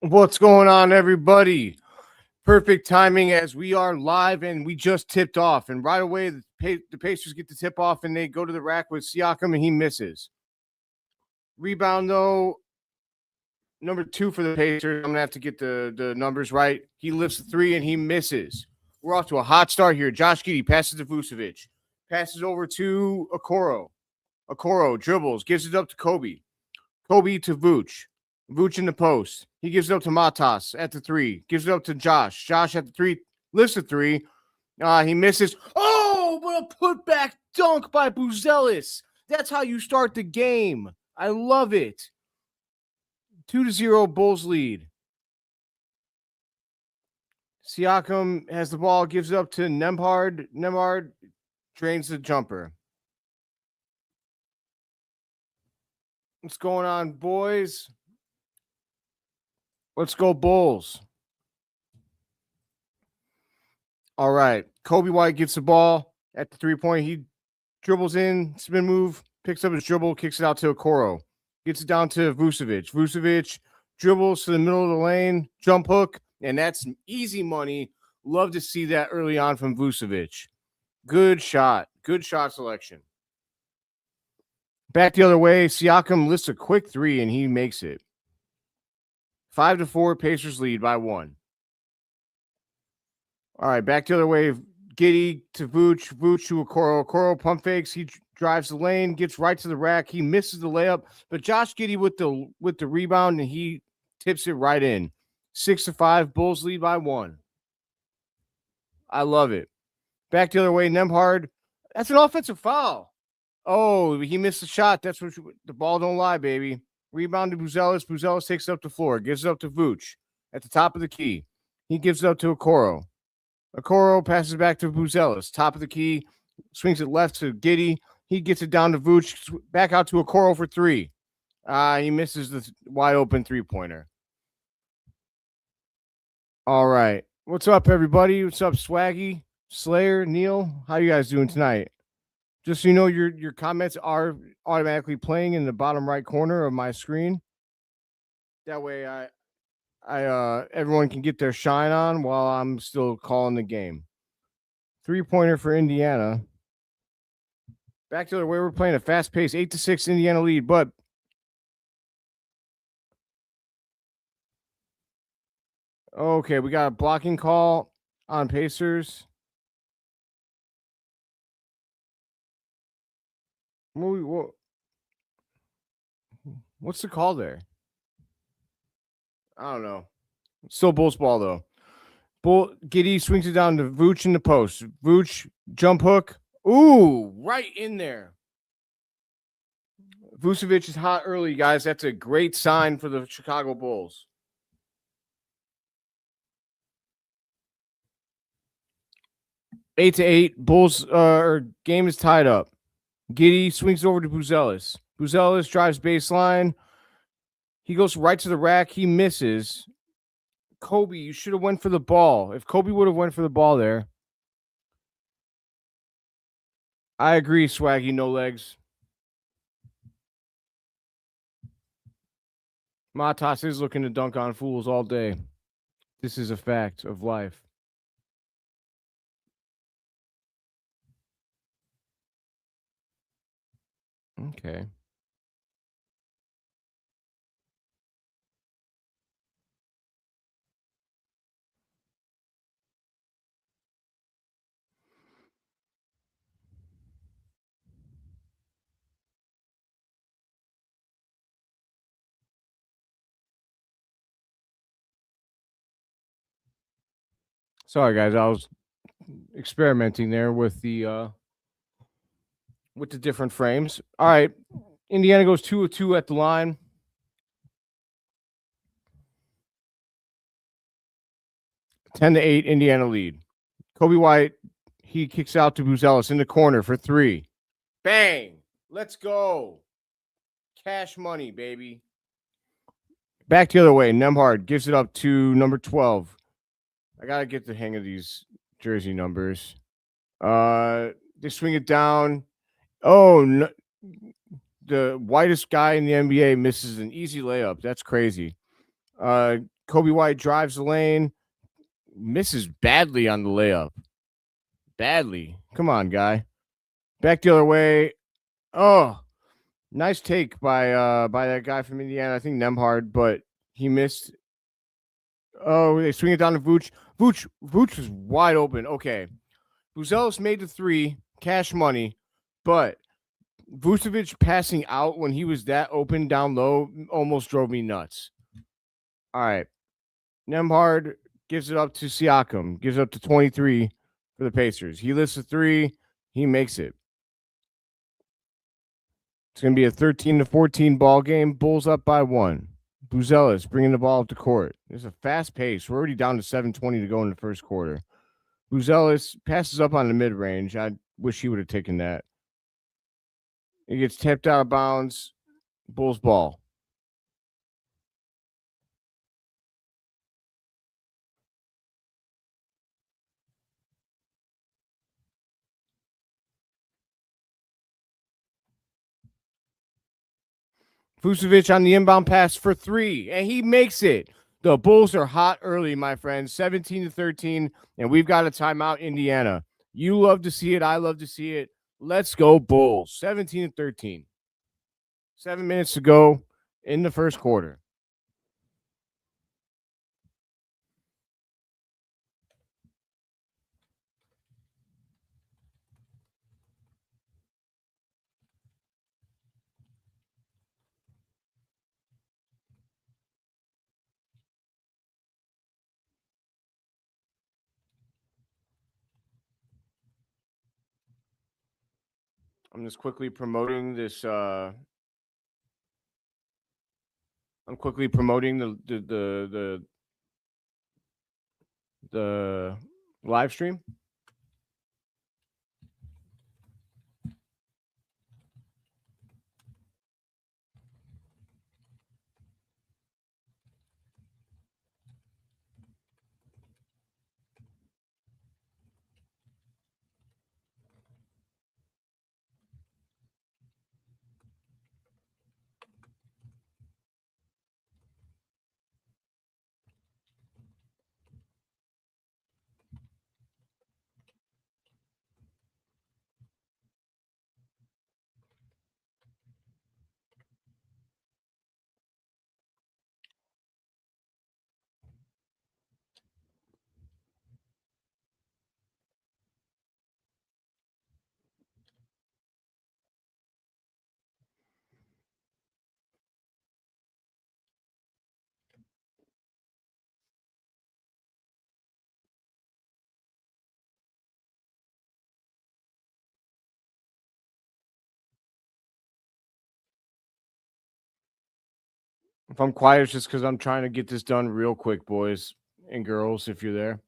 What's going on, everybody? Perfect timing as we are live and we just tipped off. And right away, the Pacers get the tip off and they go to the rack with Siakam and he misses. Rebound, though, number 2 for the Pacers. I'm going to have to get the numbers right. He lifts the 3 and he misses. We're off to a hot start here. Josh Giddey passes to Vucevic. Passes over to Okoro. Okoro dribbles, gives it up to Kobe. Kobe to Vooch. Vooch in the post. He gives it up to Matas at the 3. Gives it up to Josh. Josh at the 3. Lifts the 3. He misses. Oh, what a putback dunk by Buzelis. That's how you start the game. I love it. 2-0 Bulls lead. Siakam has the ball, gives it up to Nembhard. Nembhard drains the jumper. What's going on, boys? Let's go Bulls. All right. Kobe White gets the ball at the 3-point. He dribbles in, spin move, picks up his dribble, kicks it out to Okoro. Gets it down to Vucevic. Vucevic dribbles to the middle of the lane, jump hook, and that's easy money. Love to see that early on from Vucevic. Good shot. Good shot selection. Back the other way, Siakam lifts a quick 3, and he makes it. 5-4, Pacers lead by 1. All right, back the other way, Giddey to Vooch, Vooch to Okoro. Okoro pump fakes. He drives the lane, gets right to the rack. He misses the layup, but Josh Giddey with the rebound, and he tips it right in. 6-5, Bulls lead by 1. I love it. Back the other way, Nembhard. That's an offensive foul. Oh, he missed the shot. That's what the ball don't lie, baby. Rebound to Buzelis. Buzelis takes it up the floor, gives it up to Vooch at the top of the key. He gives it up to Okoro. Okoro passes back to Buzelis, top of the key, swings it left to Giddey. He gets it down to Vooch, back out to Okoro for 3. He misses the wide open 3-pointer. All right. What's up, everybody? What's up, Swaggy, Slayer, Neil? How you guys doing tonight? Just so you know, your comments are automatically playing in the bottom right corner of my screen. That way I everyone can get their shine on while I'm still calling the game. 3-pointer for Indiana. Back to the way we're playing a fast pace, 8-6 Indiana lead, but okay, we got a blocking call on Pacers. What's the call there? I don't know. Still Bulls ball, though. Giddey swings it down to Vooch in the post. Vooch, jump hook. Ooh, right in there. Vucevic is hot early, guys. That's a great sign for the Chicago Bulls. 8-8. Bulls game is tied up. Giddey swings over to Buzelis. Buzelis drives baseline. He goes right to the rack. He misses. Kobe, you should have went for the ball. If Kobe would have went for the ball there. I agree, Swaggy, no legs. Matas is looking to dunk on fools all day. This is a fact of life. Okay. Sorry, guys. I was experimenting there with the different frames. All right. Indiana goes 2 of 2 at the line. $10 to 8, Indiana lead. Kobe White, he kicks out to Buzelis in the corner for 3. Bang! Let's go. Cash money, baby. Back the other way. Nembhard gives it up to number 12. I got to get the hang of these jersey numbers. They swing it down. Oh, no. The whitest guy in the NBA misses an easy layup. That's crazy. Kobe White drives the lane, misses badly on the layup. Badly. Come on, guy. Back the other way. Oh, nice take by that guy from Indiana. I think Nembhard, but he missed. Oh, they swing it down to Vooch. Vooch was wide open. Okay. Buzelis made the three, cash money, but Vucevic passing out when he was that open down low almost drove me nuts. All right. Nembhard gives it up to Siakam, gives it up to 23 for the Pacers. He lifts a three, he makes it. It's going to be a 13-14 ball game. Bulls up by 1. Buzelis bringing the ball up the court. There's a fast pace. We're already down to 7:20 to go in the first quarter. Buzelis passes up on the mid-range. I wish he would have taken that. It gets tipped out of bounds. Bulls ball. Vucevic on the inbound pass for 3, and he makes it. The Bulls are hot early, my friends. 17-13, and we've got a timeout, Indiana. You love to see it. I love to see it. Let's go, Bulls. 17-13. 7 minutes to go in the first quarter. I'm just quickly promoting this. I'm quickly promoting the live stream. If I'm quiet, it's just because I'm trying to get this done real quick, boys and girls. If you're there,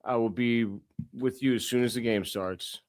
I will be with you as soon as the game starts.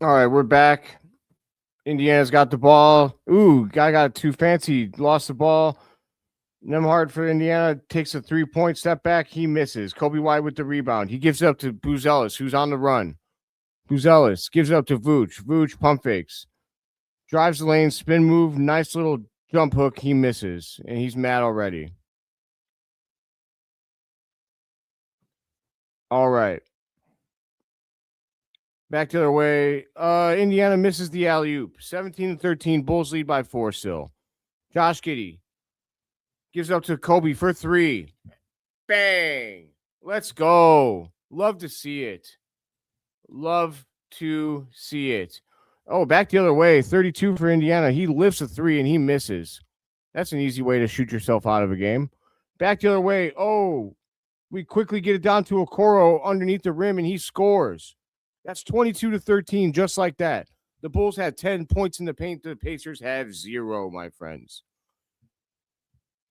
All right, we're back. Indiana's got the ball. Ooh, guy got too fancy. Lost the ball. Nembhard for Indiana takes a 3-point step back. He misses. Kobe White with the rebound. He gives it up to Buzelis, who's on the run. Buzelis gives it up to Vooch. Vooch pump fakes. Drives the lane, spin move, nice little jump hook. He misses, and he's mad already. All right. Back the other way. Indiana misses the alley-oop. 17-13. Bulls lead by 4 still. Josh Giddey gives up to Kobe for 3. Bang. Let's go. Love to see it. Love to see it. Oh, back the other way. 32 for Indiana. He lifts a 3 and he misses. That's an easy way to shoot yourself out of a game. Back the other way. Oh, we quickly get it down to Okoro underneath the rim and he scores. That's 22-13, just like that. The Bulls had 10 points in the paint. The Pacers have 0, my friends.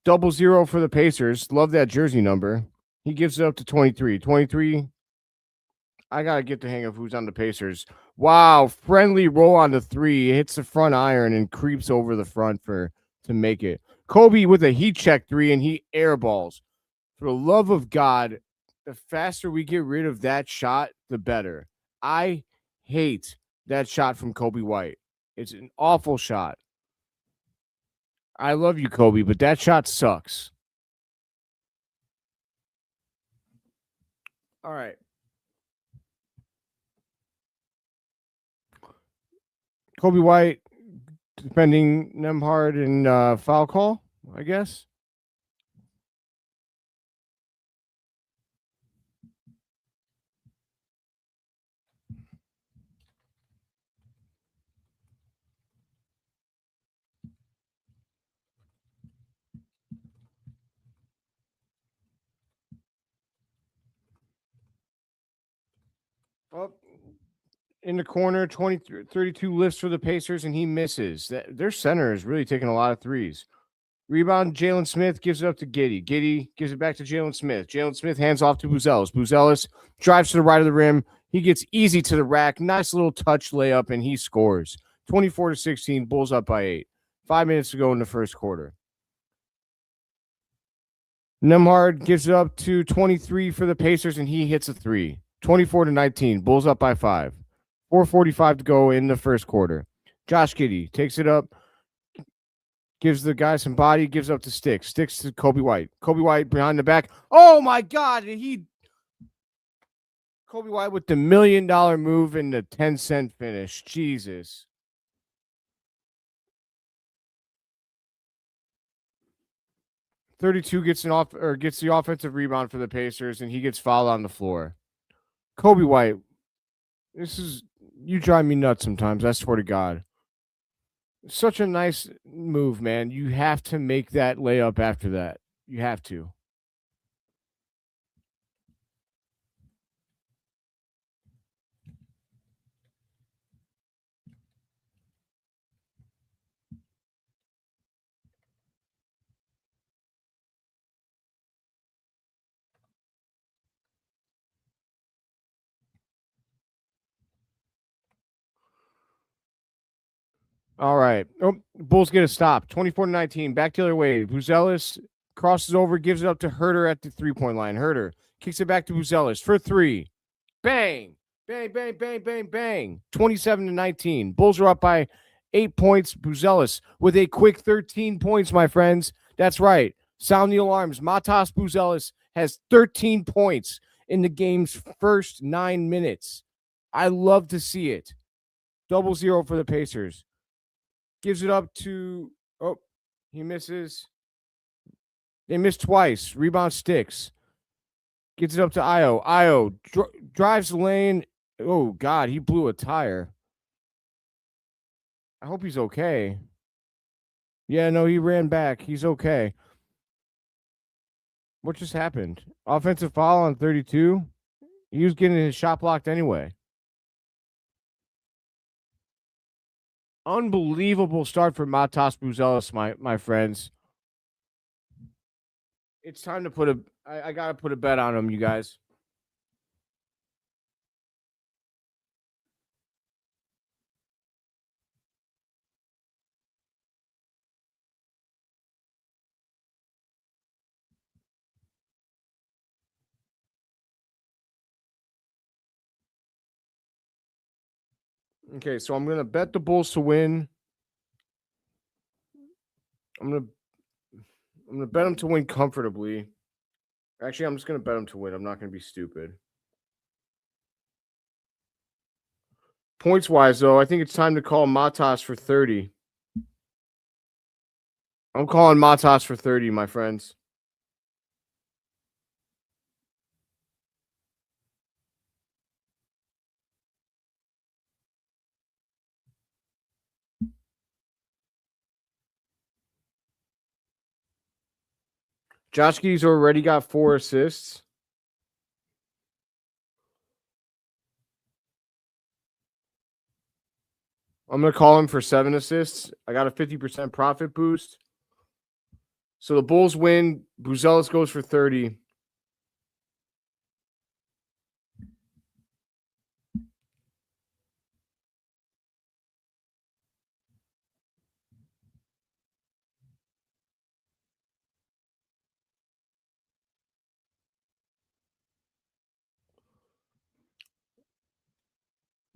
0-0 for the Pacers. Love that jersey number. He gives it up to 23. 23. I got to get the hang of who's on the Pacers. Wow. Friendly roll on the 3. Hits the front iron and creeps over the front to make it. Kobe with a heat check 3 and he airballs. For the love of God, the faster we get rid of that shot, the better. I hate that shot from Kobe White. It's an awful shot. I love you, Kobe, but that shot sucks. All right. Kobe White defending Nembhard and foul call, I guess. Oh, in the corner, 32 lifts for the Pacers, and he misses. Their center is really taking a lot of threes. Rebound, Jalen Smith gives it up to Giddey. Giddey gives it back to Jalen Smith. Jalen Smith hands off to Buzelis. Buzelis drives to the right of the rim. He gets easy to the rack. Nice little touch layup, and he scores. 24-16, Bulls up by 8. 5 minutes to go in the first quarter. Nembhard gives it up to 23 for the Pacers, and he hits a 3. 24-19, Bulls up by 5. 4:45 to go in the first quarter. Josh Giddey takes it up, gives the guy some body, gives up to Sticks. Sticks to Kobe White. Kobe White behind the back. Oh, my God. Kobe White with the $1 million move and the 10-cent finish. Jesus. $32 gets the offensive rebound for the Pacers, and he gets fouled on the floor. Kobe White, you drive me nuts sometimes, I swear to God. Such a nice move, man. You have to make that layup after that. You have to. All right. Oh, Bulls get a stop. 24-19. Back the other way. Buzelis crosses over, gives it up to Huerter at the 3-point line. Huerter kicks it back to Buzelis for 3. Bang. Bang, bang, bang, bang, bang. 27-19. Bulls are up by 8 points. Buzelis with a quick 13 points, my friends. That's right. Sound the alarms. Matas Buzelis has 13 points in the game's first 9 minutes. I love to see it. 0-0 for the Pacers. Gives it up to, he misses. They miss twice. Rebound Sticks. Gets it up to Io. Io drives the lane. Oh, God, he blew a tire. I hope he's okay. Yeah, no, he ran back. He's okay. What just happened? Offensive foul on 32? He was getting his shot blocked anyway. Unbelievable start for Matas Buzelis, my friends. It's time to I got to put a bet on him, you guys. Okay, so I'm going to bet the Bulls to win. I'm going to bet them to win comfortably. Actually, I'm just going to bet them to win. I'm not going to be stupid. Points-wise, though, I think it's time to call Matas for 30. I'm calling Matas for 30, my friends. Josh Giddey's already got 4 assists. I'm going to call him for 7 assists. I got a 50% profit boost. So the Bulls win. Buzelis goes for 30.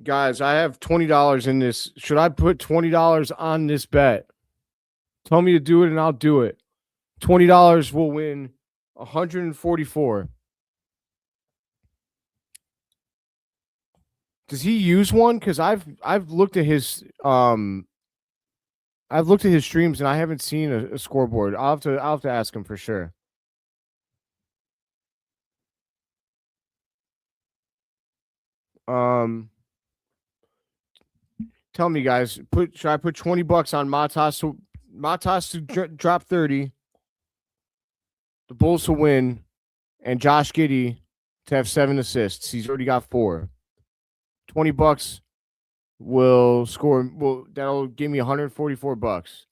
Guys, I have $20 in this. Should I put $20 on this bet? Tell me to do it and I'll do it. $20 will win 144. Does he use one? Because I've looked at his streams and I haven't seen a scoreboard. I'll have to ask him for sure. Tell me, guys. Should I put $20 on Matas to drop 30, the Bulls to win, and Josh Giddey to have 7 assists? He's already got 4. $20 will score. Well, that'll give me $144.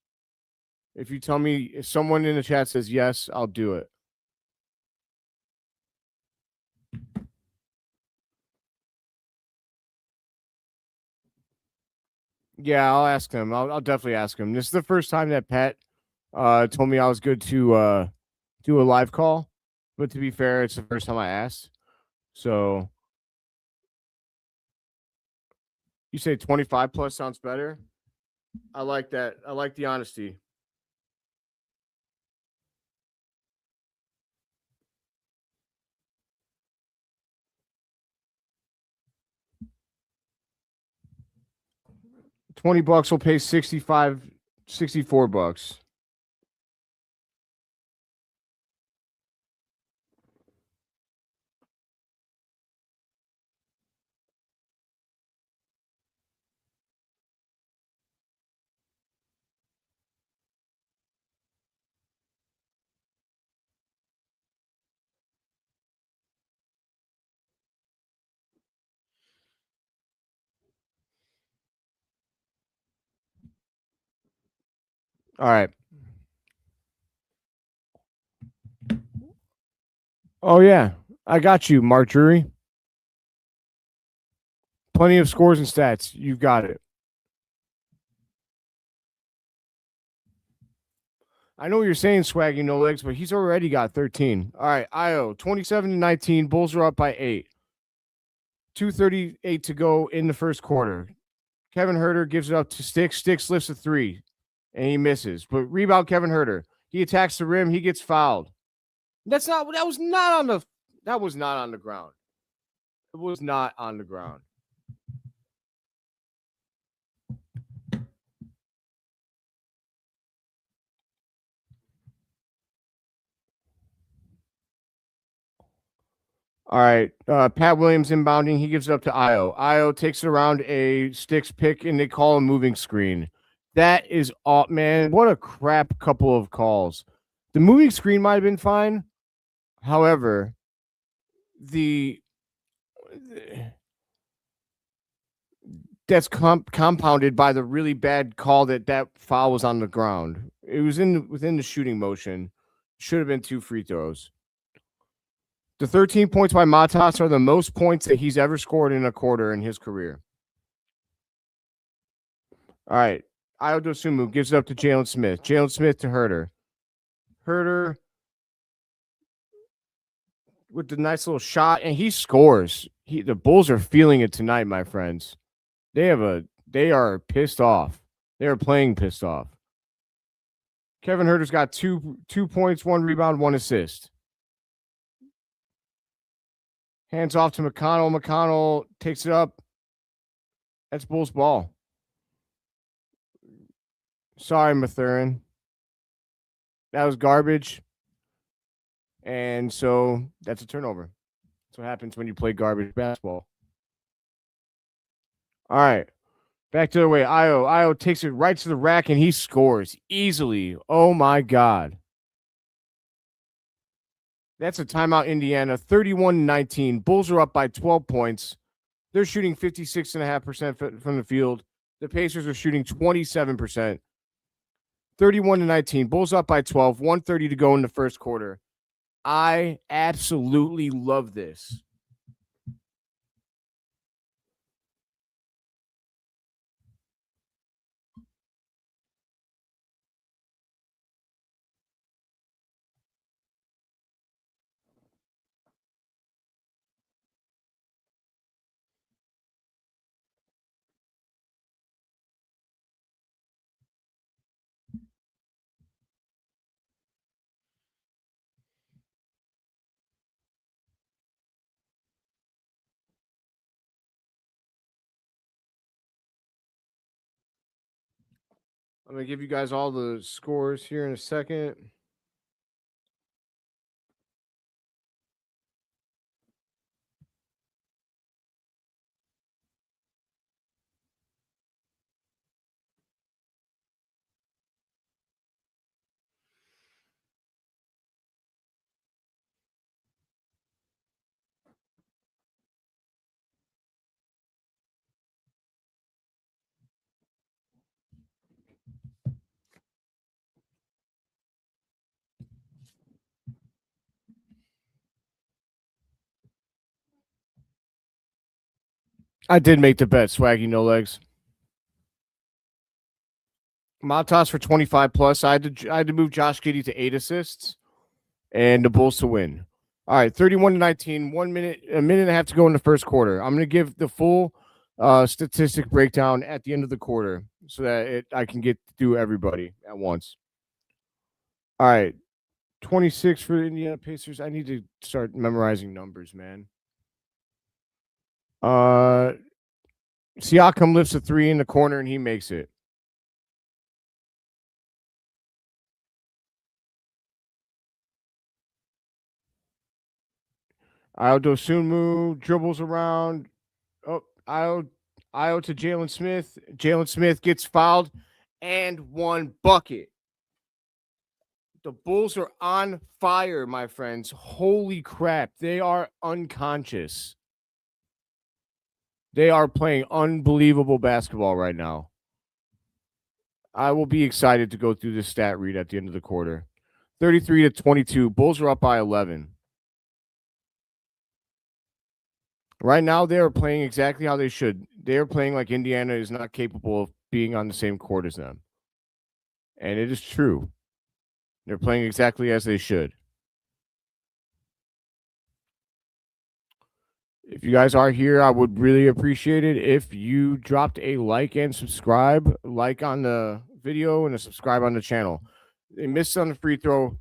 If you tell me, if someone in the chat says yes, I'll do it. Yeah, I'll ask him. I'll definitely ask him. This is the first time that Pat told me I was good to do a live call. But to be fair, it's the first time I asked. So you say 25 plus sounds better? I like that. I like the honesty. $20 will pay $64. All right. Oh yeah, I got you, Mark Drury. Plenty of scores and stats. You've got it. I know what you're saying, Swaggy No Legs, but he's already got 13. All right, IO 27-19. Bulls are up by 8. 2:38 to go in the first quarter. Kevin Huerter gives it up to Sticks. Sticks lifts a 3, and he misses. But rebound Kevin Huerter. He attacks the rim. He gets fouled. That was not on the ground. It was not on the ground. All right. Pat Williams inbounding. He gives it up to Io. Io takes it around a Sticks pick, and they call a moving screen. That is all, man. What a crap couple of calls. The moving screen might have been fine. However, that's compounded by the really bad call that foul was on the ground. It was within the shooting motion. Should have been 2 free throws. The 13 points by Matas are the most points that he's ever scored in a quarter in his career. All right. Dosunmu gives it up to Jalen Smith. Jalen Smith to Huerter. Huerter with the nice little shot, and he scores. The Bulls are feeling it tonight, my friends. They are pissed off. They are playing pissed off. Kevin Huerter's got 2 points, 1 rebound, 1 assist. Hands off to McConnell. McConnell takes it up. That's Bulls ball. Sorry, Mathurin. That was garbage. And so that's a turnover. That's what happens when you play garbage basketball. All right. Back to the way. Io takes it right to the rack and he scores easily. Oh my God. That's a timeout, Indiana. 31-19. Bulls are up by 12 points. They're shooting 56.5% from the field. The Pacers are shooting 27%. 31-19. Bulls up by 12. 1:30 to go in the first quarter. I absolutely love this. I'm going to give you guys all the scores here in a second. I did make the bet, Swaggy No Legs. Matas for 25 plus. I had to move Josh Giddey to 8 assists and the Bulls to win. All right, 31-19, a minute and a half to go in the first quarter. I'm going to give the full statistic breakdown at the end of the quarter so that I can get through everybody at once. All right, 26 for the Indiana Pacers. I need to start memorizing numbers, man. Siakam lifts a 3 in the corner and he makes it. Dosunmu dribbles around. Oh, Io to Jalen Smith. Jalen Smith gets fouled and one bucket. The Bulls are on fire, my friends. Holy crap. They are unconscious. They are playing unbelievable basketball right now. I will be excited to go through this stat read at the end of the quarter. 33-22. Bulls are up by 11. Right now, they are playing exactly how they should. They are playing like Indiana is not capable of being on the same court as them. And it is true. They're playing exactly as they should. If you guys are here, I would really appreciate it if you dropped a like and subscribe. Like on the video and a subscribe on the channel. They missed on the free throw.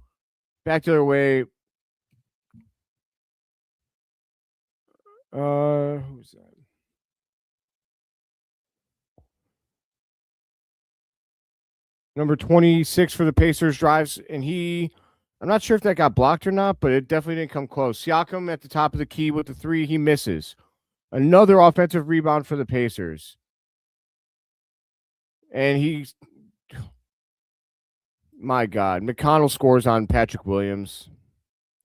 Back to their way. Who's that? Number 26 for the Pacers drives, and I'm not sure if that got blocked or not, but it definitely didn't come close. Siakam at the top of the key with the 3, he misses. Another offensive rebound for the Pacers. And my God, McConnell scores on Patrick Williams.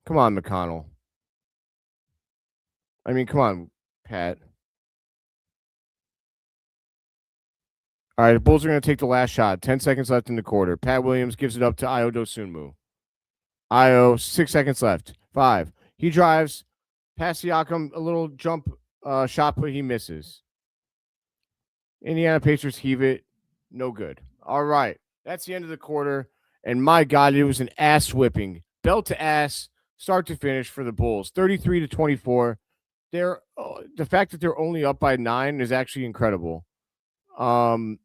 Come on, McConnell. I mean, come on, Pat. All right, the Bulls are going to take the last shot. 10 seconds left in the quarter. Pat Williams gives it up to Dosunmu. 6 seconds left. 5. He drives. Past Siakam, a little jump shot, but he misses. Indiana Pacers heave it. No good. All right. That's the end of the quarter. And my God, it was an ass whipping. Belt to ass, start to finish for the Bulls. 33-24. The fact that they're only up by 9 is actually incredible. Going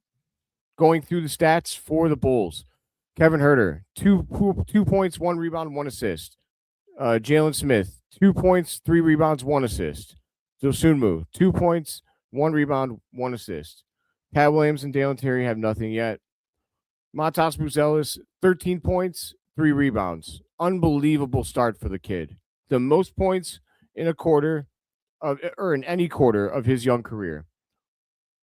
through the stats for the Bulls. Kevin Huerter, 2 points, 1 rebound, 1 assist. Jalen Smith, 2 points, 3 rebounds, 1 assist. Dosunmu, 2 points, 1 rebound, 1 assist. Pat Williams and Dalen Terry have nothing yet. Matas Buzelis, 13 points, 3 rebounds. Unbelievable start for the kid. The most points in a quarter or in any quarter of his young career.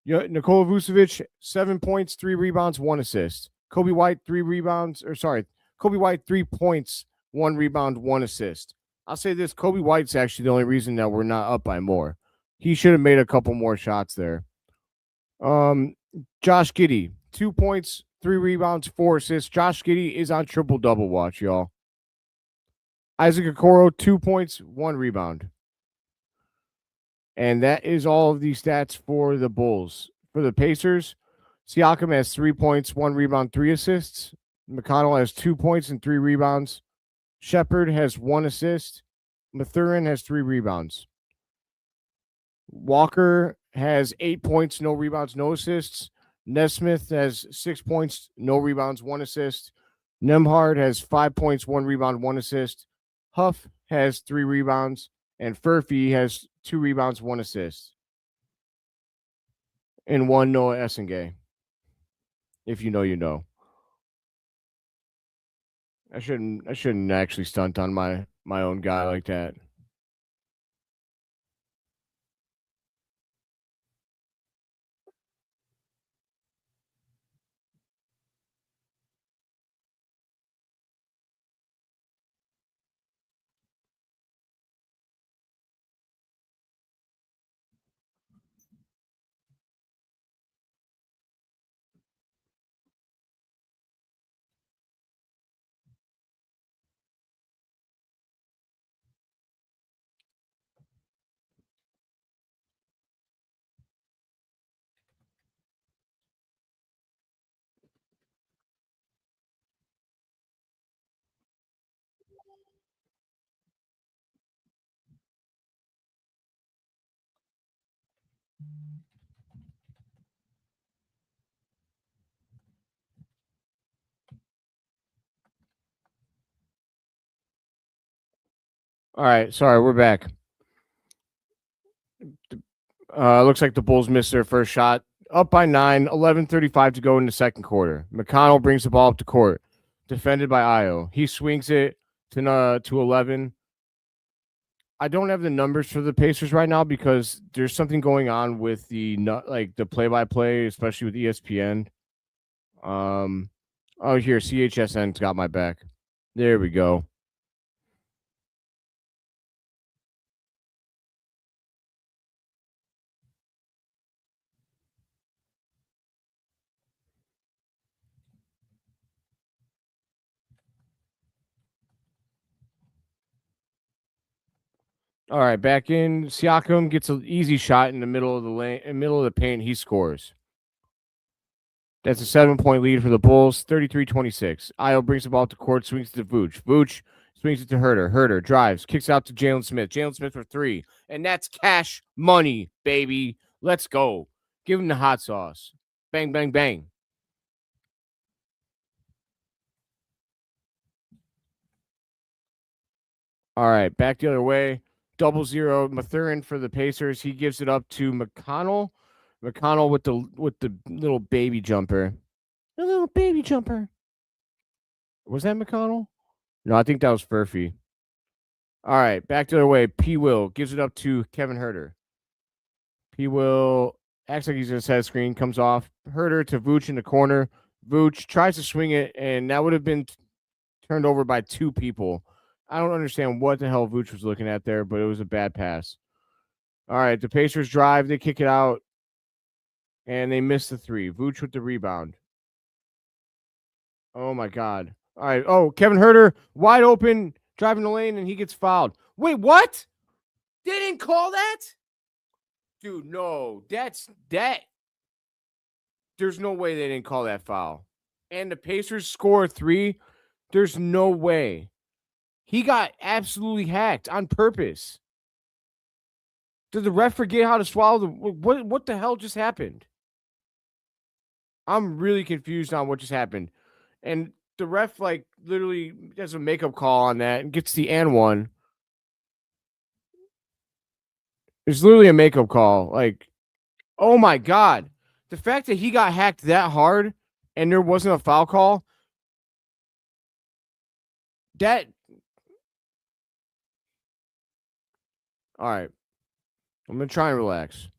Nikola Vucevic, 7 points, 3 rebounds, 1 assist. Kobe White, 3 points, 1 rebound, 1 assist. I'll say this, Kobe White's actually the only reason that we're not up by more. He should have made a couple more shots there. Josh Giddey, 2 points, 3 rebounds, 4 assists. Josh Giddey is on triple-double watch, y'all. Isaac Okoro, 2 points, 1 rebound. And that is all of the stats for the Bulls. For the Pacers, Siakam has 3 points, 1 rebound, 3 assists. McConnell has 2 points and 3 rebounds. Shepard has 1 assist. Mathurin has 3 rebounds. Walker has 8 points, no rebounds, no assists. Nesmith has 6 points, no rebounds, 1 assist. Nembhard has 5 points, 1 rebound, 1 assist. Huff has 3 rebounds. And Furphy has 2 rebounds, 1 assist. And 1 Noah Essengay. If you know, you know. I shouldn't actually stunt on my own guy like that. All right, sorry, we're back. Looks like the Bulls missed their first shot. Up by 9, 11:35 to go in the second quarter. McConnell brings the ball up to court, defended by Io. He swings it to 11. I don't have the numbers for the Pacers right now because there's something going on with the play-by-play, especially with ESPN. Here, CHSN's got my back. There we go. All right, back in. Siakam gets an easy shot in the middle of the lane, in the middle of the paint. He scores. That's a 7-point lead for the Bulls, 33-26. Io brings the ball to court, swings it to Vooch. Vooch swings it to Huerter. Huerter drives, kicks out to Jalen Smith. Jalen Smith for 3. And that's cash money, baby. Let's go. Give him the hot sauce. Bang, bang, bang. All right, back the other way. 0-0. Mathurin for the Pacers. He gives it up to McConnell. McConnell with the little baby jumper. A little baby jumper. Was that McConnell? No, I think that was Furphy. All right, back the other way. P. Will gives it up to Kevin Huerter. P. Will acts like he's going to set a screen, comes off. Huerter to Vooch in the corner. Vooch tries to swing it, and that would have been turned over by 2 people. I don't understand what the hell Vooch was looking at there, but it was a bad pass. All right, the Pacers drive. They kick it out, and they miss the 3. Vooch with the rebound. Oh, my God. All right. Oh, Kevin Huerter, wide open, driving the lane, and he gets fouled. Wait, what? They didn't call that? Dude, no. That's that. There's no way they didn't call that foul. And the Pacers score 3. There's no way. He got absolutely hacked on purpose. Did the ref forget how to swallow the what the hell just happened? I'm really confused on what just happened. And the ref literally does a makeup call on that and gets the and one. It's literally a makeup call. Oh my God. The fact that he got hacked that hard and there wasn't a foul call, that all right. I'm gonna try and relax.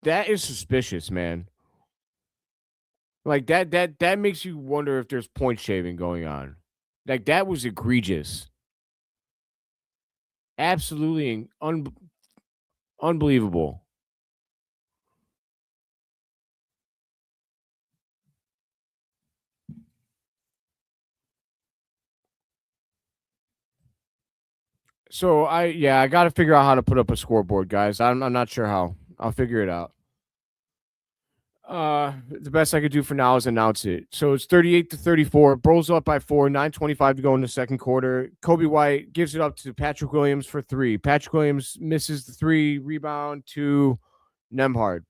That is suspicious, man. Like that makes you wonder if there's point shaving going on. Like that was egregious. Absolutely unbelievable. So I got to figure out how to put up a scoreboard, guys. I'm not sure how. I'll figure it out. The best I could do for now is announce it. So it's 38-34. Bulls up by 4. 9:25 to go in the second quarter. Kobe White gives it up to Patrick Williams for 3. Patrick Williams misses the 3. Rebound to Nembhard.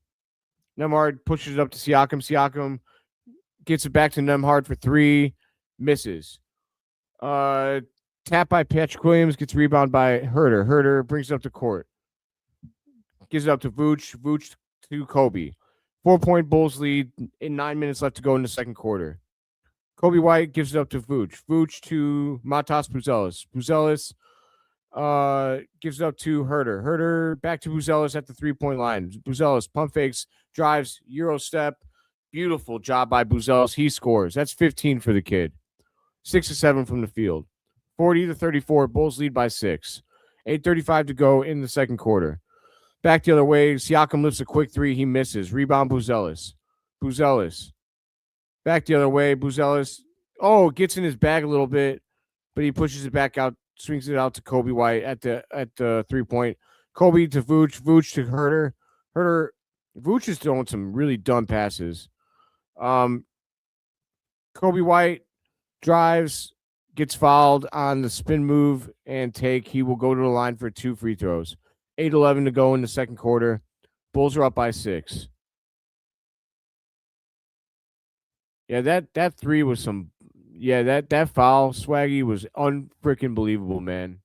Nembhard pushes it up to Siakam. Siakam gets it back to Nembhard for 3. Misses. Tap by Patrick Williams, gets rebound by Huerter. Huerter brings it up to court. Gives it up to Vooch. Vooch to Kobe. 4-point Bulls lead in 9 minutes left to go in the second quarter. Kobe White gives it up to Vooch. Vooch to Matas Buzelis. Buzelis gives it up to Huerter. Huerter back to Buzelis at the 3-point line. Buzelis pump fakes, drives, Euro step. Beautiful job by Buzelis. He scores. That's 15 for the kid. 6 of 7 from the field. 40-34. Bulls lead by 6. 8:35 to go in the second quarter. Back the other way. Siakam lifts a quick 3. He misses. Rebound Buzelis. Buzelis. Back the other way. Buzelis. Oh, gets in his bag a little bit, but he pushes it back out, swings it out to Kobe White at the 3-point. Kobe to Vooch. Vooch to Huerter. Huerter. Vooch is throwing some really dumb passes. Kobe White drives, gets fouled on the spin move and take. He will go to the line for 2 free throws. 8:11 to go in the second quarter. Bulls are up by 6. Yeah, that 3 was some. Yeah, that foul, Swaggy, was unfreaking believable, man.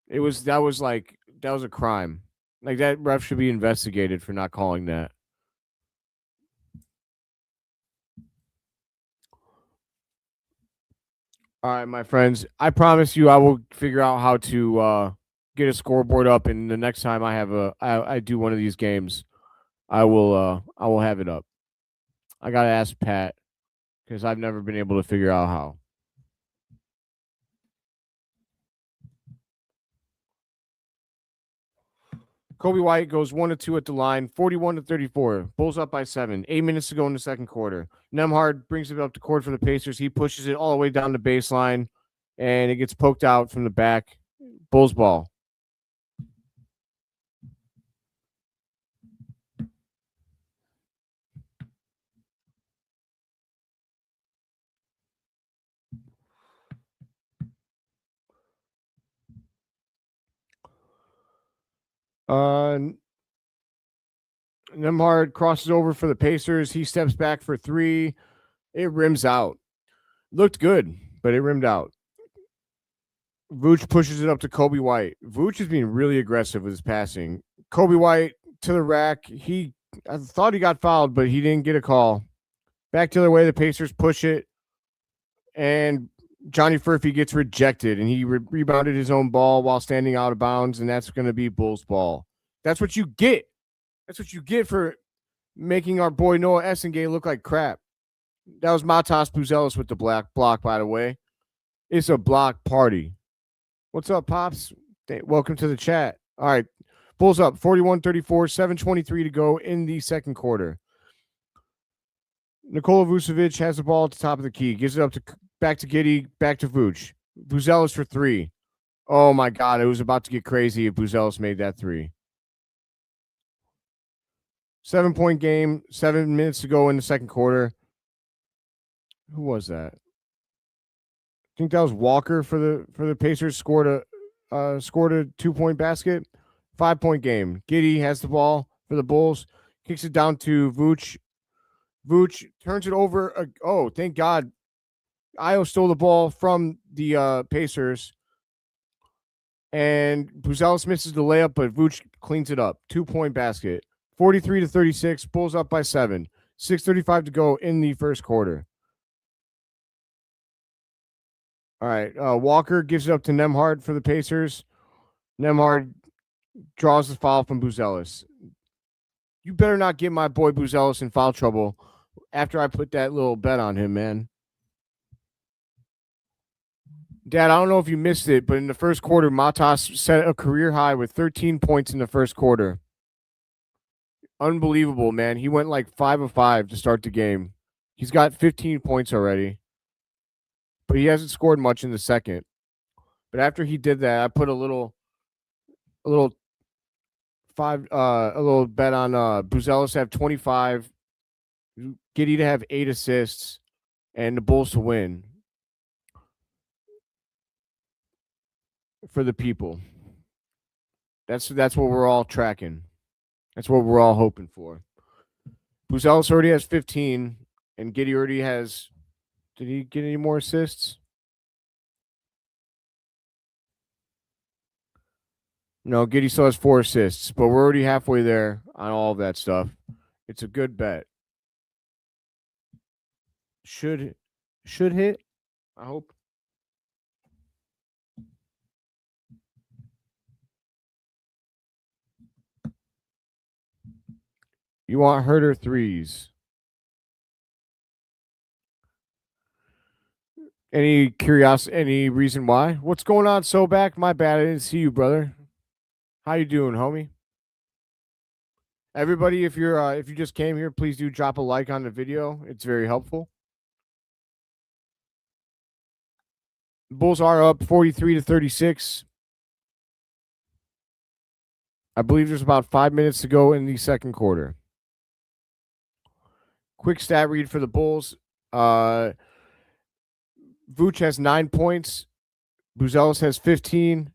That was a crime. Like that ref should be investigated for not calling that. All right, my friends. I promise you I will figure out how to get a scoreboard up, and the next time I do one of these games, I will have it up. I gotta ask Pat because I've never been able to figure out how. Kobe White goes 1 to 2 at the line, 41-34. Bulls up by 7. 8 minutes to go in the second quarter. Nembhard brings it up to court for the Pacers. He pushes it all the way down the baseline, and it gets poked out from the back. Bulls ball. Nembhard crosses over for the Pacers. He steps back for 3. It rims out. Looked good, but it rimmed out. Vooch pushes it up to Kobe White. Vooch is being really aggressive with his passing. Kobe White to the rack. I thought he got fouled, but he didn't get a call. Back the other way, the Pacers push it, and Johnny Furphy gets rejected, and he rebounded his own ball while standing out of bounds, and that's going to be Bulls ball. That's what you get. That's what you get for making our boy Noah Essengay look like crap. That was Matas Buzelis with the black block, by the way. It's a block party. What's up, Pops? Welcome to the chat. All right. Bulls up 41-34, 7:23 to go in the second quarter. Nikola Vucevic has the ball at the top of the key. Gives it up back to Giddey, back to Vooch. Buzelis for 3. Oh, my God. It was about to get crazy if Buzelis made that 3. 7-point game, 7 minutes to go in the second quarter. Who was that? I think that was Walker for the Pacers. Scored a 2-point basket. 5-point game. Giddey has the ball for the Bulls. Kicks it down to Vooch. Vooch turns it over. Oh, thank God. Io stole the ball from the Pacers. And Buzelis misses the layup, but Vooch cleans it up. 2-point basket. 43-36. Bulls up by 7. 6:35 to go in the first quarter. All right. Walker gives it up to Nembhard for the Pacers. Nembhard draws the foul from Buzelis. You better not get my boy Buzelis in foul trouble after I put that little bet on him, man. Dad, I don't know if you missed it, but in the first quarter, Matas set a career high with 13 points in the first quarter. Unbelievable, man. He went like 5 of 5 to start the game. He's got 15 points already, but he hasn't scored much in the second. But after he did that, I put a little bet on Buzelis to have 25, Giddey to have 8 assists, and the Bulls to win for the people. That's what we're all tracking. That's what we're all hoping for. Buzelis already has 15, and Giddey already has. Did he get any more assists? No, Giddey still has 4 assists, but we're already halfway there on all of that stuff. It's a good bet. Should hit, I hope. You want Huerter threes. Any curiosity, any reason why? What's going on, Soback? My bad, I didn't see you, brother. How you doing, homie? Everybody, if you just came here, please do drop a like on the video. It's very helpful. Bulls are up 43-36. I believe there's about 5 minutes to go in the second quarter. Quick stat read for the Bulls. Vooch has 9 points. Buzelis has 15.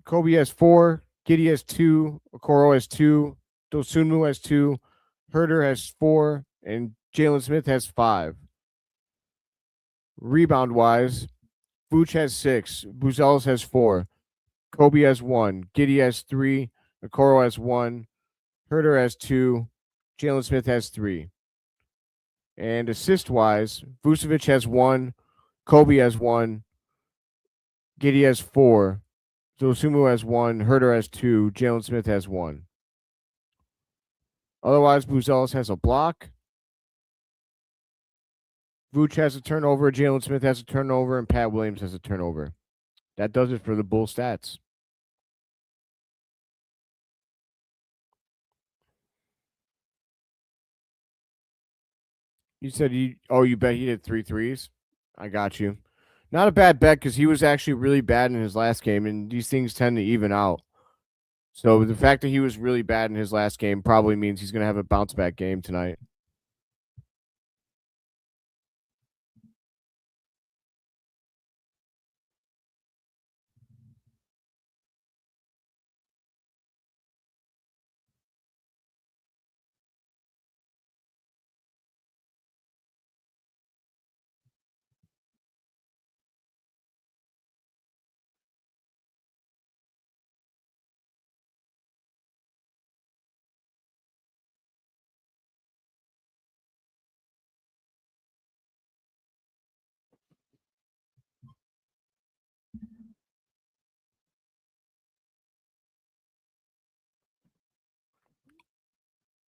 Kobe has 4. Giddey has 2. Okoro has 2. Dosunmu has 2. Huerter has 4. And Jalen Smith has 5. Rebound-wise, Vooch has 6. Buzelis has 4. Kobe has 1. Giddey has 3. Okoro has 1. Huerter has 2. Jalen Smith has 3. And assist-wise, Vucevic has 1. Kobe has 1. Giddey has 4. Dosunmu has 1. Huerter has 2. Jalen Smith has 1. Otherwise, Buzelis has a block. Vooch has a turnover. Jalen Smith has a turnover. And Pat Williams has a turnover. That does it for the Bull stats. You said you bet he did 3 threes? I got you. Not a bad bet because he was actually really bad in his last game, and these things tend to even out. So the fact that he was really bad in his last game probably means he's going to have a bounce back game tonight.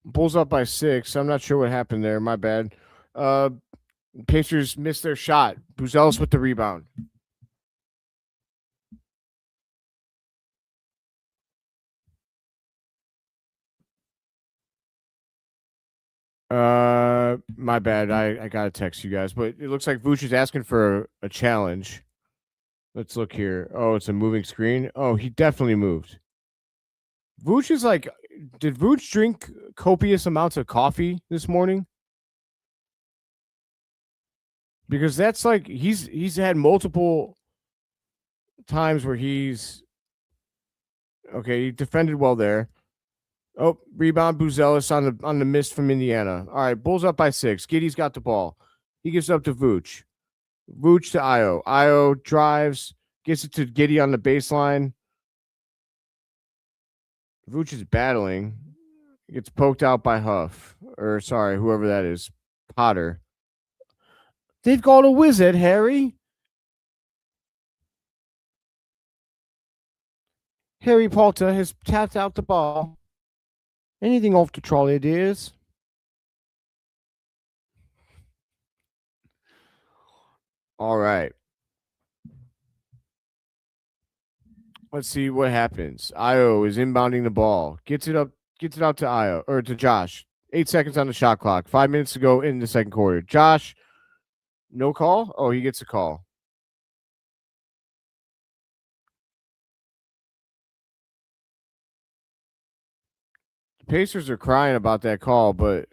Bulls up by 6. I'm not sure what happened there. My bad. Pacers missed their shot. Buzelis with the rebound. My bad. I gotta text you guys, but it looks like Vooch is asking for a challenge. Let's look here. Oh, it's a moving screen. Oh, he definitely moved. Vooch is like, did Vooch drink copious amounts of coffee this morning? Because that's like he's had multiple times where he's okay. He defended well there. Oh, rebound Buzelis on the miss from Indiana. All right, Bulls up by 6. Giddey's got the ball. He gives it up to Vooch. Vooch to Io. Io drives, gets it to Giddey on the baseline. Vooch is battling. Gets poked out by Huff. Or, sorry, whoever that is. Potter. They've got a wizard, Harry. Harry Potter has tapped out the ball. Anything off the trolley, dears? All right. Let's see what happens. Io is inbounding the ball. Gets it out to Io or to Josh. 8 seconds on the shot clock. 5 minutes to go in the second quarter. Josh, no call? Oh, he gets a call. The Pacers are crying about that call, but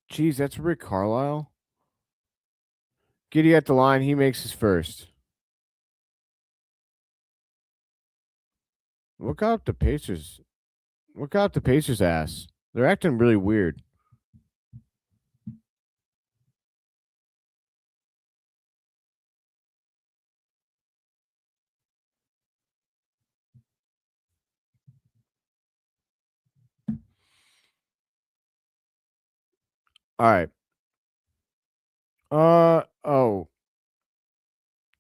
geez, that's Rick Carlisle. Giddey at the line. He makes his first. Look out the Pacers. Look out the Pacers' ass. They're acting really weird. All right. Oh.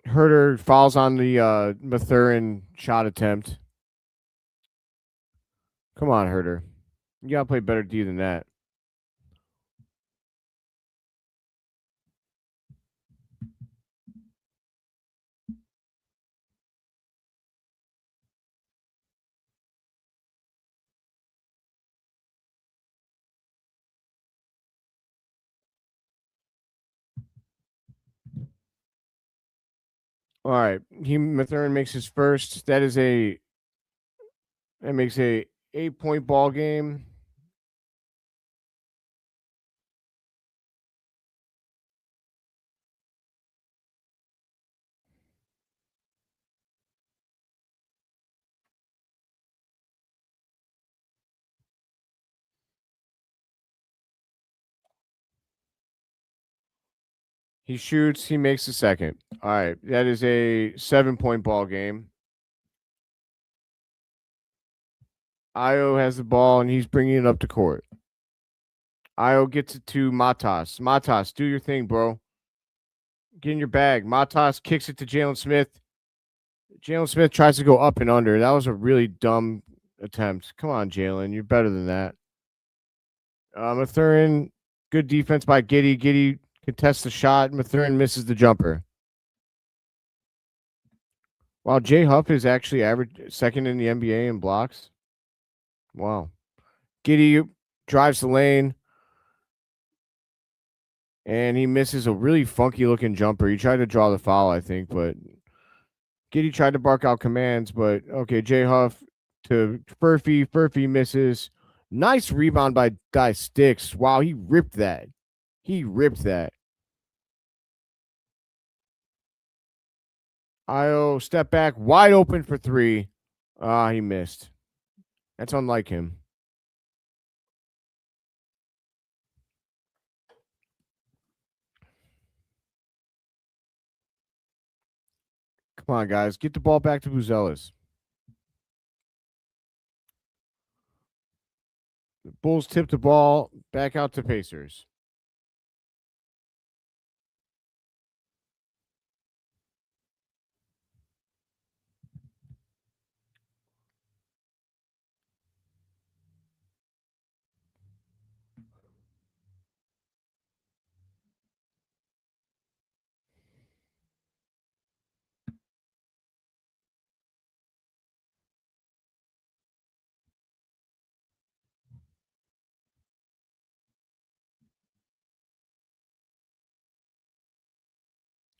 Huerter falls on the Mathurin shot attempt. Come on, Huerter. You gotta play better D than that. All right. Mathurin makes his first. That makes a 8-point ball game. He shoots, he makes the second. All right. That is a 7-point ball game. Io has the ball and he's bringing it up to court. Io gets it to Matas. Matas, do your thing, bro. Get in your bag. Matas kicks it to Jalen Smith. Jalen Smith tries to go up and under. That was a really dumb attempt. Come on, Jalen. You're better than that. Mathurin, good defense by Giddey. Giddey contests the shot. Mathurin misses the jumper. Wow, Jay Huff is actually average second in the NBA in blocks. Wow. Giddey drives the lane. And he misses a really funky looking jumper. He tried to draw the foul, I think, but Giddey tried to bark out commands, but okay, Jay Huff to Furphy. Furphy misses. Nice rebound by Sticks. Wow, he ripped that. He ripped that. Io step back, wide open for three. He missed. That's unlike him. Come on, guys. Get the ball back to Buzelis. The Bulls tip the ball back out to Pacers.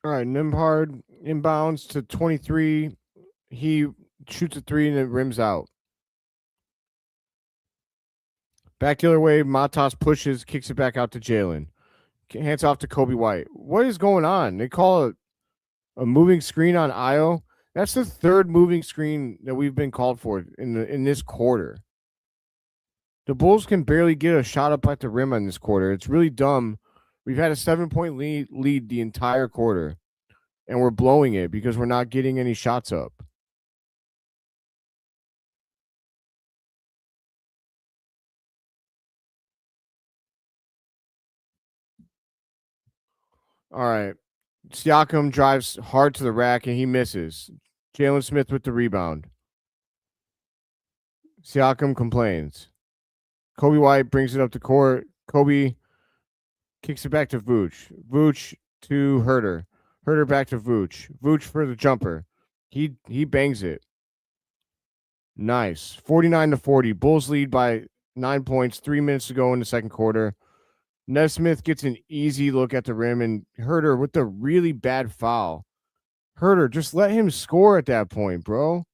All right, Nimhard inbounds to 23. He shoots a three and it rims out. Back the other way, Matas pushes, kicks it back out to Jalen. Hands off to Kobe White. What is going on? They call it a moving screen on Io. That's the third moving screen that we've been called for in this quarter. The Bulls can barely get a shot up at the rim on this quarter. It's really dumb We've had a 7-point lead the entire quarter, and we're blowing it because we're not getting any shots up. All right. Siakam drives hard to the rack, and he misses. Jalen Smith with the rebound. Siakam complains. Kobe White brings it up the court. Kobe kicks it back to Vooch. Vooch to Huerter. Huerter back to Vooch. Vooch for the jumper. He bangs it. Nice. 49-40. Bulls lead by 9 points. 3 minutes to go in the second quarter. Nesmith gets an easy look at the rim, and Huerter with the really bad foul. Huerter, just let him score at that point, bro.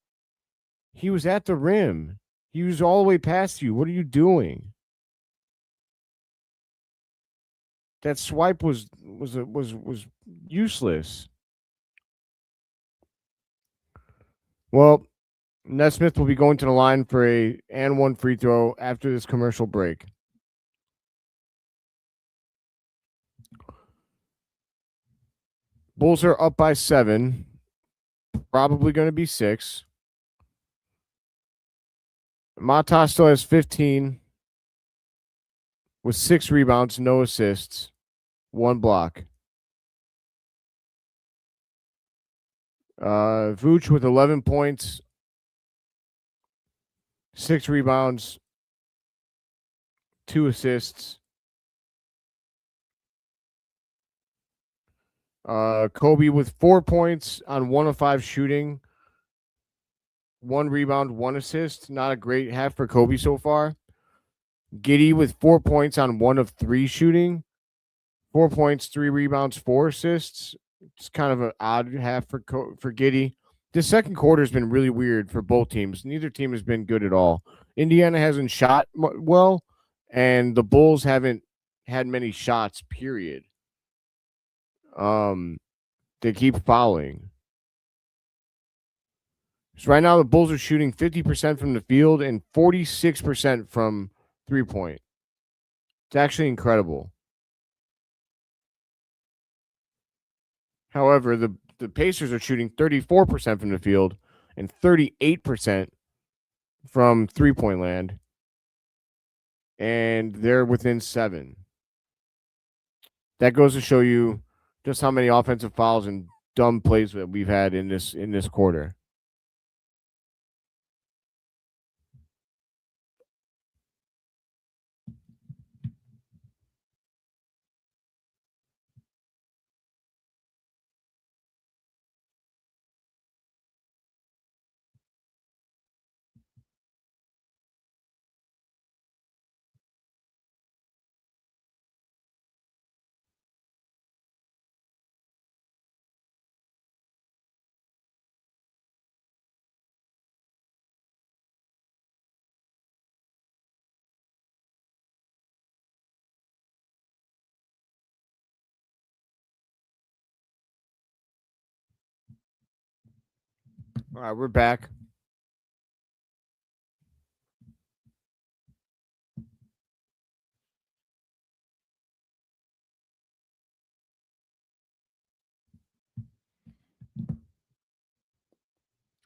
He was at the rim. He was all the way past you. What are you doing? That swipe was useless. Well, Nesmith will be going to the line for a and one free throw after this commercial break. Bulls are up by 7. Probably going to be 6. Matas still has 15 with 6 rebounds, no assists, 1 block. Vooch with 11 points, 6 rebounds, 2 assists. Kobe with 4 points on 1 of 5 shooting, 1 rebound, 1 assist. Not a great half for Kobe so far. Giddey with 4 points on 1 of 3 shooting, 4 points, 3 rebounds, 4 assists. It's kind of an odd half for Giddey. This second quarter has been really weird for both teams. Neither team has been good at all. Indiana hasn't shot well, and the Bulls haven't had many shots, period. They keep fouling. So right now the Bulls are shooting 50% from the field and 46% from 3-point. It's actually incredible. However, the Pacers are shooting 34% from the field and 38% from 3-point land. And they're within 7. That goes to show you just how many offensive fouls and dumb plays that we've had in this quarter. All right, we're back.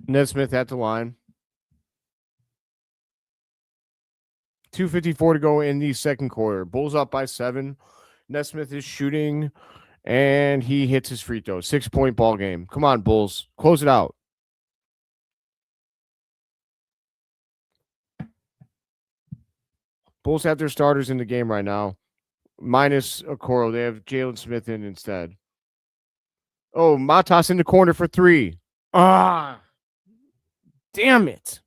Nesmith at the line. 2:54 to go in the second quarter. Bulls up by 7. Nesmith is shooting, and he hits his free throw. 6-point ball game. Come on, Bulls. Close it out. Bulls have their starters in the game right now. Minus Okoro. They have Jalen Smith in instead. Oh, Matas in the corner for 3. Ah, damn it.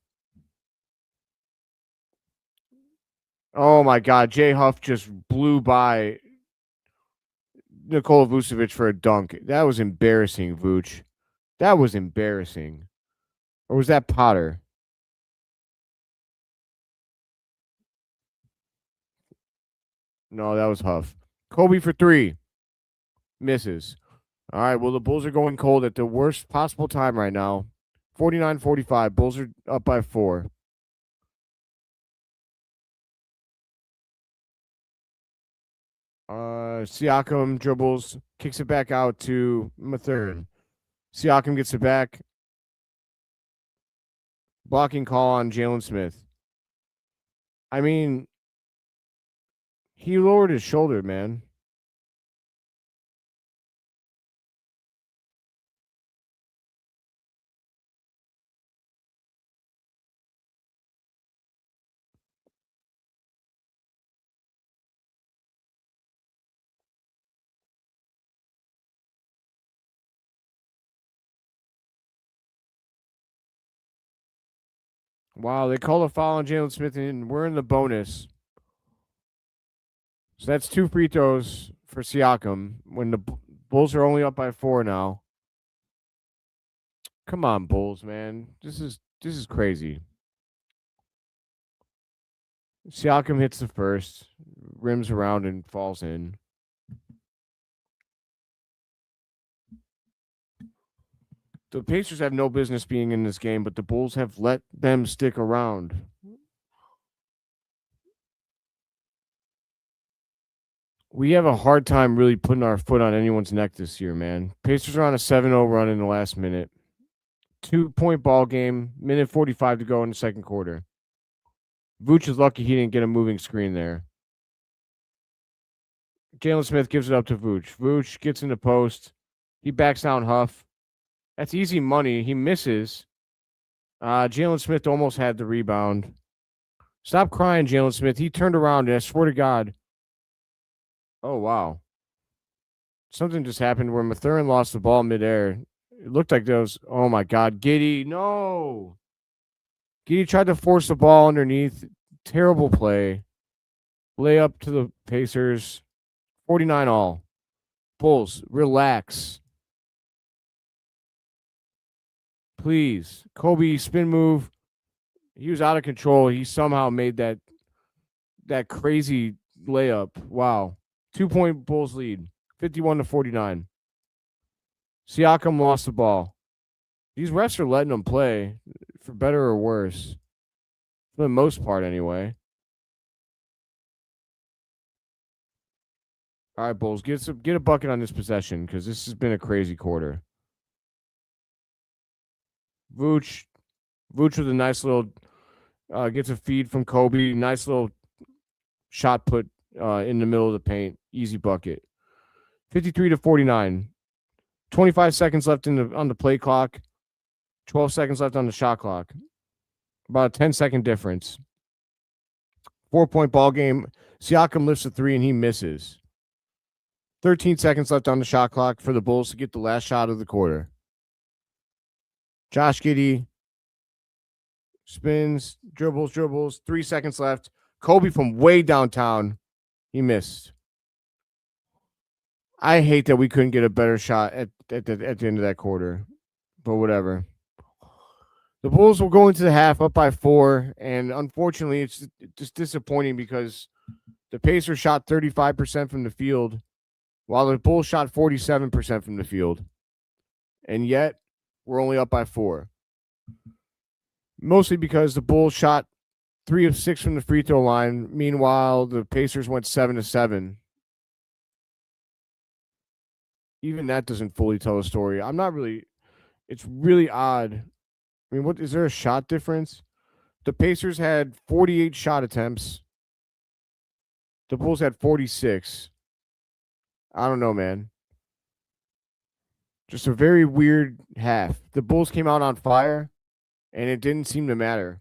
Oh, my God. Jay Huff just blew by Nikola Vucevic for a dunk. That was embarrassing, Vooch. That was embarrassing. Or was that Potter? No, that was Huff. Kobe for 3. Misses. All right, well, the Bulls are going cold at the worst possible time right now. 49-45. Bulls are up by 4. Siakam dribbles, kicks it back out to Mathurin. Siakam gets it back. Blocking call on Jalen Smith. I mean, he lowered his shoulder, man. Wow, they call a foul on Jalen Smith, and we're in the bonus. So that's 2 free throws for Siakam when the Bulls are only up by 4 now. Come on, Bulls, man. This is crazy. Siakam hits the first, rims around and falls in. The Pacers have no business being in this game, but the Bulls have let them stick around. We have a hard time really putting our foot on anyone's neck this year, man. Pacers are on a 7-0 run in the last minute. 2-point ball game, minute 45 to go in the second quarter. Vooch is lucky he didn't get a moving screen there. Jalen Smith gives it up to Vooch. Vooch gets in the post. He backs down Huff. That's easy money. He misses. Jalen Smith almost had the rebound. Stop crying, Jalen Smith. He turned around, and I swear to God. Oh, wow. Something just happened where Mathurin lost the ball midair. It looked like those. Oh, my God. Giddey, no. Giddey tried to force the ball underneath. Terrible play. Layup to the Pacers. 49 all. Bulls, relax. Please. Kobe, spin move. He was out of control. He somehow made that crazy layup. Wow. 2-point Bulls lead. 51-49. Siakam lost the ball. These refs are letting them play, for better or worse. For the most part, anyway. All right, Bulls, get a bucket on this possession because this has been a crazy quarter. Vooch with a nice little gets a feed from Kobe. Nice little shot put in the middle of the paint. Easy bucket. 53-49. 25 seconds left on the play clock. 12 seconds left on the shot clock. About a 10-second difference. 4-point ball game. Siakam lifts a 3 and he misses. 13 seconds left on the shot clock for the Bulls to get the last shot of the quarter. Josh Giddey spins, dribbles. 3 seconds left. Kobe from way downtown. He missed. I hate that we couldn't get a better shot at the end of that quarter, but whatever. The Bulls will go into the half up by 4, and unfortunately, it's just disappointing because the Pacers shot 35% from the field, while the Bulls shot 47% from the field, and yet we're only up by 4. Mostly because the Bulls shot 3 of 6 from the free throw line. Meanwhile, the Pacers went 7-7. Even that doesn't fully tell the story. It's really odd. I mean, what is there a shot difference? The Pacers had 48 shot attempts. The Bulls had 46. I don't know, man. Just a very weird half. The Bulls came out on fire, and it didn't seem to matter.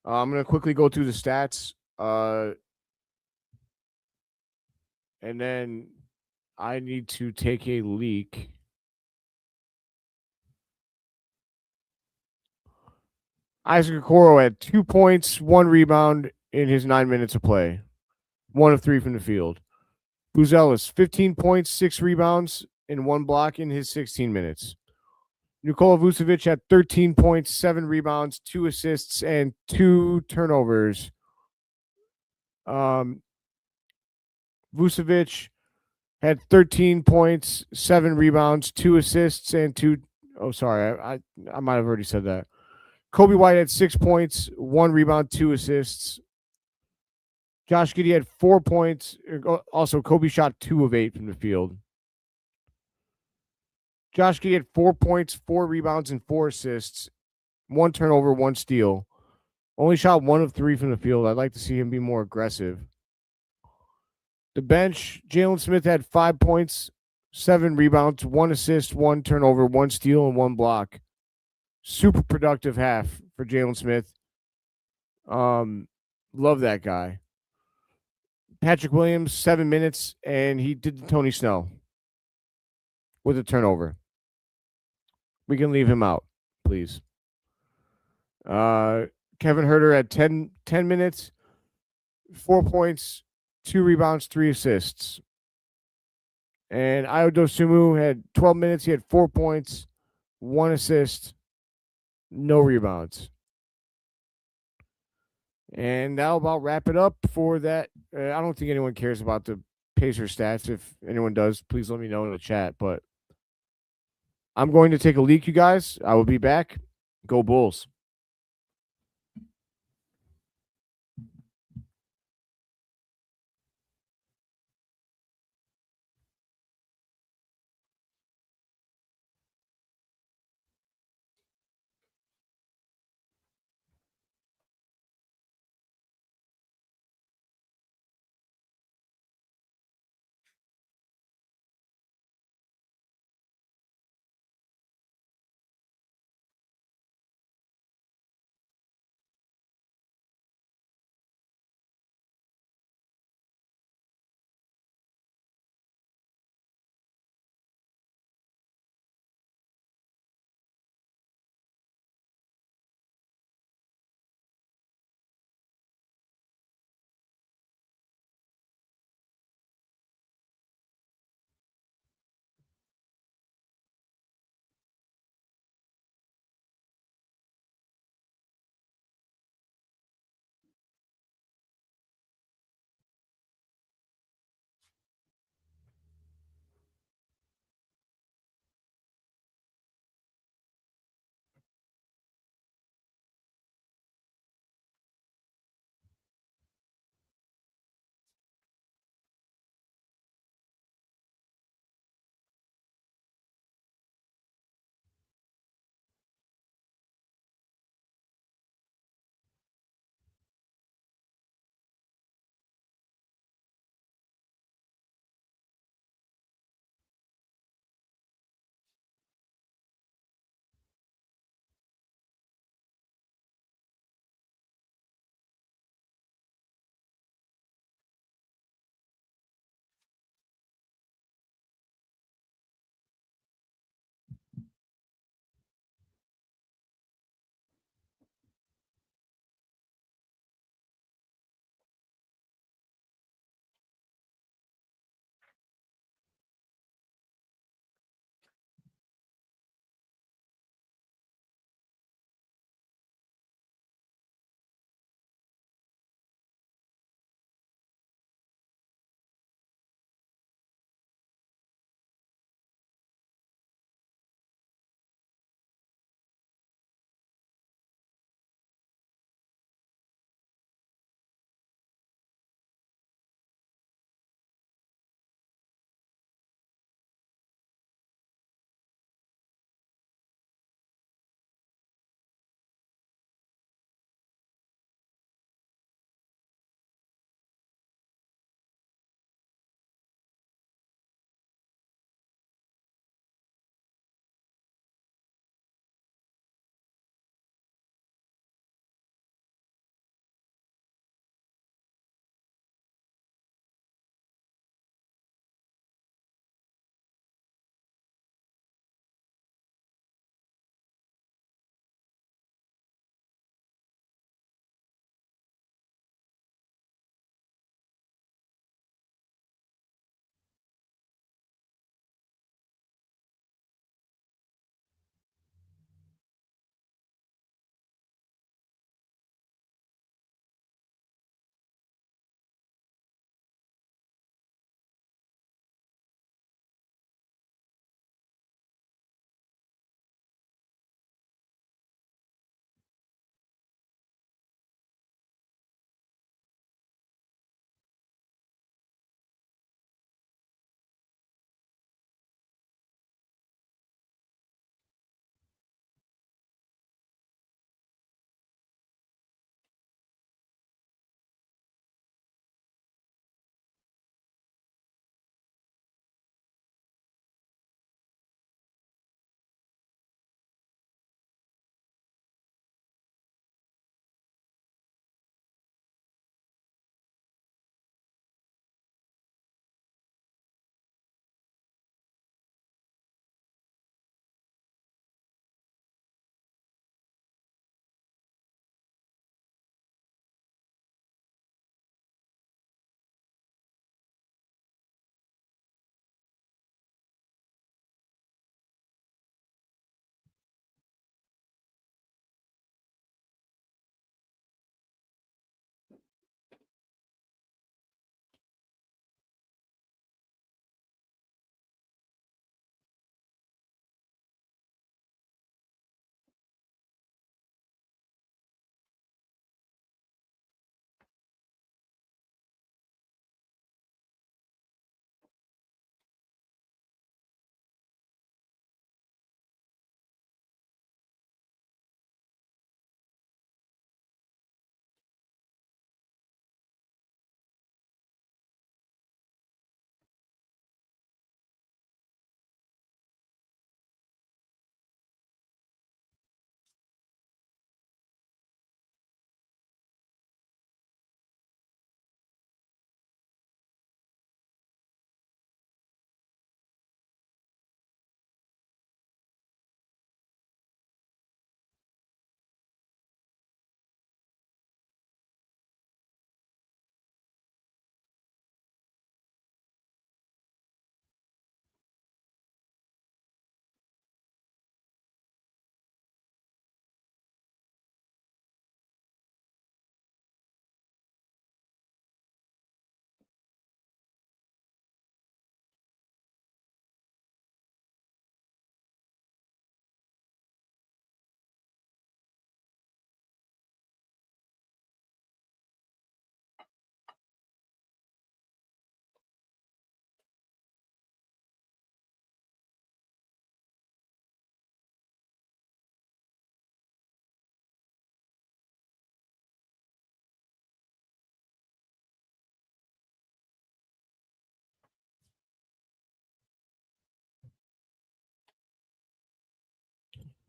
I'm going to quickly go through the stats. And then I need to take a leak. Isaac Okoro had 2 points, 1 rebound in his 9 minutes of play. 1 of 3 from the field. Buzelis, 15 points, 6 rebounds, and 1 block in his 16 minutes. Nikola Vucevic had 13 points, 7 rebounds, 2 assists, and 2 turnovers. Vucevic had 13 points, 7 rebounds, 2 assists, and 2. Oh, sorry. I might have already said that. Kobe White had 6 points, 1 rebound, 2 assists. Josh Giddey had 4 points. Also, Kobe shot 2 of 8 from the field. Josh Giddey had 4 points, 4 rebounds, and 4 assists, 1 turnover, 1 steal. Only shot 1 of 3 from the field. I'd like to see him be more aggressive. The bench, Jalen Smith had 5 points, 7 rebounds, 1 assist, 1 turnover, 1 steal, and 1 block. Super productive half for Jalen Smith. Love that guy. Patrick Williams, 7 minutes, and he did the Tony Snell with a turnover. We can leave him out, please. Kevin Huerter had 10 minutes, 4 points, 2 rebounds, 3 assists. And Dosunmu had 12 minutes. He had 4 points, 1 assist, no rebounds. And that'll about wrap it up for that. I don't think anyone cares about the Pacers stats. If anyone does, please let me know in the chat. But I'm going to take a leak, you guys. I will be back. Go Bulls.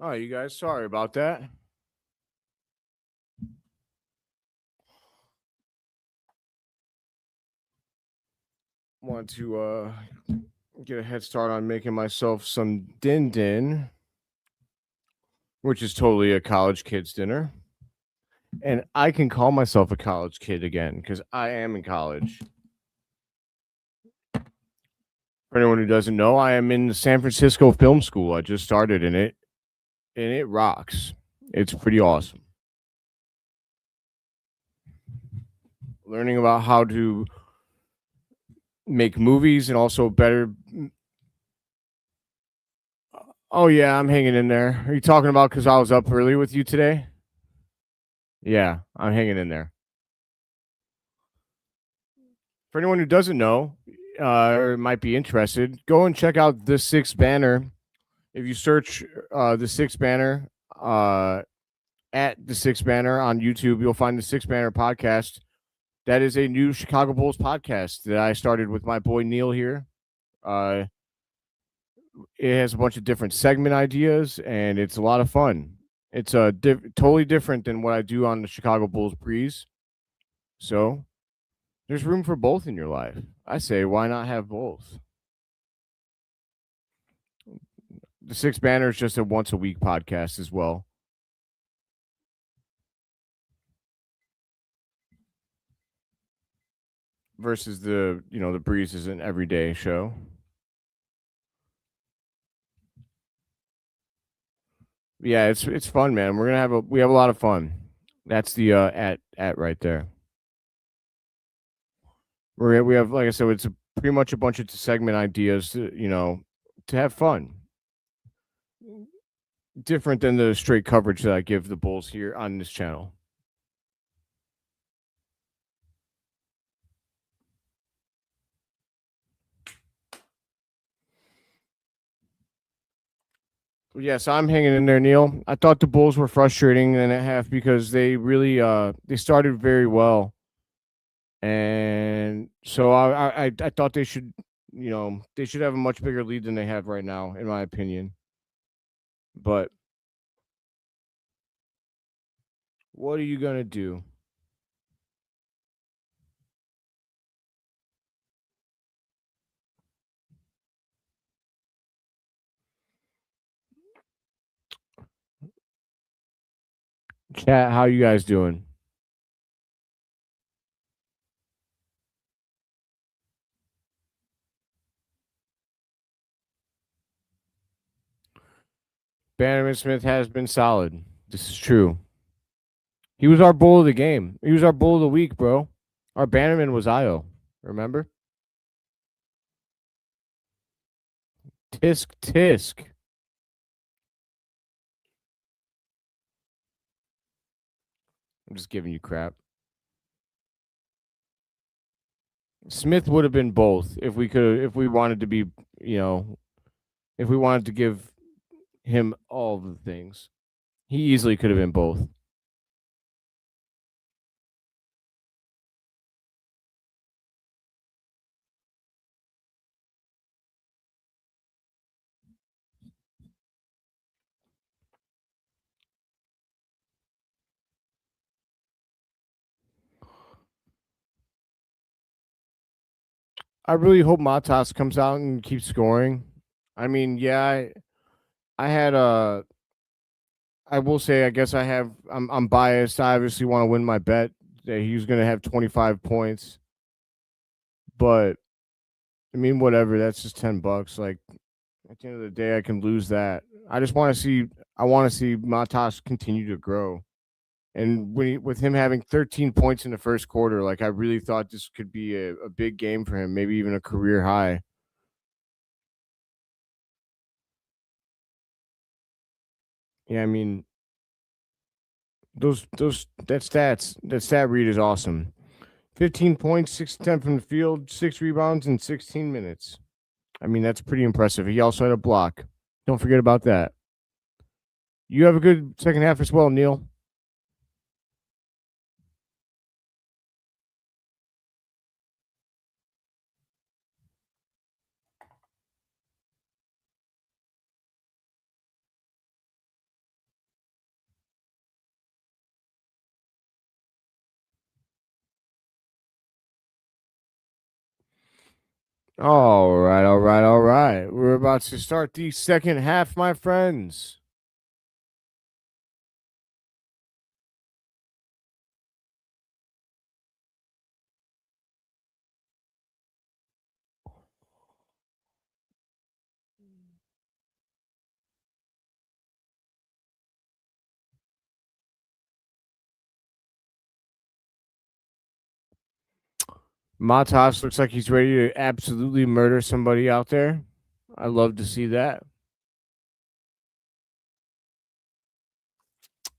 Oh, you guys, sorry about that. Want to get a head start on making myself some din din, which is totally a college kid's dinner. And I can call myself a college kid again because I am in college. For anyone who doesn't know, I am in the San Francisco Film School. I just started in it, and it rocks. It's pretty awesome. Learning about how to make movies and also better. Oh yeah, I'm hanging in there. Are you talking about because I was up early with you today? Yeah, I'm hanging in there. For anyone who doesn't know or might be interested, go and check out the Sixth Banner. If you search the Sixth Banner at the Sixth Banner on YouTube, you'll find the Sixth Banner podcast. That is a new Chicago Bulls podcast that I started with my boy Neil here. Uh, it has a bunch of different segment ideas, and it's a lot of fun. It's totally different than what I do on the Chicago Bulls Breeze. So there's room for both in your life. I say, why not have both? The Sixth Banner is just a once a week podcast as well. Versus the Breeze is an everyday show. Yeah, it's fun, man. We have a lot of fun. That's the at right there. We have, like I said, it's pretty much a bunch of segment ideas to have fun. Different than the straight coverage that I give the Bulls here on this channel. Yes, I'm hanging in there, Neil. I thought the Bulls were frustrating in a half because they really they started very well, and so I thought they should have a much bigger lead than they have right now, in my opinion. But what are you gonna do? Chat, how you guys doing? Bannerman Smith has been solid. This is true. He was our bull of the game. He was our bull of the week, bro. Our Bannerman was Io. Remember? Tisk tisk. I'm just giving you crap. Smith would have been both if we wanted to be, you know, if we wanted to give him all the things. He easily could have been both. I really hope Matas comes out and keeps scoring. I mean, yeah, I had I will say, I guess I'm biased. I obviously want to win my bet that he's going to have 25 points. But I mean, whatever. That's just $10. Like at the end of the day, I can lose that. I just want to see. I want to see Matas continue to grow. And with him having 13 points in the first quarter, like I really thought this could be a big game for him, maybe even a career high. Yeah, I mean, that stat read is awesome. 15 points, 6 10 from the field, 6 rebounds in 16 minutes. I mean, that's pretty impressive. He also had a block. Don't forget about that. You have a good second half as well, Neil. All right, all right, all right. We're about to start the second half, my friends. Matas looks like he's ready to absolutely murder somebody out there. I love to see that.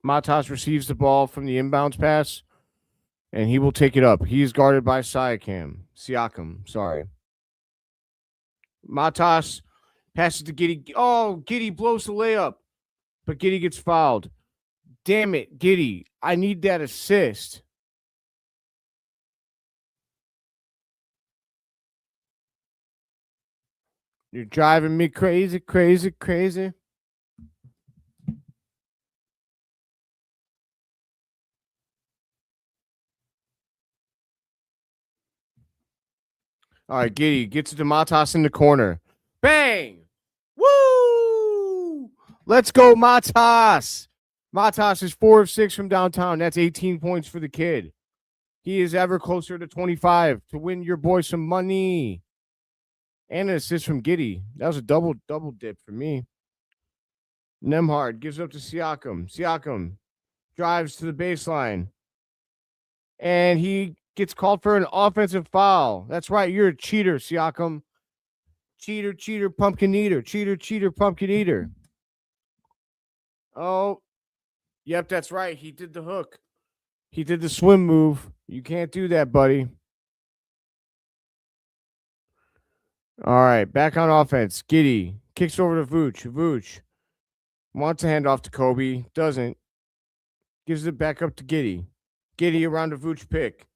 Matas receives the ball from the inbounds pass, and he will take it up. He is guarded by Siakam. Sorry. Matas passes to Giddey. Oh, Giddey blows the layup, but Giddey gets fouled. Damn it, Giddey. I need that assist. You're driving me crazy, crazy, crazy. All right, Giddey gets it to Matas in the corner. Bang! Woo! Let's go, Matas. Matas is 4 of 6 from downtown. That's 18 points for the kid. He is ever closer to 25 to win your boy some money. And an assist from Giddey. That was a double dip for me. Nembhard gives up to Siakam. Siakam drives to the baseline. And he gets called for an offensive foul. That's right. You're a cheater, Siakam. Cheater, cheater, pumpkin eater. Cheater, cheater, pumpkin eater. Oh, yep, that's right. He did the hook. He did the swim move. You can't do that, buddy. All right, back on offense. Giddey kicks over to Vooch. Vooch wants to hand off to Kobe. Doesn't. Gives it back up to Giddey. Giddey around the Vooch pick.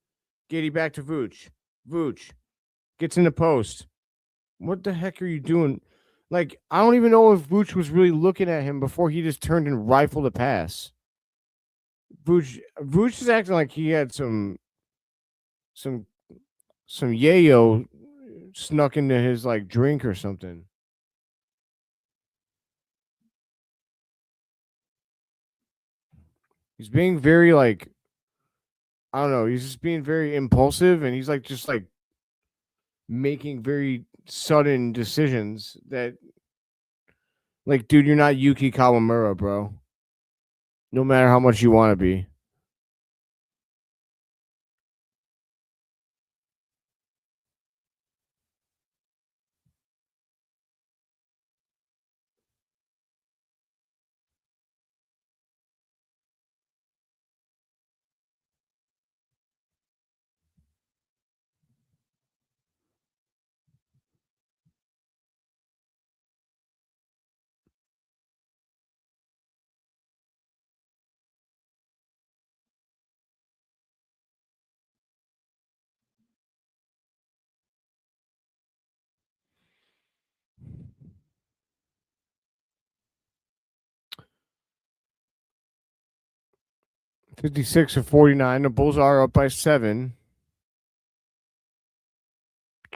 Giddey back to Vooch. Vooch gets in the post. What the heck are you doing? Like, I don't even know if Vooch was really looking at him before he just turned and rifled a pass. Vooch is acting like he had some yayo snuck into his like drink or something. He's being very like, I don't know, he's just being very impulsive, and he's like just like making very sudden decisions that, like, dude, you're not Yuki Kawamura, bro. No matter how much you want to be. $56 of 49. The Bulls are up by 7.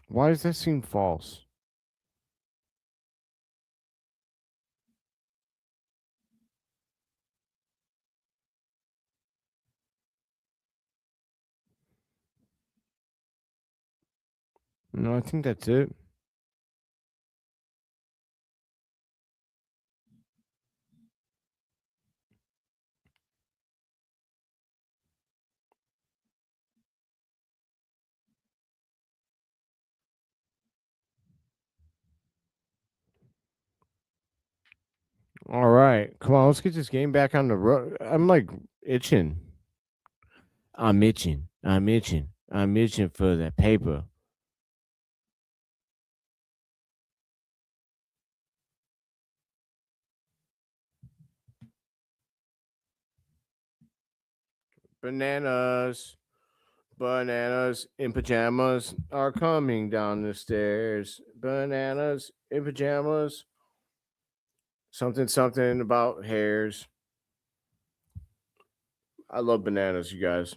Why does that seem false? No, I think that's it. All right. Come on, let's get this game back on the road. I'm like itching. I'm itching. I'm itching. I'm itching for that paper. Bananas. Bananas in pajamas are coming down the stairs. Bananas in pajamas. Something, something about hairs. I love bananas, you guys.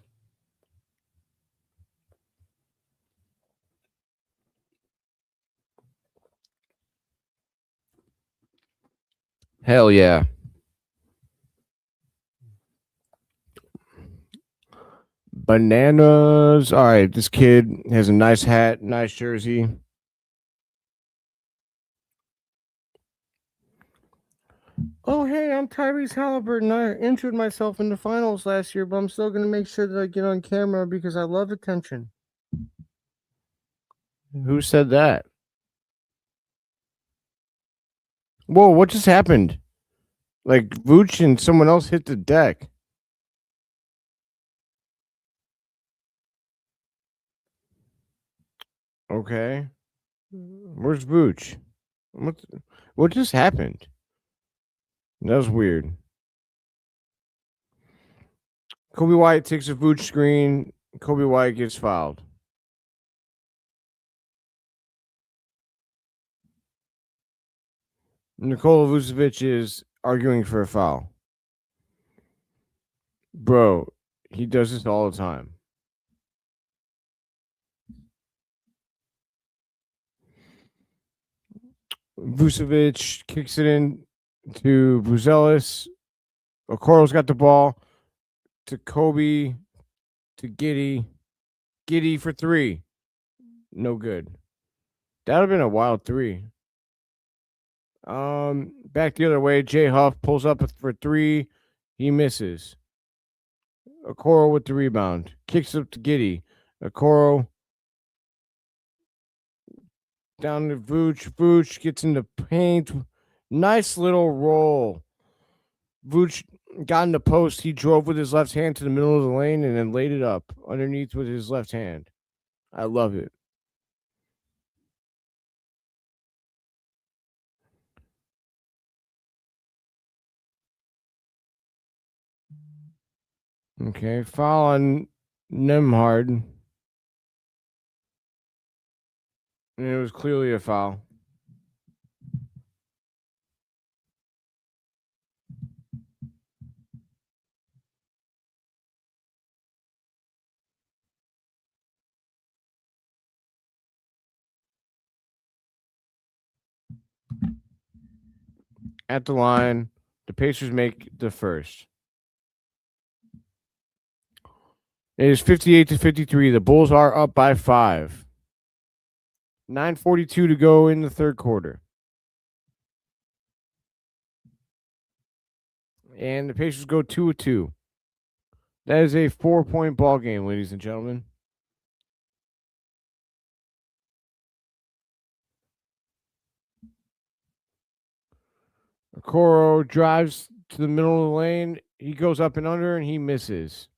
Hell yeah. Bananas. All right, this kid has a nice hat, nice jersey. Oh, hey, I'm Tyrese Halliburton. I injured myself in the finals last year, but I'm still going to make sure that I get on camera because I love attention. Who said that? Whoa, what just happened? Like, Vooch and someone else hit the deck. Okay. Where's Vooch? What, what just happened? That was weird. Kobe White takes a Vooch screen. Kobe White gets fouled. Nikola Vucevic is arguing for a foul. Bro, he does this all the time. Vucevic kicks it in to Buzelis. Okoro's got the ball to Kobe, to Giddey. Giddey for three. No good. That would have been a wild three. Back the other way. Jay Huff pulls up for three. He misses. Okoro with the rebound. Kicks up to Giddey. Okoro down to Vooch. Vooch gets in the paint. Nice little roll. Vooch got in the post. He drove with his left hand to the middle of the lane and then laid it up underneath with his left hand. I love it. Okay, foul on Nemhard. And it was clearly a foul. At the line, the Pacers make the first. It is 58-53. The Bulls are up by 5. 9:42 to go in the third quarter. And the Pacers go 2-2. That is a 4-point ball game, ladies and gentlemen. Okoro drives to the middle of the lane. He goes up and under, and he misses.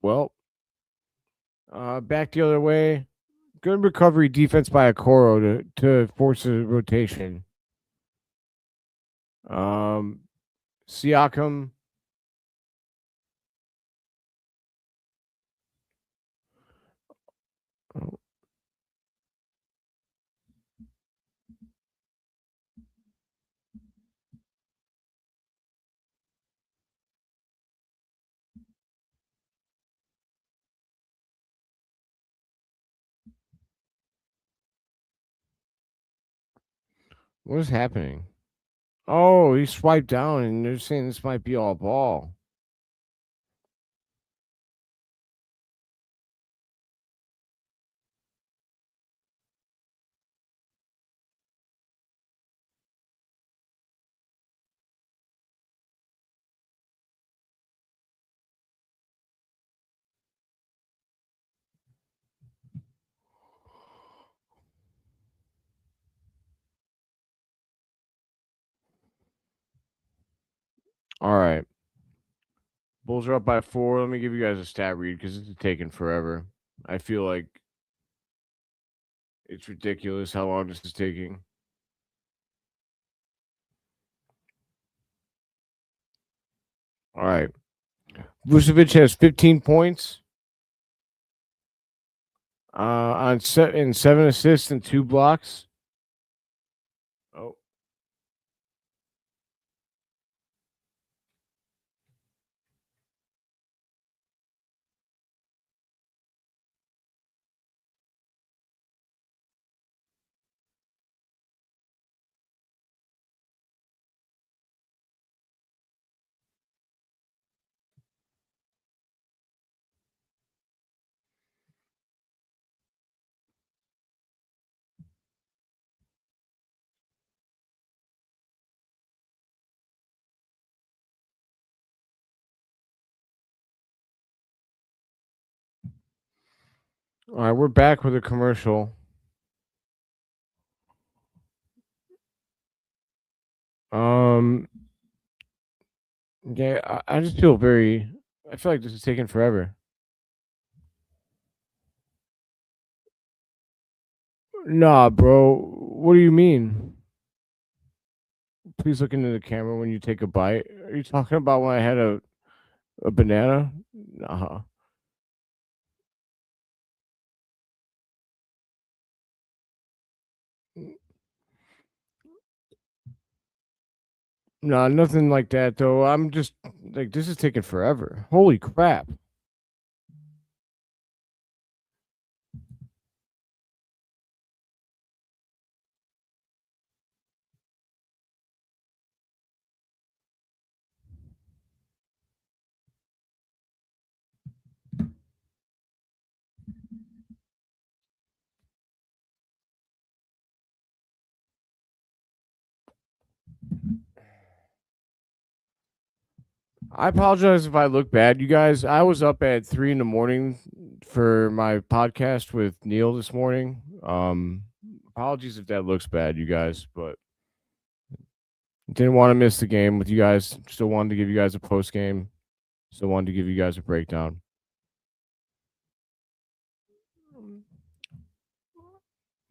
Well, back the other way. Good recovery defense by Okoro to force a rotation. Siakam. What is happening? Oh, he swiped down, and they're saying this might be all ball. All right. Bulls are up by 4. Let me give you guys a stat read because it's taking forever. I feel like it's ridiculous how long this is taking. All right. Vucevic has 15 points on set and 7 assists and 2 blocks. Oh. All right, we're back with a commercial. Um, yeah, I just feel very. I feel like this is taking forever. Nah, bro. What do you mean? Please look into the camera when you take a bite. Are you talking about when I had a banana? Nah. Nah, nothing like that though. I'm just like this is taking forever. Holy crap. I apologize if I look bad, you guys. I was up at 3 in the morning for my podcast with Neil this morning. Apologies if that looks bad, you guys, but didn't want to miss the game with you guys. Still wanted to give you guys a post game. Still wanted to give you guys a breakdown.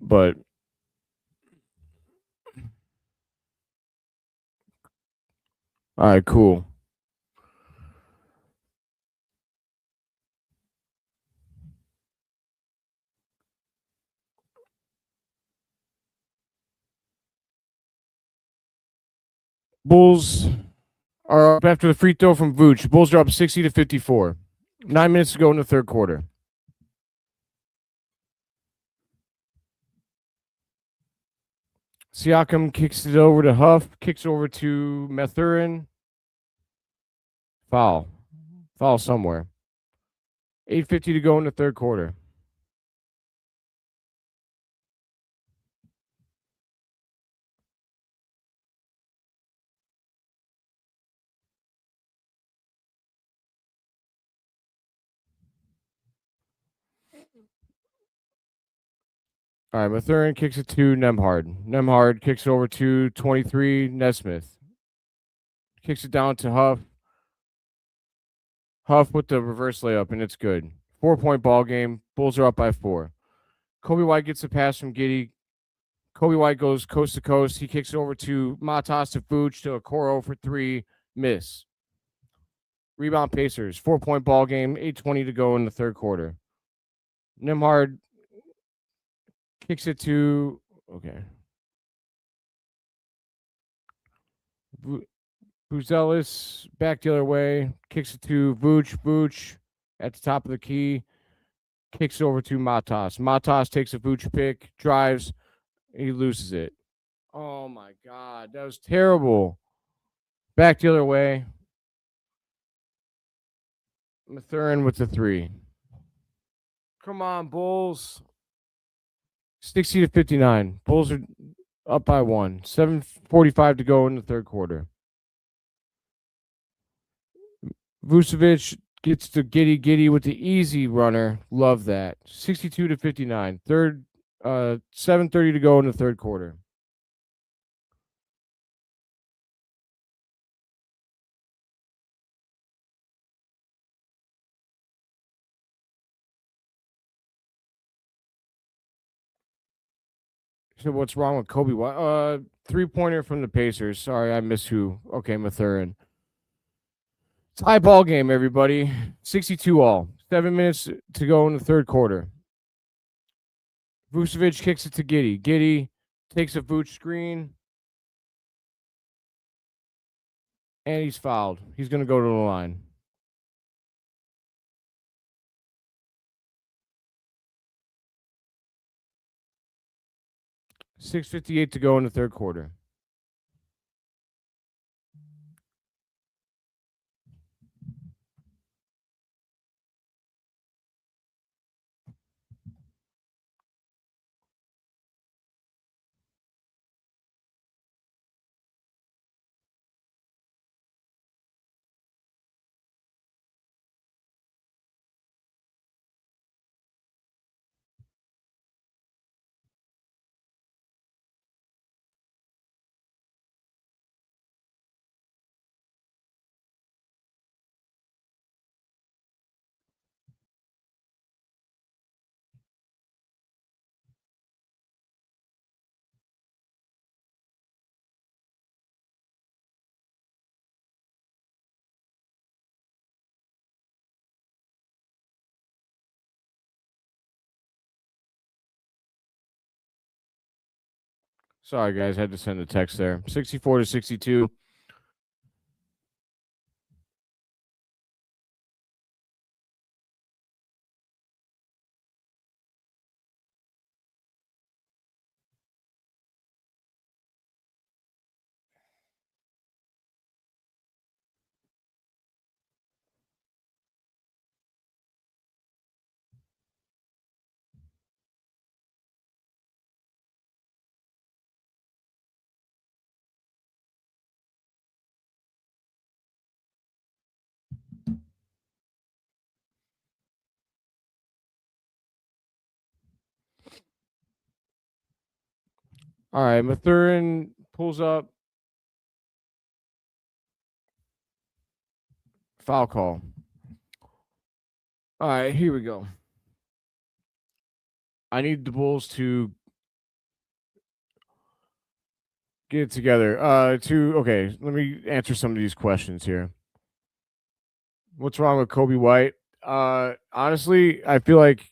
But all right, cool. Bulls are up after the free throw from Vooch. Bulls are up 60-54. 9 minutes to go in the third quarter. Siakam kicks it over to Huff, kicks over to Mathurin. Foul. Foul somewhere. 8:50 to go in the third quarter. All right, Mathurin kicks it to Nemhard. Nemhard kicks it over to 23 Nesmith. Kicks it down to Huff. Huff with the reverse layup, and it's good. 4-point ball game. Bulls are up by 4. Kobe White gets a pass from Giddey. Kobe White goes coast to coast. He kicks it over to Matas to Vooch to Okoro for 3. Miss. Rebound Pacers. 4-point ball game. 8:20 to go in the third quarter. Nemhard kicks it to okay. Buzelis back the other way, kicks it to Vooch. Vooch at the top of the key, kicks it over to Matas. Matas takes a Vooch pick, drives, he loses it. Oh my god, that was terrible. Back the other way. Mathurin with the 3. Come on, Bulls. 60-59. Bulls are up by 1. 7:45 to go in the third quarter. Vucevic gets to Giddey with the easy runner. Love that. 62-59. 7:30 to go in the third quarter. So what's wrong with Kobe? 3-pointer from the Pacers. Sorry, I missed who. Okay, Mathurin. Tie ball game, everybody. 62 all. 7 minutes to go in the third quarter. Vucevic kicks it to Giddey. Giddey takes a Vooch screen. And he's fouled. He's going to go to the line. $6:58 to go in the third quarter. Sorry, guys. Had to send a text there. 64-62. All right, Mathurin pulls up. Foul call. All right, here we go. I need the Bulls to get it together. Okay, let me answer some of these questions here. What's wrong with Kobe White? Honestly, I feel like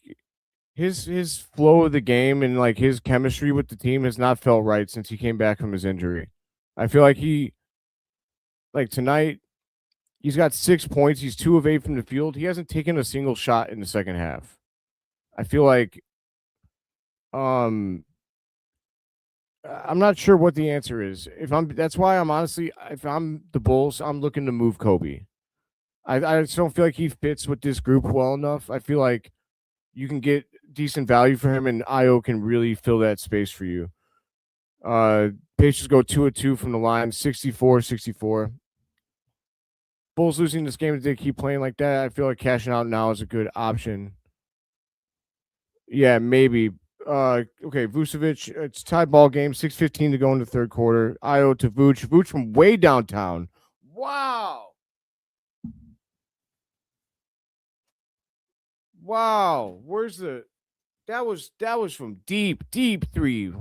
his flow of the game and like his chemistry with the team has not felt right since he came back from his injury. I feel like tonight he's got 6 points. He's 2 of 8 from the field. He hasn't taken a single shot in the second half. I feel like um I'm not sure what the answer is. That's why if I'm the Bulls, I'm looking to move Kobe. I just don't feel like he fits with this group well enough. I feel like you can get decent value for him, and Io can really fill that space for you. Pacers go 2 of 2 from the line, 64-64. Bulls losing this game if they keep playing like that. I feel like cashing out now is a good option. Yeah, maybe. Okay, Vucevic, it's tied ball game, 6:15 to go in the third quarter. Io to Vooch. Vooch from way downtown. Wow. Wow. That was from deep, deep three.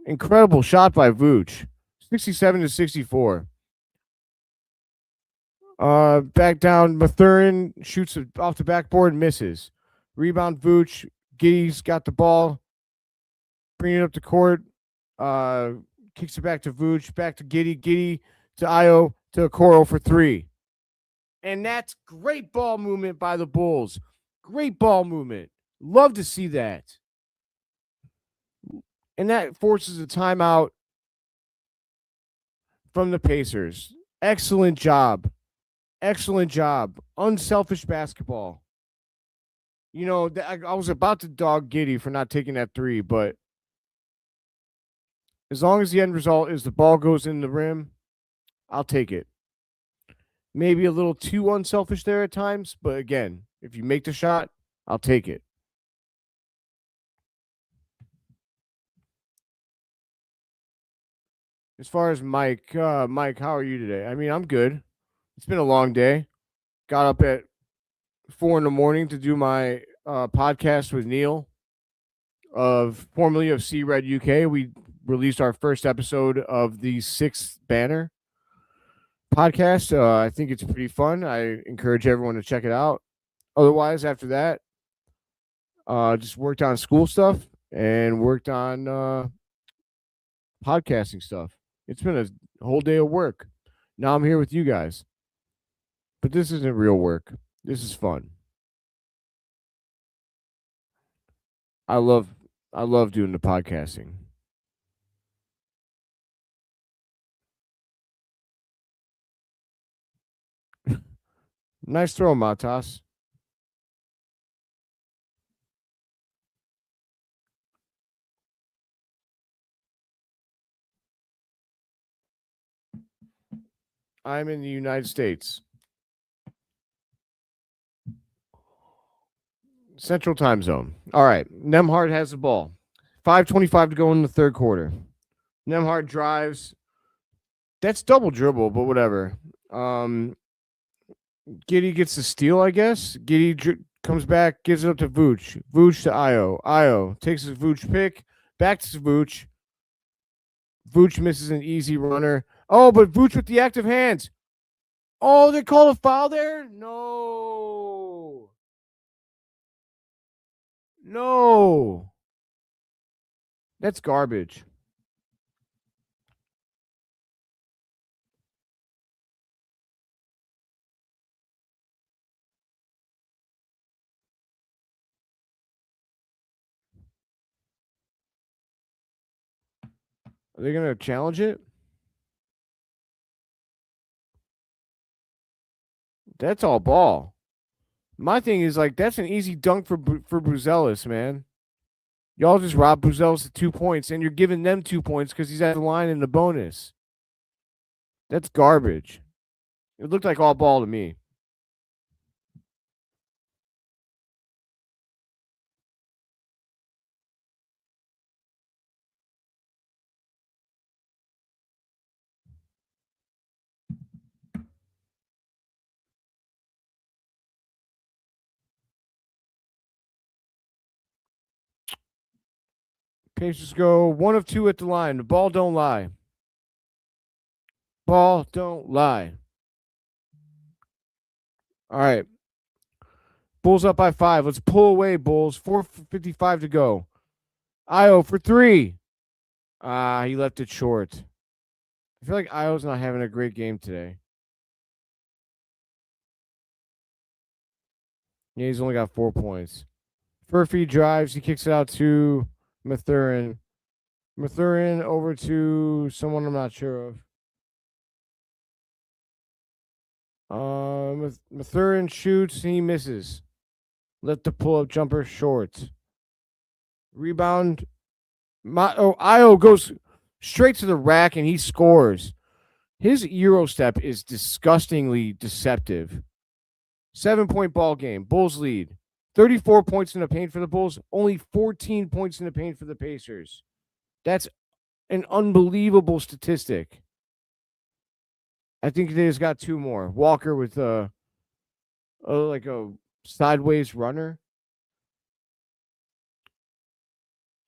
Incredible shot by Vooch. 67-64. Back down. Mathurin shoots off the backboard, misses. Rebound Vooch. Giddey's got the ball. Bringing it up to court. Kicks it back to Vooch. Back to Giddey. Giddey to Io to Okoro for 3. And that's great ball movement by the Bulls. Great ball movement. Love to see that. And that forces a timeout from the Pacers. Excellent job. Excellent job. Unselfish basketball. You know, I was about to dog Giddey for not taking that 3, but as long as the end result is the ball goes in the rim, I'll take it. Maybe a little too unselfish there at times, but again, if you make the shot, I'll take it. As far as Mike, Mike, how are you today? I mean, I'm good. It's been a long day. Got up at 4 in the morning to do my podcast with Neil formerly of C Red UK. We released our first episode of the 6th banner podcast. I think it's pretty fun. I encourage everyone to check it out. Otherwise, after that, just worked on school stuff and worked on podcasting stuff. It's been a whole day of work. Now I'm here with you guys. But this isn't real work. This is fun. I love doing the podcasting. Nice throw, Matas. I'm in the United States. Central time zone. All right. Nembhard has the ball. 5:25 to go in the third quarter. Nembhard drives. That's double dribble, but whatever. Giddey gets the steal, I guess. Giddey comes back, gives it up to Vooch. Vooch to Io. Io takes his Vooch pick. Back to Vooch. Vooch misses an easy runner. Oh, but Vooch with the active hands. Oh, they called a foul there? No. No. That's garbage. Are they going to challenge it? That's all ball. My thing is, like, that's an easy dunk for Buzelis, man. Y'all just robbed Buzelis of 2 points, and you're giving them 2 points because he's at the line in the bonus. That's garbage. It looked like all ball to me. Pacers go 1 of 2 at the line. The ball don't lie. Ball don't lie. All right. Bulls up by 5. Let's pull away, Bulls. 4:55 to go. Io for 3. He left it short. I feel like Io's not having a great game today. Yeah, he's only got 4 points. Furphy drives. He kicks it out to Mathurin. Mathurin over to someone I'm not sure of. Mathurin shoots. He misses. Let the pull-up jumper short. Rebound. Io goes straight to the rack and he scores. His Euro step is disgustingly deceptive. 7-point ball game. Bulls lead. 34 points in the paint for the Bulls. Only 14 points in the paint for the Pacers. That's an unbelievable statistic. I think they just got 2 more. Walker with like a sideways runner.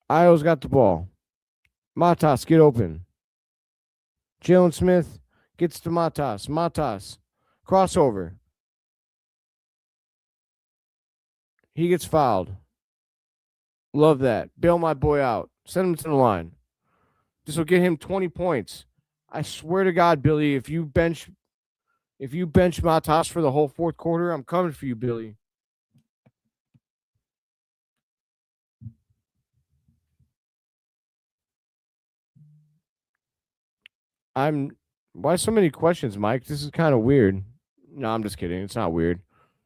Io's got the ball. Matas, get open. Jalen Smith gets to Matas. Matas, crossover. He gets fouled. Love that. Bail my boy out. Send him to the line. This will get him 20 points. I swear to God, Billy, if you bench Matas for the whole 4th quarter, I'm coming for you, Billy. Why so many questions, Mike? This is kind of weird. No, I'm just kidding. It's not weird.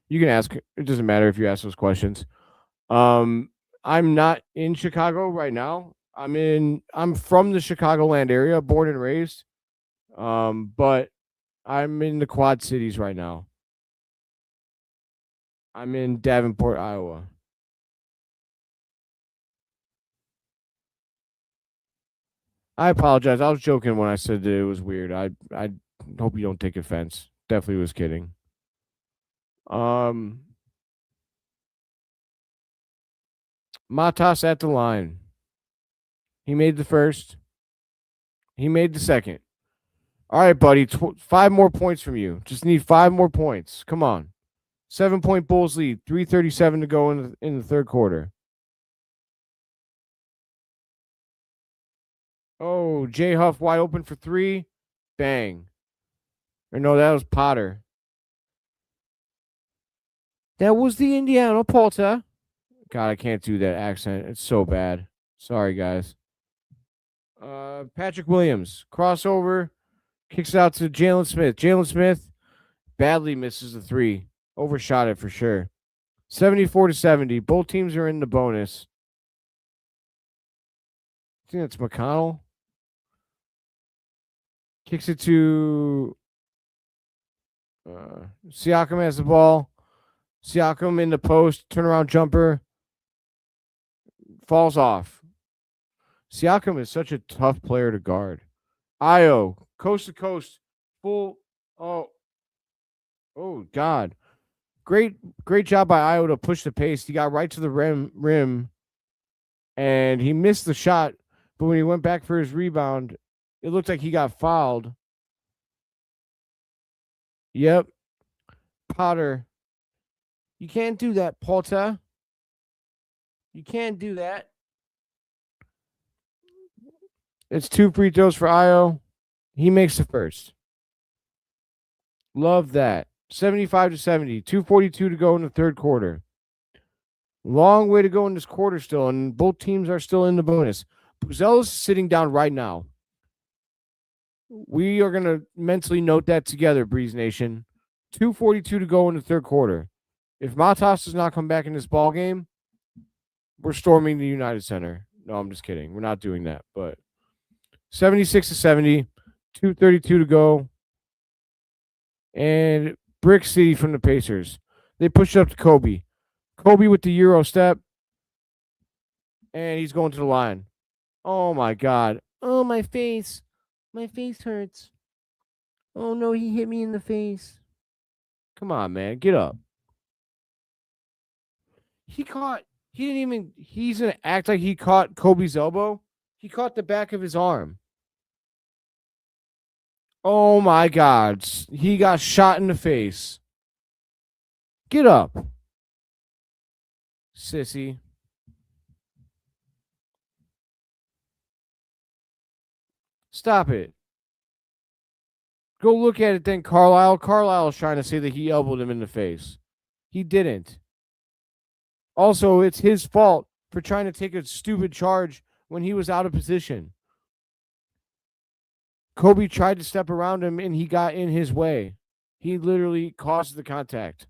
You can ask. It doesn't matter if you ask those questions. I'm not in Chicago right now. I'm from the Chicagoland area, born and raised. But I'm in the Quad Cities right now. I'm in Davenport, Iowa. I apologize. I was joking when I said that it was weird. I hope you don't take offense. Definitely was kidding. Matas at the line. He made the first. He made the second. All right, buddy. 5 more points from you. Just need 5 more points. Come on. 7-point Bulls lead. 3:37 to go in the 3rd quarter. Oh, J Huff wide open for 3. Bang. Or no, that was Potter. That was the Indiana Polta. God, I can't do that accent. It's so bad. Sorry, guys. Patrick Williams, crossover, kicks it out to Jalen Smith. Jalen Smith badly misses the 3. Overshot it for sure. 74-70. Both teams are in the bonus. I think that's McConnell. Kicks it to Siakam has the ball. Siakam in the post, turnaround jumper. Falls off. Siakam is such a tough player to guard. Io, coast to coast, full. Oh, God. Great job by Io to push the pace. He got right to the rim, and he missed the shot. But when he went back for his rebound, it looked like he got fouled. Yep. Potter. You can't do that, Porta. You can't do that. It's 2 free throws for Io. He makes the first. Love that. 75-70. 2:42 to go in the 3rd quarter. Long way to go in this quarter still, and both teams are still in the bonus. Buzelis is sitting down right now. We are going to mentally note that together, Breeze Nation. 2:42 to go in the third quarter. If Matas does not come back in this ball game, we're storming the United Center. No, I'm just kidding. We're not doing that. But 76-70, 2:32 to go. And Brick City from the Pacers. They push it up to Kobe. Kobe with the Euro step. And he's going to the line. Oh, my God. Oh, my face. My face hurts. Oh, no, he hit me in the face. Come on, man. Get up. He didn't even, he's going to act like he caught Kobe's elbow. He caught the back of his arm. Oh, my God. He got shot in the face. Get up. Sissy. Stop it. Go look at it then, Carlisle. Carlisle is trying to say that he elbowed him in the face. He didn't. Also, it's his fault for trying to take a stupid charge when he was out of position. Kobe tried to step around him and he got in his way. He literally caused the contact.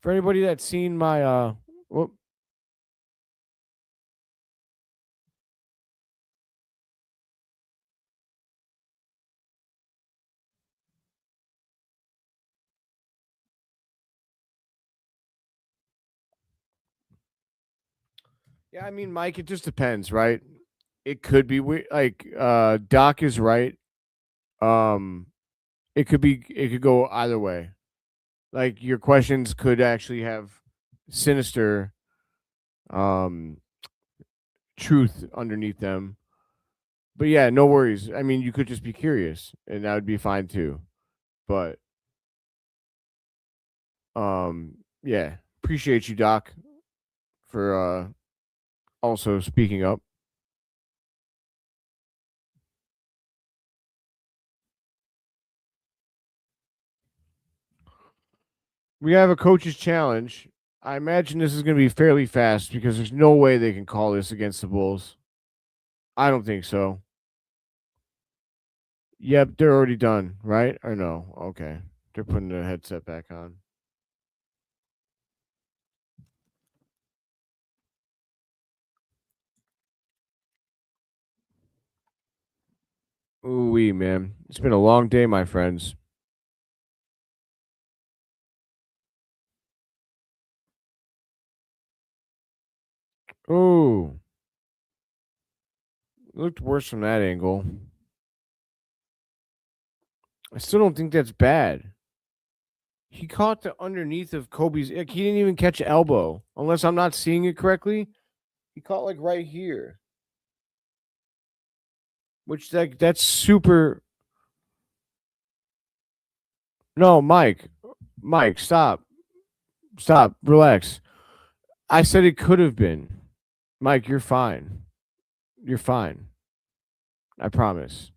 For anybody that's seen my yeah, I mean, Mike, it just depends, right? It could be like Doc is right. It could go either way. Like your questions could actually have sinister truth underneath them. But yeah, no worries. I mean, you could just be curious and that would be fine too. But yeah, appreciate you, Doc, for also speaking up. We have a coach's challenge. I imagine this is going to be fairly fast because there's no way they can call this against the Bulls. I don't think so. Yep, they're already done, right? Or no? Okay. They're putting the headset back on. Ooh wee, man. It's been a long day, my friends. Ooh. Looked worse from that angle. I still don't think that's bad. He caught the underneath of Kobe's. Like, he didn't even catch elbow, unless I'm not seeing it correctly. He caught like right here, which like that's super. No, Mike, stop, relax. I said it could have been. Mike, you're fine. You're fine. I promise.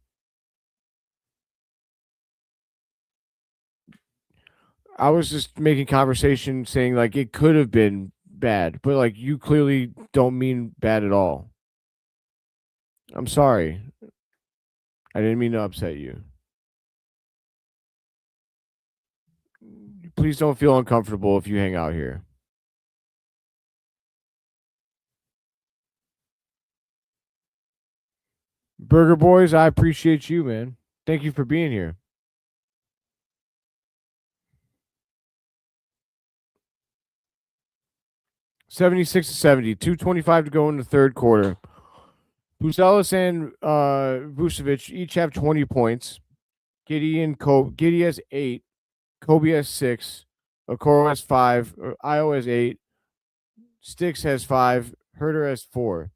I was just making conversation saying like it could have been bad, but like you clearly don't mean bad at all. I'm sorry. I didn't mean to upset you. Please don't feel uncomfortable if you hang out here. Burger Boys, I appreciate you, man. Thank you for being here. 76-70, 2:25 to go in the third quarter. Buzelis and Vucevic each have 20 points. Giddey has 8. Kobe has 6. Okoro has 5. Io has 8. Sticks has 5. Huerter has 4.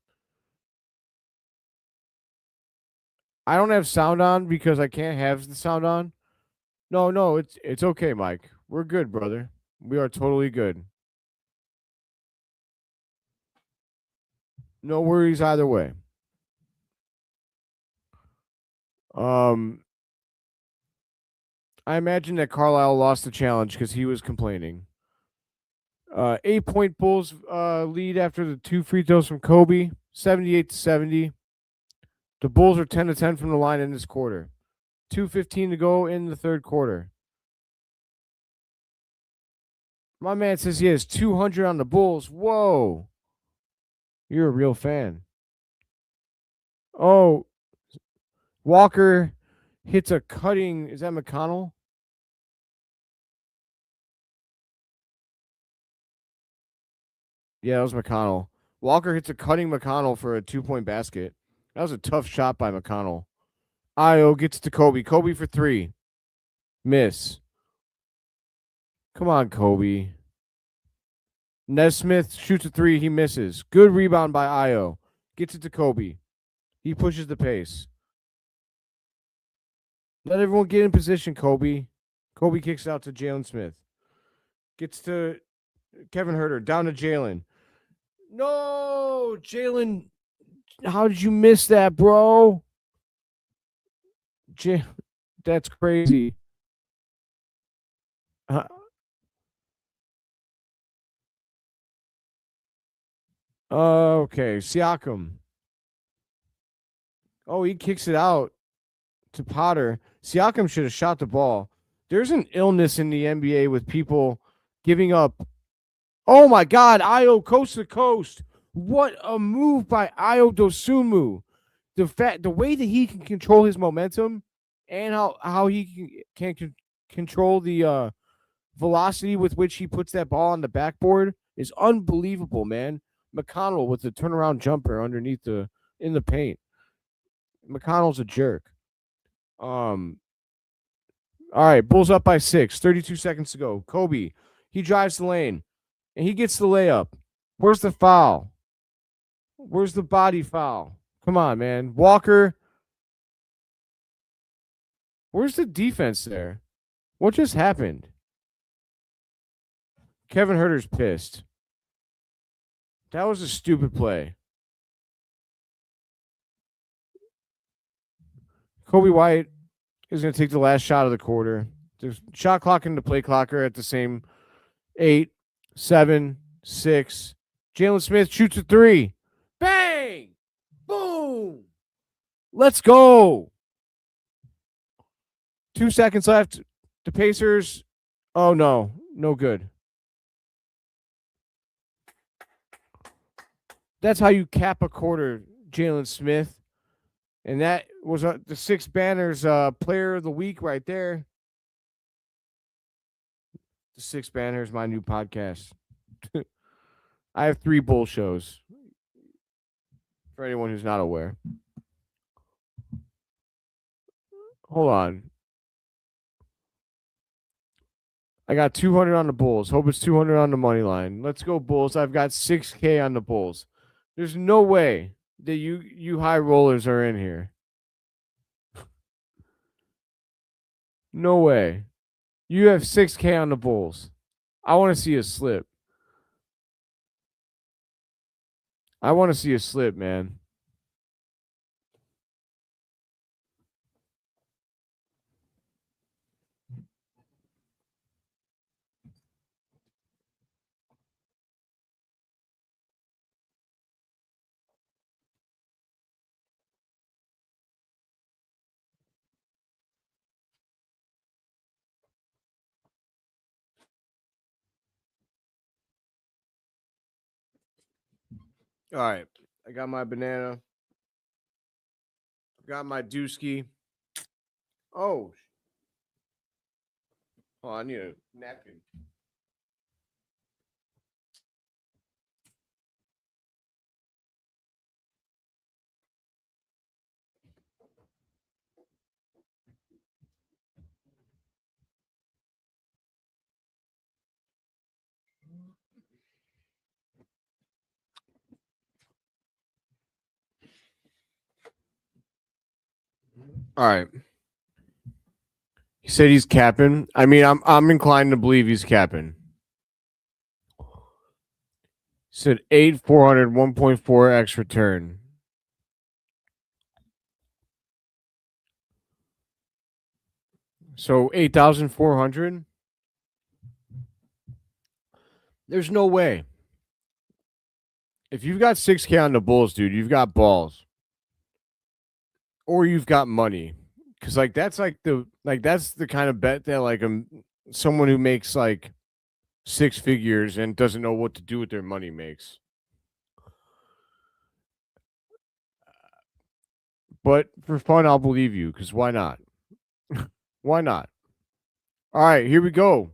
I don't have sound on because I can't have the sound on. No, it's okay, Mike. We're good, brother. We are totally good. No worries either way. I imagine that Carlisle lost the challenge because he was complaining. 8-point Bulls lead after the 2 free throws from Kobe. 78-70. The Bulls are 10-10 from the line in this quarter. 2:15 to go in the third quarter. My man says he has 200 on the Bulls. Whoa. You're a real fan. Oh, Walker hits a cutting. Is that McConnell? Yeah, that was McConnell. Walker hits a cutting McConnell for a 2-point basket. That was a tough shot by McConnell. Io gets to Kobe. Kobe for 3. Miss. Come on, Kobe. Nesmith shoots a 3. He misses. Good rebound by Io. Gets it to Kobe. He pushes the pace. Let everyone get in position, Kobe. Kobe kicks it out to Jalen Smith. Gets to Kevin Huerter. Down to Jalen. No, Jalen. How did you miss that, bro? That's crazy. Okay, Siakam. Oh, he kicks it out to Potter. Siakam should have shot the ball. There's an illness in the NBA with people giving up. Oh my God, Io coast to coast. What a move by Io Dosunmu. The way that he can control his momentum and how he can control the velocity with which he puts that ball on the backboard is unbelievable, man. McConnell with the turnaround jumper underneath in the paint. McConnell's a jerk. All right, Bulls up by 6. 32 seconds to go. Kobe, he drives the lane, and he gets the layup. Where's the foul? Where's the body foul? Come on, man. Walker. Where's the defense there? What just happened? Kevin Huerter's pissed. That was a stupid play. Kobe White is going to take the last shot of the quarter. The shot clock and the play clocker at the same 8, 7, 6. Jalen Smith shoots a 3. Bang! Boom! Let's go. 2 seconds left. The Pacers. Oh, no. No good. That's how you cap a quarter, Jalen Smith. And that was the Six Banners player of the week right there. The Six Banners, my new podcast. I have 3 bull shows. For anyone who's not aware. Hold on. I got 200 on the Bulls. Hope it's 200 on the money line. Let's go, Bulls. I've got 6K on the Bulls. There's no way that you high rollers are in here. No way. You have 6K on the Bulls. I want to see a slip. I want to see a slip, man. All right. I got my banana. Got my dooski. Oh. I need a napkin. All right. He said he's capping. I mean, I'm inclined to believe he's capping. He said 8,400, 1.4x return. So 8,400. There's no way. If you've got 6K on the Bulls, dude, you've got balls. Or you've got money. Cause that's the kind of bet that someone who makes like 6 figures and doesn't know what to do with their money makes. But for fun, I'll believe you, because why not? Why not? All right, here we go.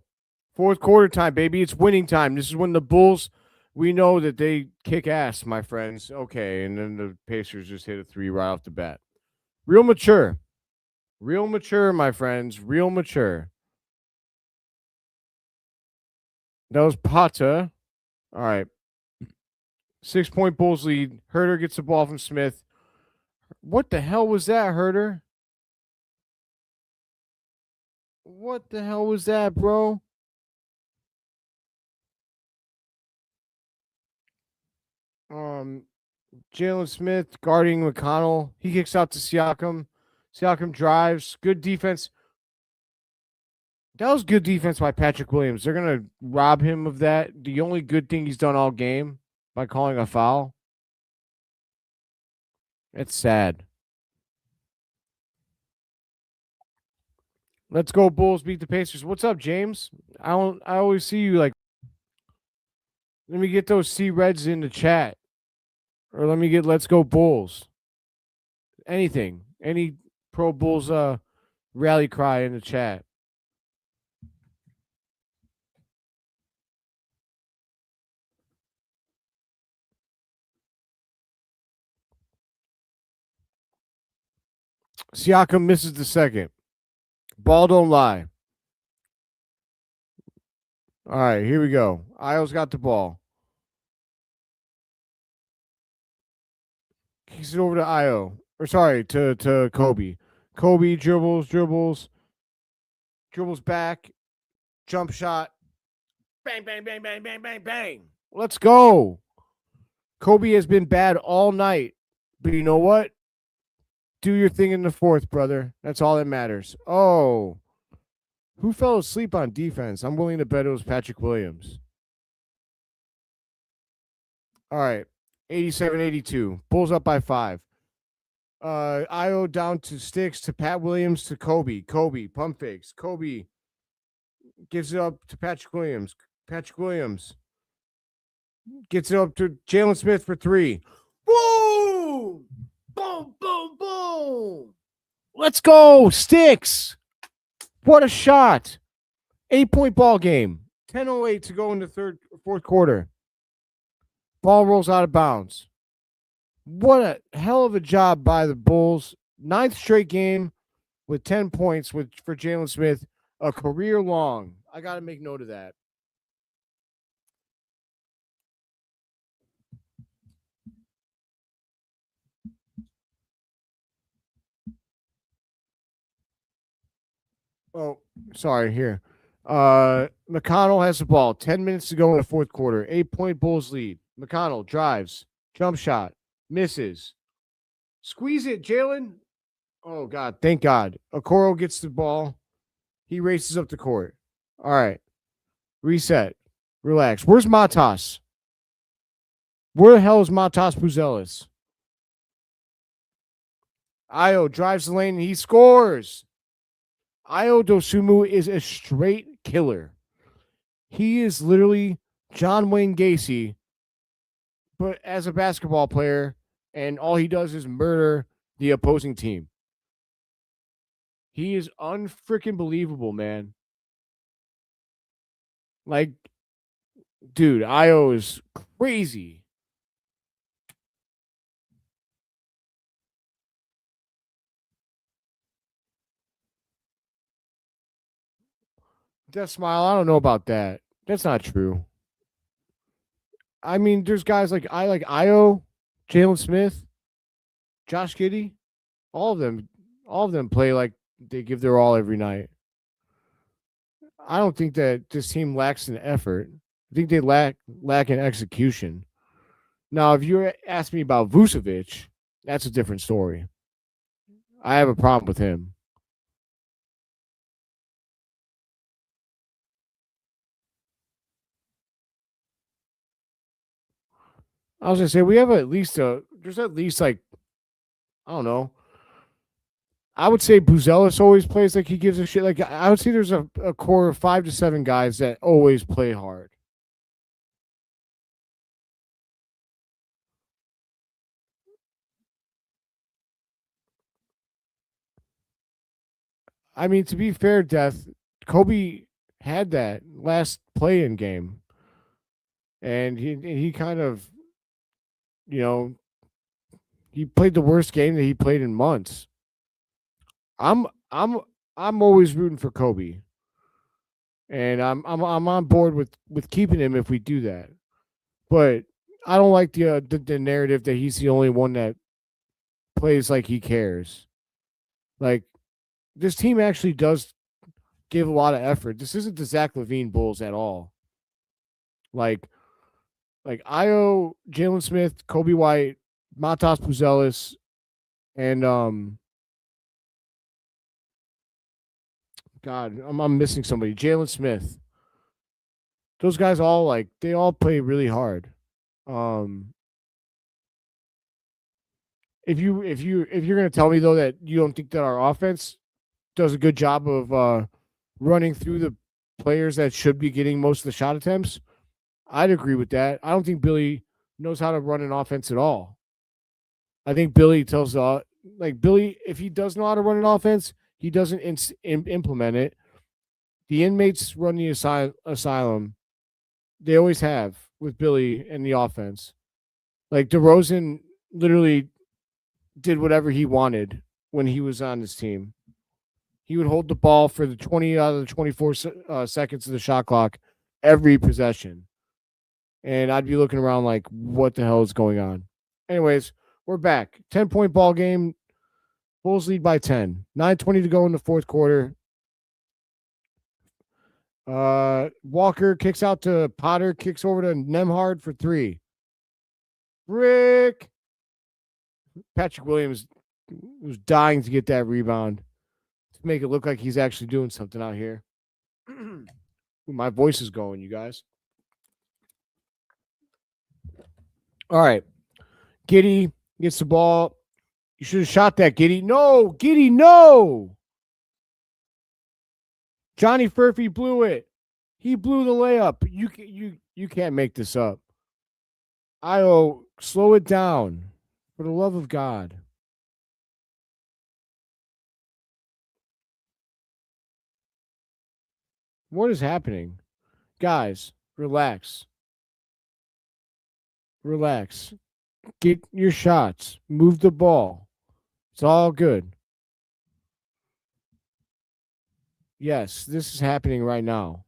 Fourth quarter time, baby. It's winning time. This is when the Bulls, we know that they kick ass, my friends. Okay, and then the Pacers just hit a 3 right off the bat. Real mature. Real mature, my friends. Real mature. That was Pata. All right. 6-point Bulls lead. Huerter gets the ball from Smith. What the hell was that, Huerter? What the hell was that, bro? Jalen Smith guarding McConnell. He kicks out to Siakam. Siakam drives. Good defense. That was good defense by Patrick Williams. They're going to rob him of that. The only good thing he's done all game by calling a foul. It's sad. Let's go Bulls beat the Pacers. What's up, James? I always see you like. Let me get those C Reds in the chat. Or let me get let's go Bulls. Anything. Any pro Bulls rally cry in the chat. Siakam misses the second. Ball don't lie. All right, here we go. Io's got the ball. Kicks it over to Io. Or sorry, to Kobe. Kobe dribbles back. Jump shot. Bang, bang, bang, bang, bang, bang, bang. Let's go. Kobe has been bad all night. But you know what? Do your thing in the fourth, brother. That's all that matters. Oh. Who fell asleep on defense? I'm willing to bet it was Patrick Williams. All right. 87-82. Bulls up by 5. Io down to Sticks to Pat Williams to Kobe. Kobe, pump fakes. Kobe gives it up to Patrick Williams. Patrick Williams gets it up to Jalen Smith for 3. Boom! Boom, boom, boom! Let's go, Sticks! What a shot! 8-point ball game. 10:08 to go in the fourth quarter. Ball rolls out of bounds. What a hell of a job by the Bulls. 9th straight game with 10 points for Jalen Smith, a career long. I got to make note of that. Oh, sorry, here. McConnell has the ball. 10 minutes to go in the fourth quarter. 8-point Bulls lead. McConnell drives. Jump shot. Misses. Squeeze it, Jalen. Oh, God. Thank God. Okoro gets the ball. He races up the court. All right. Reset. Relax. Where's Matas? Where the hell is Matas Buzelis? Io drives the lane and he scores. Io Dosunmu is a straight killer. He is literally John Wayne Gacy, but as a basketball player, and all he does is murder the opposing team. He is unfreaking believable, man. Like, dude, Io is crazy. That smile, I don't know about that. That's not true. I mean, there's guys like Io, Jalen Smith, Josh Giddey, all of them play like they give their all every night. I don't think that this team lacks an effort. I think they lack an execution. Now, if you ask me about Vucevic, that's a different story. I have a problem with him. I was gonna say we have there's at least like I don't know. I would say Buzelis always plays like he gives a shit. Like I would say there's a core of 5 to 7 guys that always play hard. I mean, to be fair, Death, Kobe had that last play-in game, and he kind of, you know, he played the worst game that he played in months. I'm I'm I'm always rooting for Kobe, and I'm on board with keeping him if we do that. But I don't like the narrative that he's the only one that plays like he cares. Like this team actually does give a lot of effort. This isn't the Zach LaVine Bulls at all. Like Io, Jalen Smith, Kobe White, Matas Buzelis, and God, I'm missing somebody. Jalen Smith. Those guys all they all play really hard. Um, if you're gonna tell me though that you don't think that our offense does a good job of running through the players that should be getting most of the shot attempts, I'd agree with that. I don't think Billy knows how to run an offense at all. I think Billy tells Billy, if he does know how to run an offense, he doesn't implement it. The inmates run the asylum. They always have with Billy and the offense. Like DeRozan literally did whatever he wanted when he was on his team. He would hold the ball for the 20 out of the 24 seconds of the shot clock every possession. And I'd be looking around like, what the hell is going on? Anyways, we're back. 10-point ball game. Bulls lead by 10. 9:20 to go in the fourth quarter. Walker kicks out to Potter, kicks over to Nembhard for 3. Rick. Patrick Williams was dying to get that rebound to make it look like he's actually doing something out here. My voice is going, you guys. All right. Giddey gets the ball. You should have shot that, Giddey. No, Giddey, no. Johnny Furphy blew it. He blew the layup. You can't make this up. Io, slow it down. For the love of God. What is happening? Guys, relax. Relax. Get your shots. Move the ball. It's all good. Yes, this is happening right now.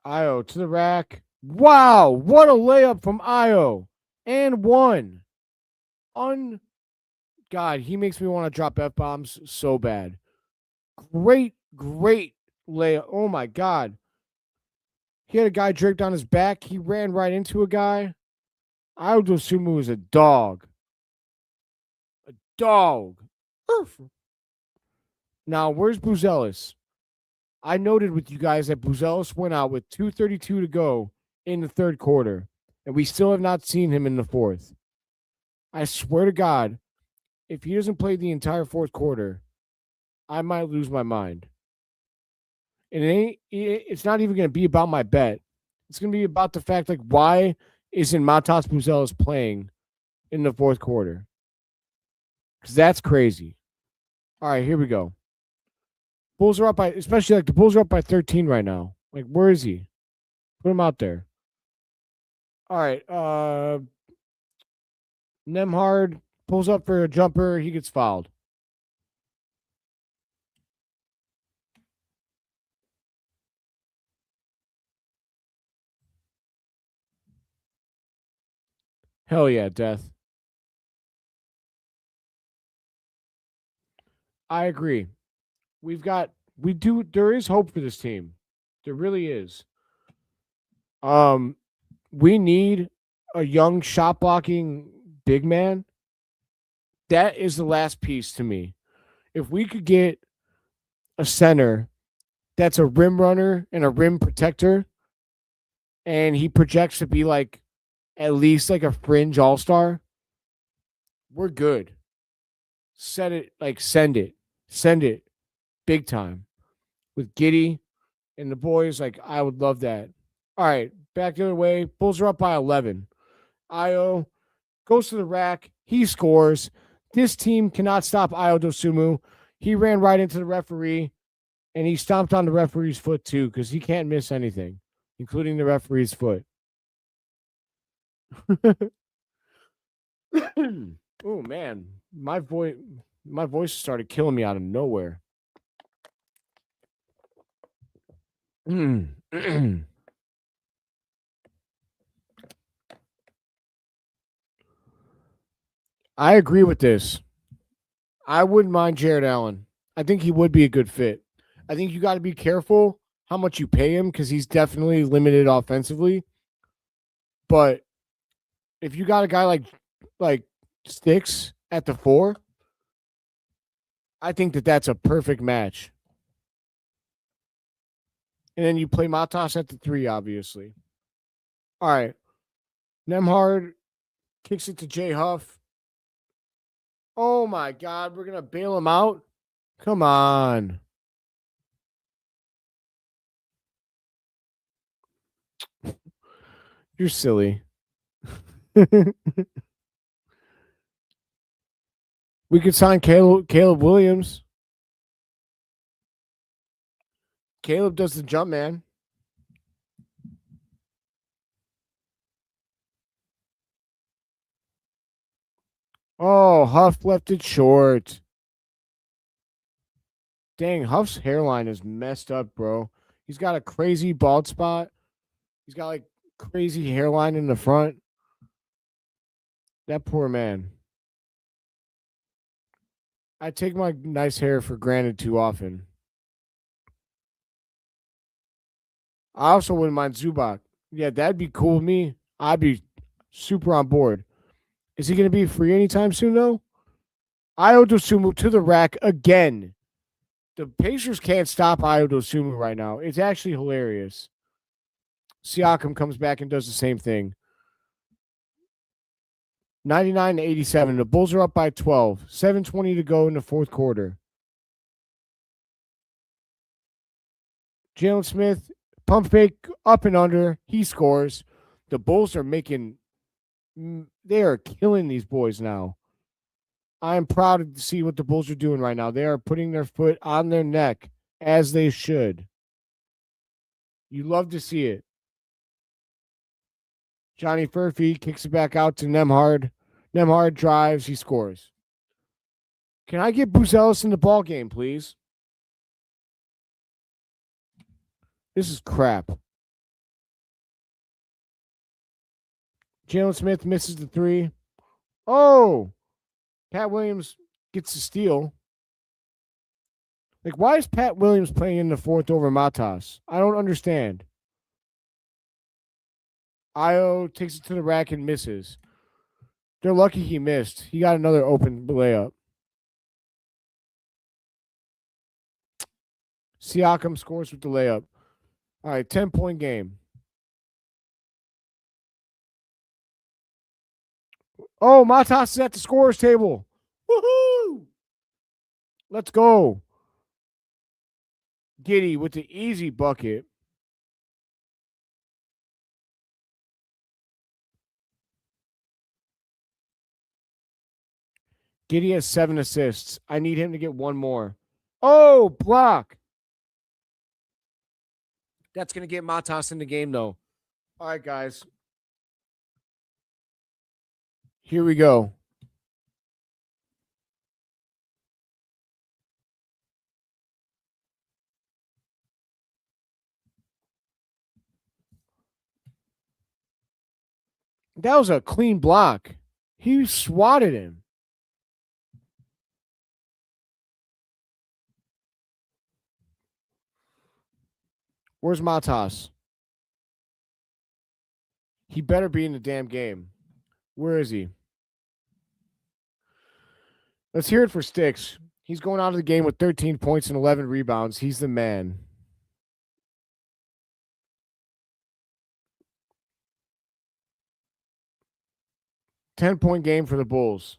Io to the rack. Wow, what a layup from Io. And one. God, he makes me want to drop F-bombs so bad. Great layup. Oh my God. He had a guy draped on his back. He ran right into a guy. Dosunmu is a dog. A dog. Now, where's Buzelis? I noted with you guys that Buzelis went out with 2:32 to go in the third quarter, and we still have not seen him in the fourth. I swear to God, if he doesn't play the entire fourth quarter, I might lose my mind. And it's not even going to be about my bet. It's going to be about the fact, why isn't Matas Buzelis playing in the fourth quarter? Because that's crazy. All right, here we go. Bulls are up by, especially the Bulls are up by 13 right now. Where is he? Put him out there. All right. Nembhard pulls up for a jumper. He gets fouled. Hell yeah, Death. I agree. There is hope for this team. There really is. We need a young shot blocking big man. That is the last piece to me. If we could get a center that's a rim runner and a rim protector, and he projects to be like at least like a fringe all-star, we're good. Send it big time with Giddey and the boys. Like, I would love that. All right, back the other way. Bulls are up by 11. Io goes to the rack. He scores. This team cannot stop Io Dosunmu. He ran right into the referee, and he stomped on the referee's foot too because he can't miss anything, including the referee's foot. Oh man, my voice started killing me out of nowhere. I agree with this. I wouldn't mind Jared Allen. I think he would be a good fit. I think you got to be careful how much you pay him because he's definitely limited offensively. But if you got a guy like Sticks at the 4, I think that's a perfect match. And then you play Matas at the 3, obviously. All right. Nembhard kicks it to Jay Huff. Oh, my God. We're going to bail him out? Come on. You're silly. We could sign Caleb Williams. Caleb does the jump, man. Oh, Huff left it short. Dang, Huff's hairline is messed up, bro. He's got a crazy bald spot. He's got like crazy hairline in the front. That poor man. I take my nice hair for granted too often. I also wouldn't mind Zubac. Yeah, that'd be cool with me. I'd be super on board. Is he going to be free anytime soon, though? Io Dosunmu to the rack again. The Pacers can't stop Io Dosunmu right now. It's actually hilarious. Siakam comes back and does the same thing. 99-87. The Bulls are up by 12. 7:20 to go in the fourth quarter. Jalen Smith, pump fake, up and under. He scores. The Bulls are they are killing these boys now. I am proud to see what the Bulls are doing right now. They are putting their foot on their neck, as they should. You love to see it. Johnny Furphy kicks it back out to Nembhard. Nembhard drives. He scores. Can I get Buzelis in the ball game, please? This is crap. Jalen Smith misses the 3. Oh! Pat Williams gets the steal. Like, why is Pat Williams playing in the 4th over Matas? I don't understand. Io takes it to the rack and misses. They're lucky he missed. He got another open layup. Siakam scores with the layup. All right, 10-point game. Oh, Matas is at the scorer's table. Woohoo! Let's go. Giddey with the easy bucket. Giddey has 7 assists. I need him to get one more. Oh, block. That's going to get Matas in the game, though. All right, guys. Here we go. That was a clean block. He swatted him. Where's Matas? He better be in the damn game. Where is he? Let's hear it for Sticks. He's going out of the game with 13 points and 11 rebounds. He's the man. 10-point game for the Bulls.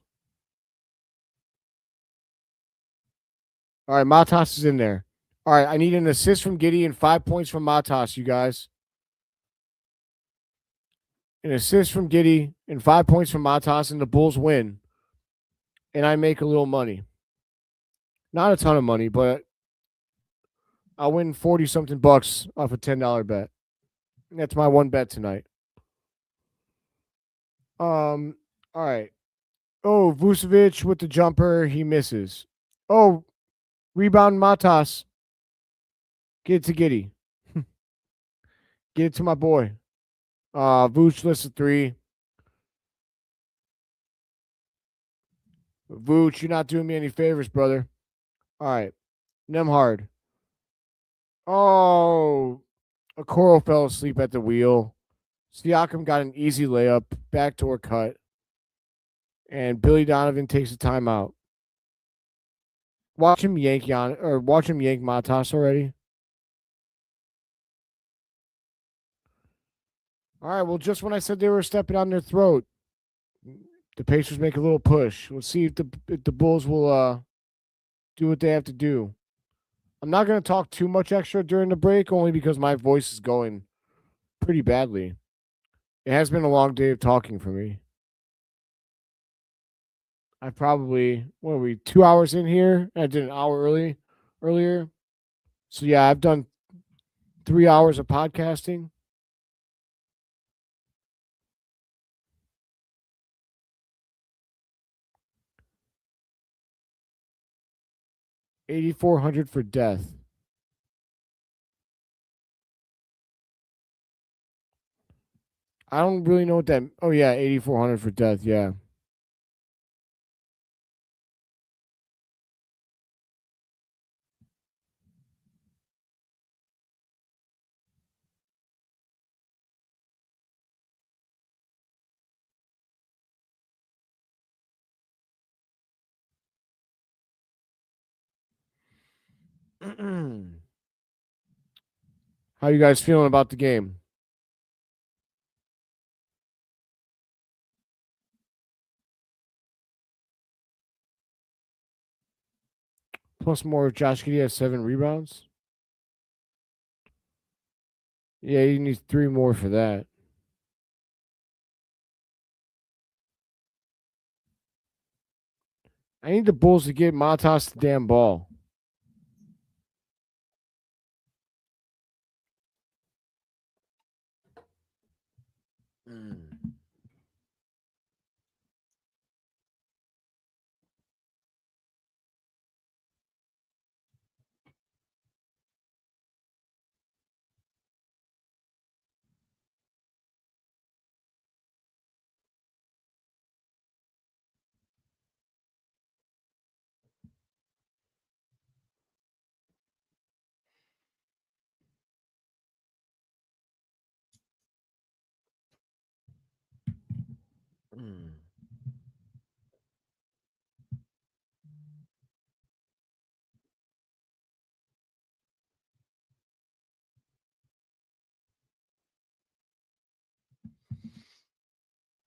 All right, Matas is in there. All right, I need an assist from Giddey and 5 points from Matas, you guys. An assist from Giddey and 5 points from Matas, and the Bulls win. And I make a little money. Not a ton of money, but I'll win 40-something bucks off a $10 bet. That's my one bet tonight. All right. Oh, Vucevic with the jumper. He misses. Oh, rebound Matas. Get it to Giddey. Get it to my boy. Vooch lists a 3. Vooch, you're not doing me any favors, brother. All right. Nemhard. Oh, Okoro fell asleep at the wheel. Siakam got an easy layup, backdoor cut, and Billy Donovan takes a timeout. Watch him yank Matas already. All right, well, just when I said they were stepping on their throat, the Pacers make a little push. We'll see if the Bulls will do what they have to do. I'm not going to talk too much extra during the break, only because my voice is going pretty badly. It has been a long day of talking for me. I probably, 2 hours in here? I did an hour earlier. So yeah, I've done 3 hours of podcasting. $8,400 for death. I don't really know what that. Oh yeah, $8,400 for death. Yeah. How you guys feeling about the game? Plus more. Josh Giddey has 7 rebounds. Yeah, you need 3 more for that. I need the Bulls to get Matas the damn ball.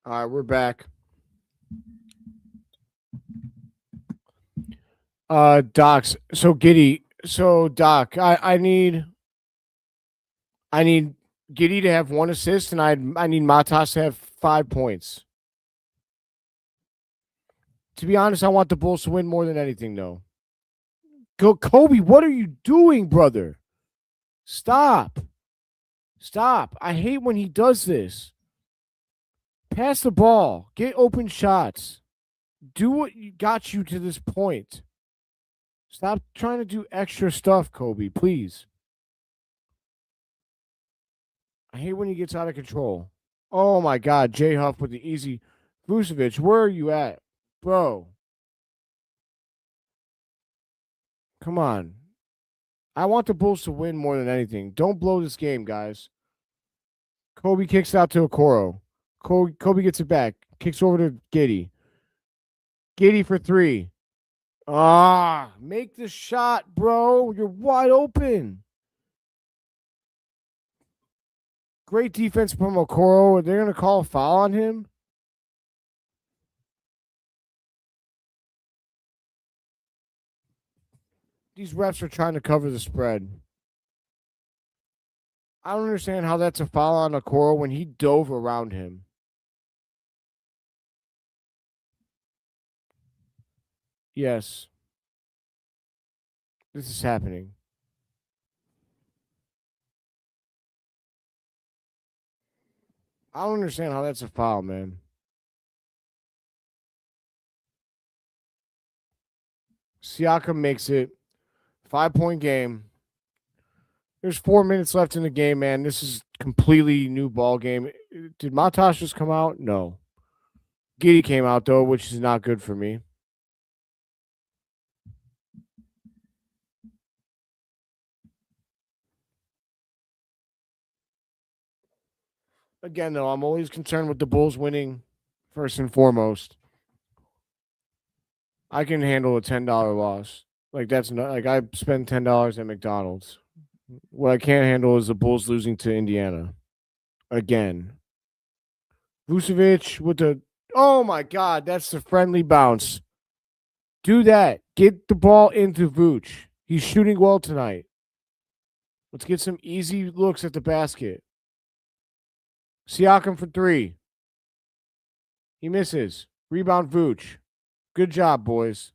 All right, we're back. Docs. So Giddey. So Doc, I need Giddey to have 1 assist, and I need Matas to have 5 points. To be honest, I want the Bulls to win more than anything, though. Go, Kobe. What are you doing, brother? Stop. I hate when he does this. Pass the ball. Get open shots. Do what got you to this point. Stop trying to do extra stuff, Kobe, please. I hate when he gets out of control. Oh, my God. J Huff with the easy. Vucevic, where are you at? Bro. Come on. I want the Bulls to win more than anything. Don't blow this game, guys. Kobe kicks out to Okoro. Kobe gets it back. Kicks over to Giddey. Giddey for 3. Make the shot, bro. You're wide open. Great defense from Okoro. They're going to call a foul on him. these refs are trying to cover the spread. I don't understand how that's a foul on Okoro when he dove around him. Yes. This is happening. I don't understand how that's a foul, man. Siakam makes it. 5-point game. There's 4 minutes left in the game, man. This is completely new ball game. Did Matas just come out? No. Giddey came out, though, which is not good for me. Again, though, I'm always concerned with the Bulls winning first and foremost. I can handle a $10 loss. Like, that's not like I spend $10 at McDonald's. What I can't handle is the Bulls losing to Indiana. Again. Vucevic with the oh my god, that's the friendly bounce. Do that. Get the ball into Vooch. He's shooting well tonight. Let's get some easy looks at the basket. Siakam for 3. He misses. Rebound Vooch. Good job, boys.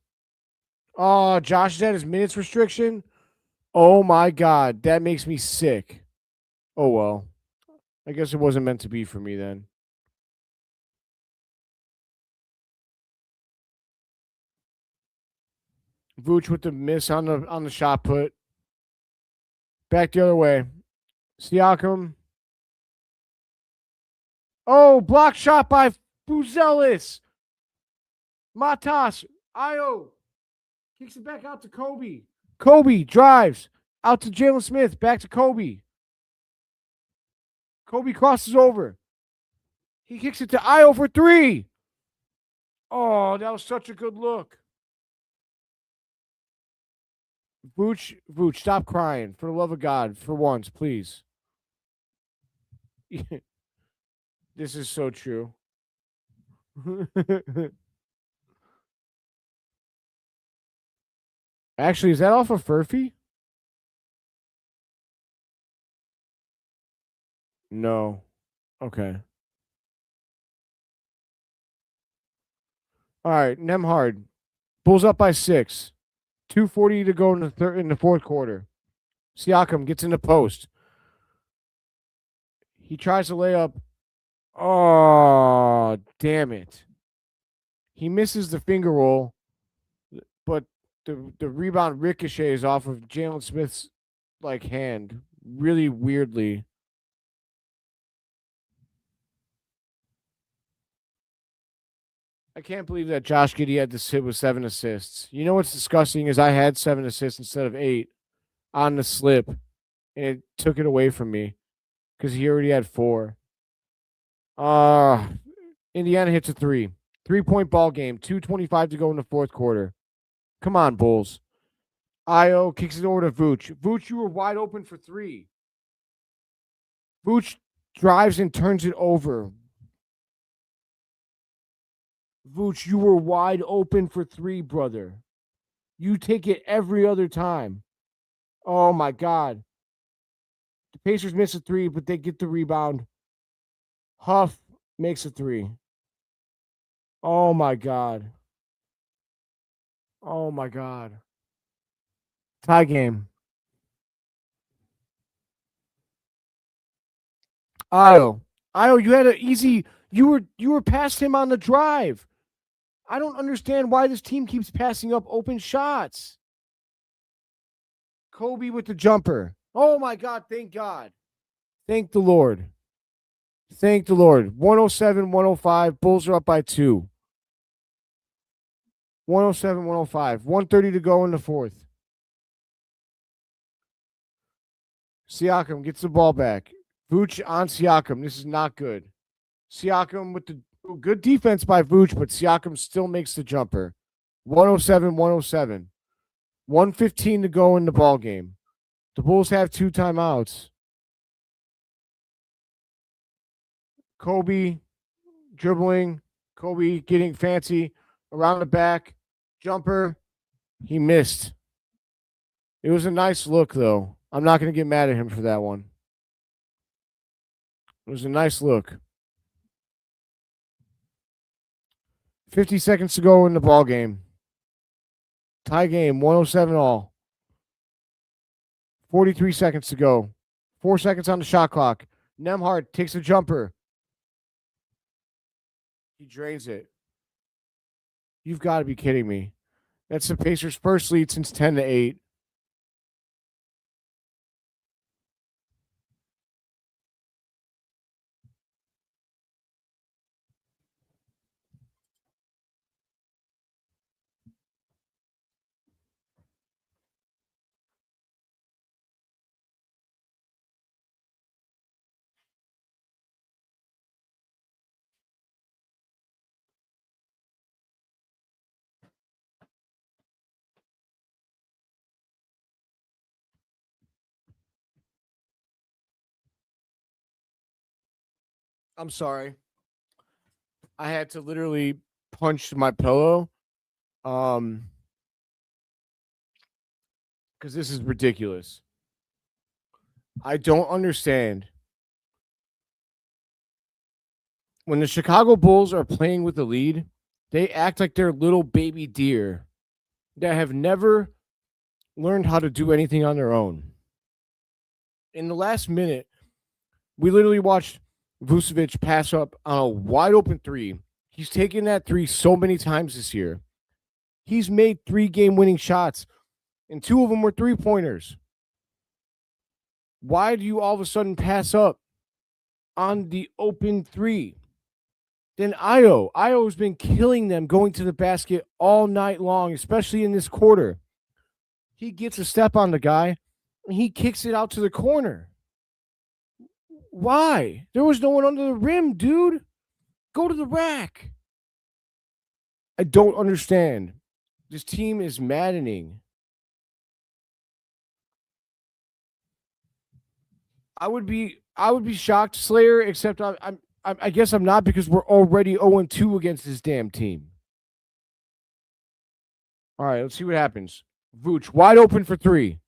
Oh, Josh is at his minutes restriction. Oh my god, that makes me sick. Oh well. I guess it wasn't meant to be for me then. Vooch with the miss on the shot put. Back the other way. Siakam. Oh, block shot by Buzelis. Matas. Io. Kicks it back out to Kobe. Kobe drives out to Jalen Smith. Back to Kobe. Kobe crosses over. He kicks it to Io for 3. Oh, that was such a good look. Vooch, stop crying. For the love of God, for once, please. This is so true. Actually, is that off of Furphy? No. Okay. All right, Nemhard. Bulls up by 6. 2:40 to go in the fourth quarter. Siakam gets in the post. He tries to lay up. Oh, damn it. He misses the finger roll, but the rebound ricochets off of Jalen Smith's hand really weirdly. I can't believe that Josh Giddey had this hit with 7 assists. You know what's disgusting is I had 7 assists instead of 8 on the slip, and it took it away from me because he already had 4. Indiana hits a 3. 3-point ball game. 2:25 to go in the fourth quarter. Come on, Bulls. Io kicks it over to Vooch. Vooch, you were wide open for 3. Vooch drives and turns it over. Vooch, you were wide open for 3, brother. You take it every other time. Oh, my God. The Pacers miss a 3, but they get the rebound. Huff makes a 3. Oh, my God. Oh, my God. Tie game. Io, you had an easy. You were past him on the drive. I don't understand why this team keeps passing up open shots. Kobe with the jumper. Oh my God! Thank God. Thank the Lord. Thank the Lord. 107-105. Bulls are up by 2. 107-105. 1:30 to go in the fourth. Siakam gets the ball back. Vooch on Siakam. This is not good. Siakam with the good defense by Vooch, but Siakam still makes the jumper. 107-107. 1:15 to go in the ball game. The Bulls have 2 timeouts. Kobe dribbling. Kobe getting fancy around the back. Jumper. He missed. It was a nice look, though. I'm not going to get mad at him for that one. It was a nice look. 50 seconds to go in the ball game. Tie game, 107 all. 43 seconds to go. 4 seconds on the shot clock. Nembhard takes a jumper. He drains it. You've got to be kidding me. That's the Pacers' first lead since 10-8. I'm sorry. I had to literally punch my pillow. Because this is ridiculous. I don't understand. When the Chicago Bulls are playing with the lead, they act like they're little baby deer that have never learned how to do anything on their own. In the last minute, we literally watched Vucevic pass up on a wide open three. He's taken that three so many times this year. He's made 3 game-winning shots, and 2 of them were three-pointers. Why do you all of a sudden pass up on the open three? Then Io's been killing them going to the basket all night long, especially in this quarter. He gets a step on the guy, and he kicks it out to the corner. Why? There was no one under the rim, dude. Go to the rack. I don't understand. This team is maddening. I would be shocked, Slayer, except I guess I'm not, because we're already 0-2 against this damn team. All right, let's see what happens. Vooch, wide open for 3.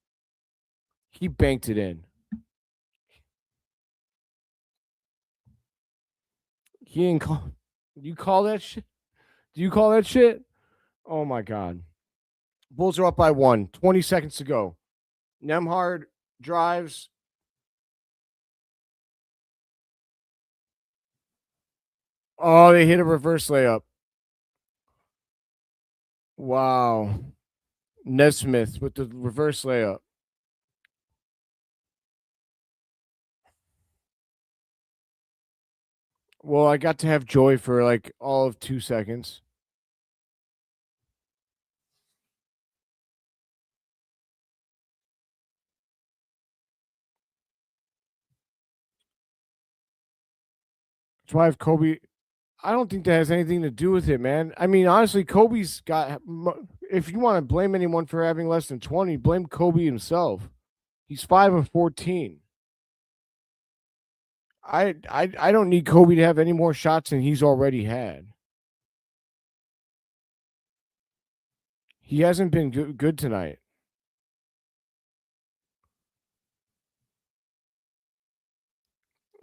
He banked it in. He didn't call. Do you call that shit? Do you call that shit? Oh, my God. Bulls are up by 1. 20 seconds to go. Nembhard drives. Oh, they hit a reverse layup. Wow. Nesmith with the reverse layup. Well, I got to have joy for like all of 2 seconds. That's why I have Kobe. I don't think that has anything to do with it, man. I mean, honestly, Kobe's got. If you want to blame anyone for having less than 20, blame Kobe himself. He's 5 of 14. I don't need Kobe to have any more shots than he's already had. He hasn't been good tonight.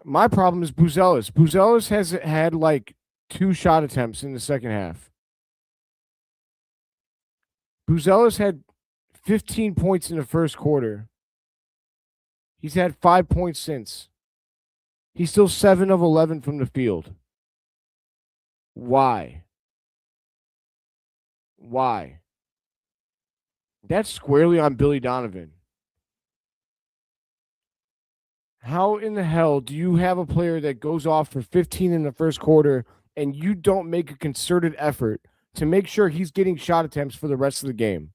My problem is Buzelis. Buzelis has had like 2 shot attempts in the second half. Buzelis had 15 points in the first quarter. He's had 5 points since. He's still 7 of 11 from the field. Why? Why? That's squarely on Billy Donovan. How in the hell do you have a player that goes off for 15 in the first quarter and you don't make a concerted effort to make sure he's getting shot attempts for the rest of the game?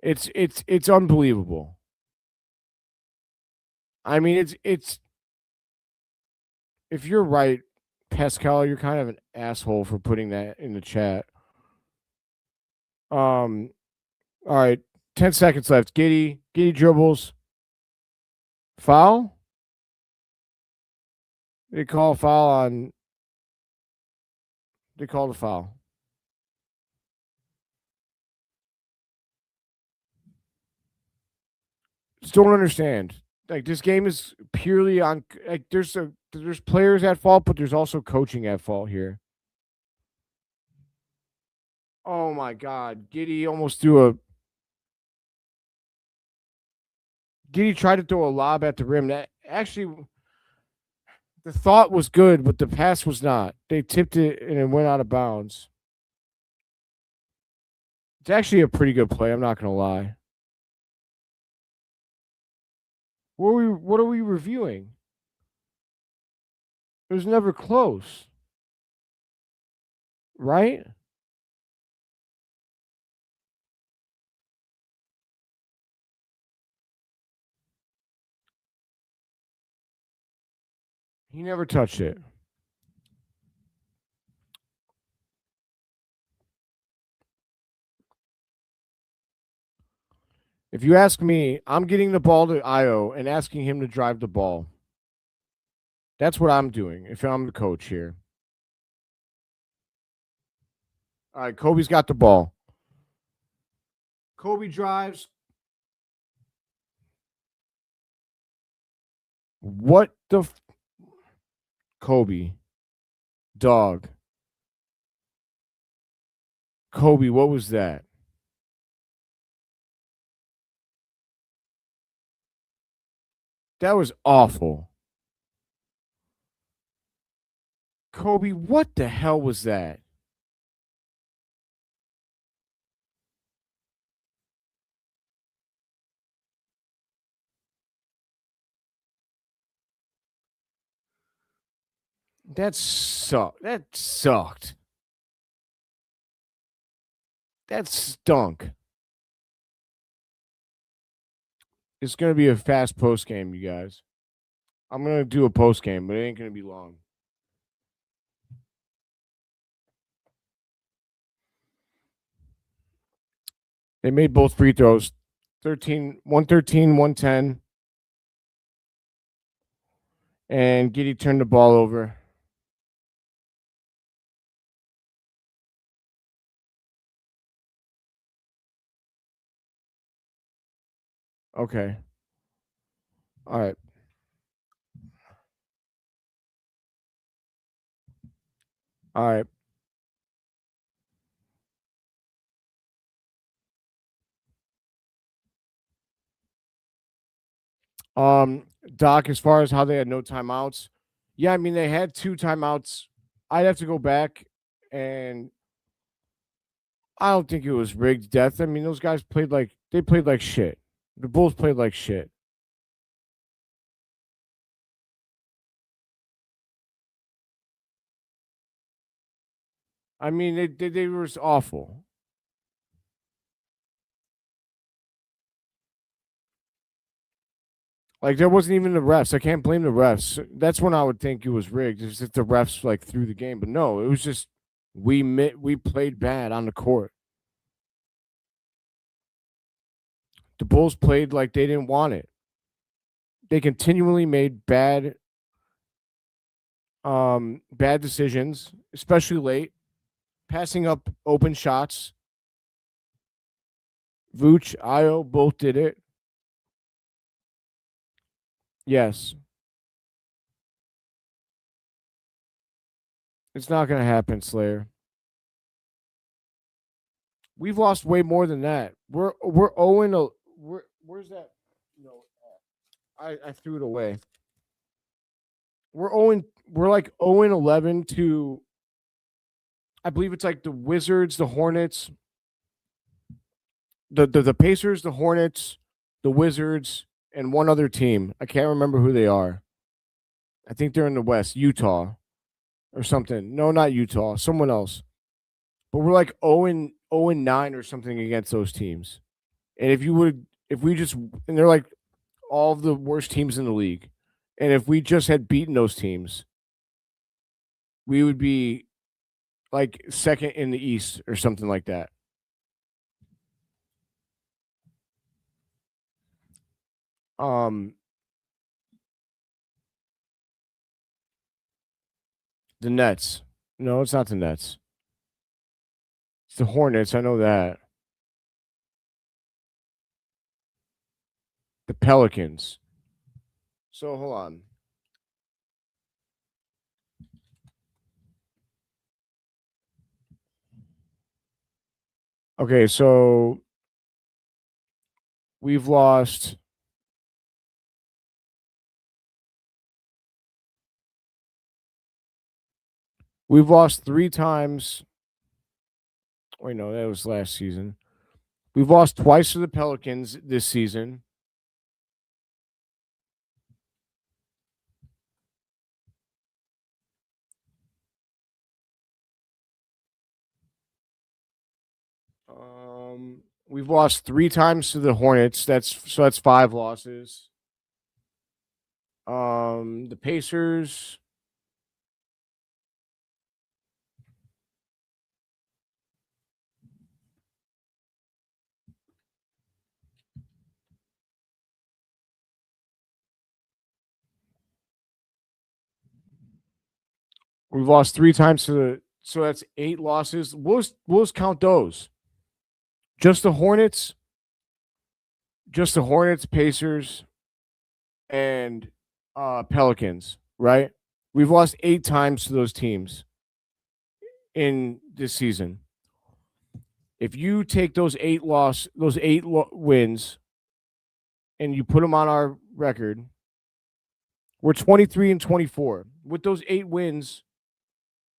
It's unbelievable. I mean, it's if you're right, Pascal, you're kind of an asshole for putting that in the chat. All right, 10 seconds left. Giddey dribbles. Foul? They call a foul on. They called a foul. Just don't understand. Like, this game is purely on, like, there's players at fault, but there's also coaching at fault here. Oh my God. Giddey tried to throw a lob at the rim. That actually, the thought was good, but the pass was not. They tipped it and it went out of bounds. It's actually a pretty good play. I'm not going to lie. What are we reviewing? It was never close. Right? He never touched it. If you ask me, I'm getting the ball to Io and asking him to drive the ball. That's what I'm doing if I'm the coach here. All right, Kobe's got the ball. Kobe drives. What the Kobe? Dog. Kobe, what was that? That was awful. Kobe, what the hell was that? That sucked. That sucked. That stunk. It's going to be a fast post game, you guys. I'm going to do a post game, but it ain't going to be long. They made both free throws. 113, 110. And Giddey turned the ball over. Okay. All right. All right. Doc, as far as how they had no timeouts, yeah, I mean they had 2 timeouts. I'd have to go back, and I don't think it was rigged to death. I mean, those guys played like shit. The Bulls played like shit. I mean, they were awful. Like, there wasn't even the refs. I can't blame the refs. That's when I would think it was rigged. It's if the refs like threw the game, but no, it was just we played bad on the court. The Bulls played like they didn't want it. They continually made bad decisions, especially late, passing up open shots. Vooch, Io both did it. Yes. It's not going to happen, Slayer. We've lost way more than that. We're owing a where's that? No, I threw it away. We're like 0-11 to, I believe it's like the Wizards, the Hornets, the Pacers, the Hornets, the Wizards, and one other team. I can't remember who they are. I think they're in the West, Utah or something. No, not Utah, someone else. But we're like 0-9 or something against those teams. And and they're like all of the worst teams in the league. And if we just had beaten those teams, we would be like second in the East or something like that. The Nets. No, it's not the Nets. It's the Hornets. I know that. the Pelicans. So hold on. Okay, so we've lost three times. Wait, no, that was last season. We've lost twice to the Pelicans this season. We've lost three times to the Hornets. That's 5 losses. The Pacers. We've lost three times to the. So that's 8 losses. We'll count those. Just the Hornets. Pacers, and Pelicans, right? We've lost 8 times to those teams in this season. If you take those 8 wins, and you put them on our record, we're 23-24. With those 8 wins,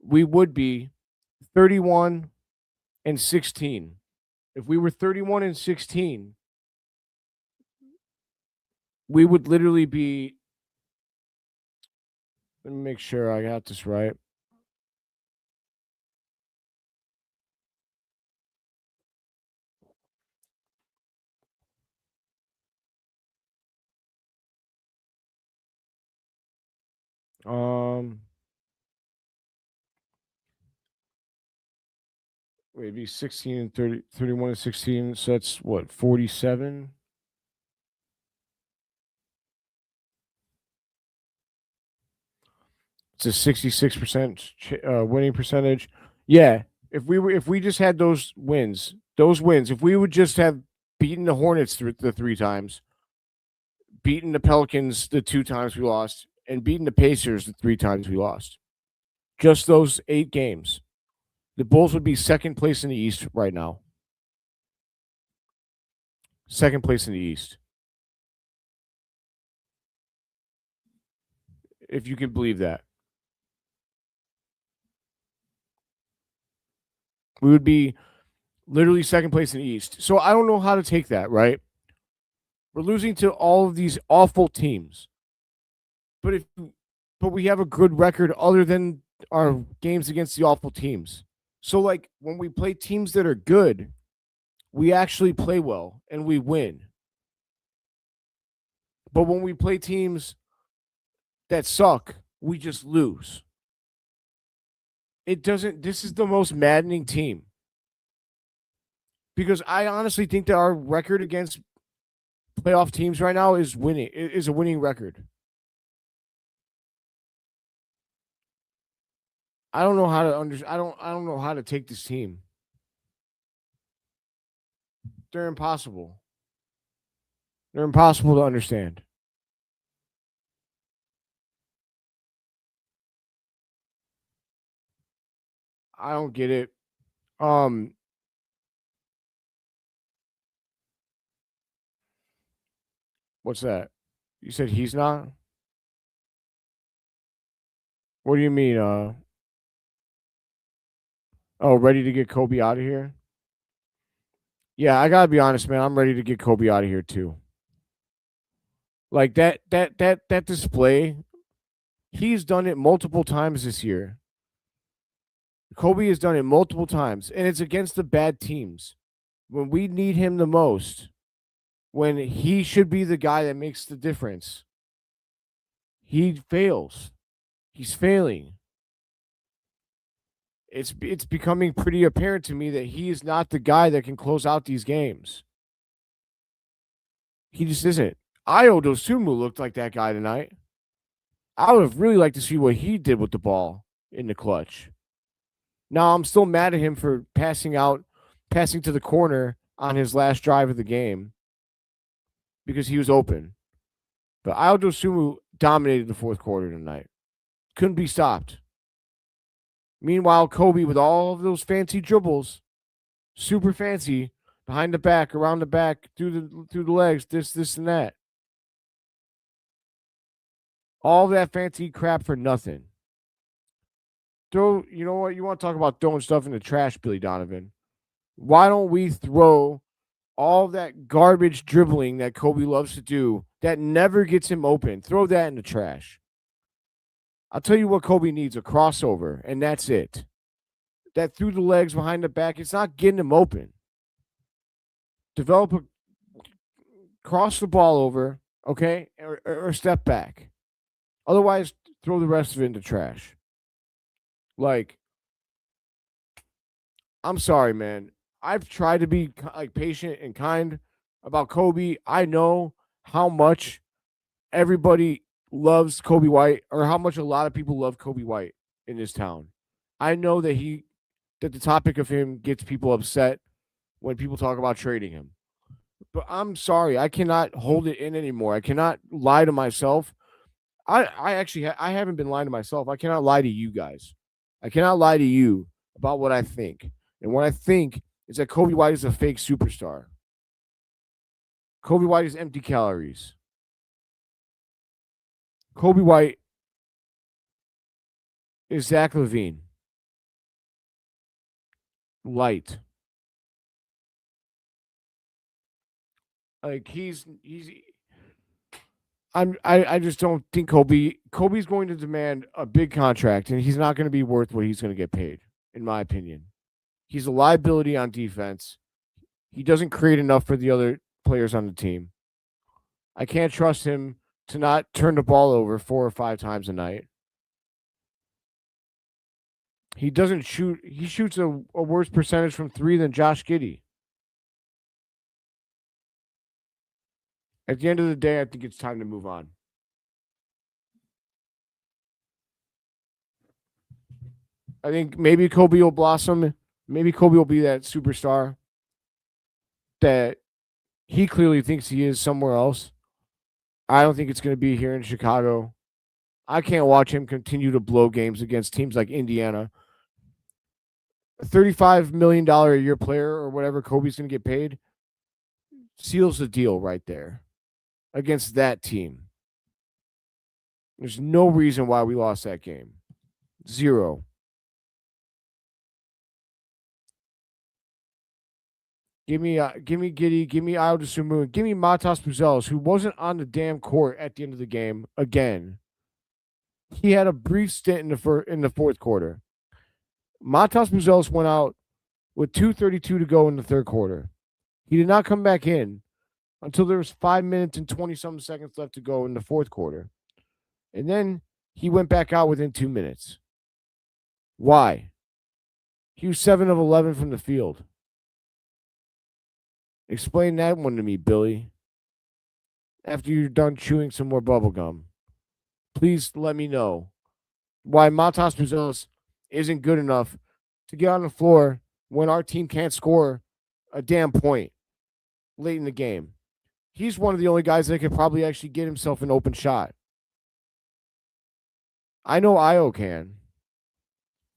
we would be 31-16. If we were 31-16, we would literally be. Let me make sure I got this right. It'd be 16 and 30, 31 and 16. So that's what, 47? It's a 66% winning percentage. Yeah. If we just had those wins, if we would just have beaten the Hornets the 3 times, beaten the Pelicans the 2 times we lost, and beaten the Pacers the 3 times we lost, just those 8 games, the Bulls would be second place in the East right now. Second place in the East. If you can believe that. We would be literally second place in the East. So I don't know how to take that, right? We're losing to all of these awful teams. But we have a good record other than our games against the awful teams. So like when we play teams that are good, we actually play well and we win. But when we play teams that suck, we just lose. This is the most maddening team. Because I honestly think that our record against playoff teams right now is a winning record. I don't know how to I don't know how to take this team. They're impossible. They're impossible to understand. I don't get it. What's that? You said he's not? What do you mean? Ready to get Kobe out of here? Yeah, I gotta be honest, man. I'm ready to get Kobe out of here too. Like that display, he's done it multiple times this year. Kobe has done it multiple times, and it's against the bad teams. When we need him the most, when he should be the guy that makes the difference, he fails. He's failing. It's becoming pretty apparent to me that he is not the guy that can close out these games. He just isn't. Dosunmu looked like that guy tonight. I would have really liked to see what he did with the ball in the clutch. Now, I'm still mad at him for passing to the corner on his last drive of the game. because he was open. But Dosunmu dominated the fourth quarter tonight. Couldn't be stopped. Meanwhile, Kobe, with all of those fancy dribbles, super fancy, behind the back, around the back, through the legs, this, and that. All that fancy crap for nothing. You know what? You want to talk about throwing stuff in the trash, Billy Donovan? Why don't we throw all that garbage dribbling that Kobe loves to do that never gets him open? Throw that in the trash. I'll tell you what Kobe needs, a crossover, and that's it. That through the legs, behind the back, it's not getting him open. Cross the ball over, okay, or step back. Otherwise, throw the rest of it into trash. Like, I'm sorry, man. I've tried to be patient and kind about Kobe. I know how much everybody loves Kobe White, or how much a lot of people love Kobe White in this town. I know that the topic of him gets people upset when people talk about trading him. But I'm sorry, I cannot hold it in anymore. I cannot lie to myself. I haven't been lying to myself. I cannot lie to you guys. I cannot lie to you about what I think. And what I think is that Kobe White is a fake superstar. Kobe White is empty calories. Kobe White is Zach LaVine. Light. Like I just don't think Kobe's going to demand a big contract, and he's not going to be worth what he's going to get paid, in my opinion. He's a liability on defense. He doesn't create enough for the other players on the team. I can't trust him to not turn the ball over 4 or 5 times a night. He doesn't shoot. He shoots a worse percentage from 3 than Josh Giddey. At the end of the day, I think it's time to move on. I think maybe Kobe will blossom. Maybe Kobe will be that superstar that he clearly thinks he is somewhere else. I don't think it's going to be here in Chicago. I can't watch him continue to blow games against teams like Indiana. A $35 million a year player or whatever Kobe's going to get paid seals the deal right there against that team. There's no reason why we lost that game. 0. Give me Giddey, give me Dosunmu, give me Matas Buzelis, who wasn't on the damn court at the end of the game again. He had a brief stint in the fourth quarter. Matas Buzelis went out with 2:32 to go in the third quarter. He did not come back in until there was 5 minutes and 20-something seconds left to go in the fourth quarter. And then he went back out within 2 minutes. Why? He was 7 of 11 from the field. Explain that one to me, Billy. After you're done chewing some more bubble gum, please let me know why Matas Buzelis isn't good enough to get on the floor when our team can't score a damn point late in the game. He's one of the only guys that could probably actually get himself an open shot. I know Io can.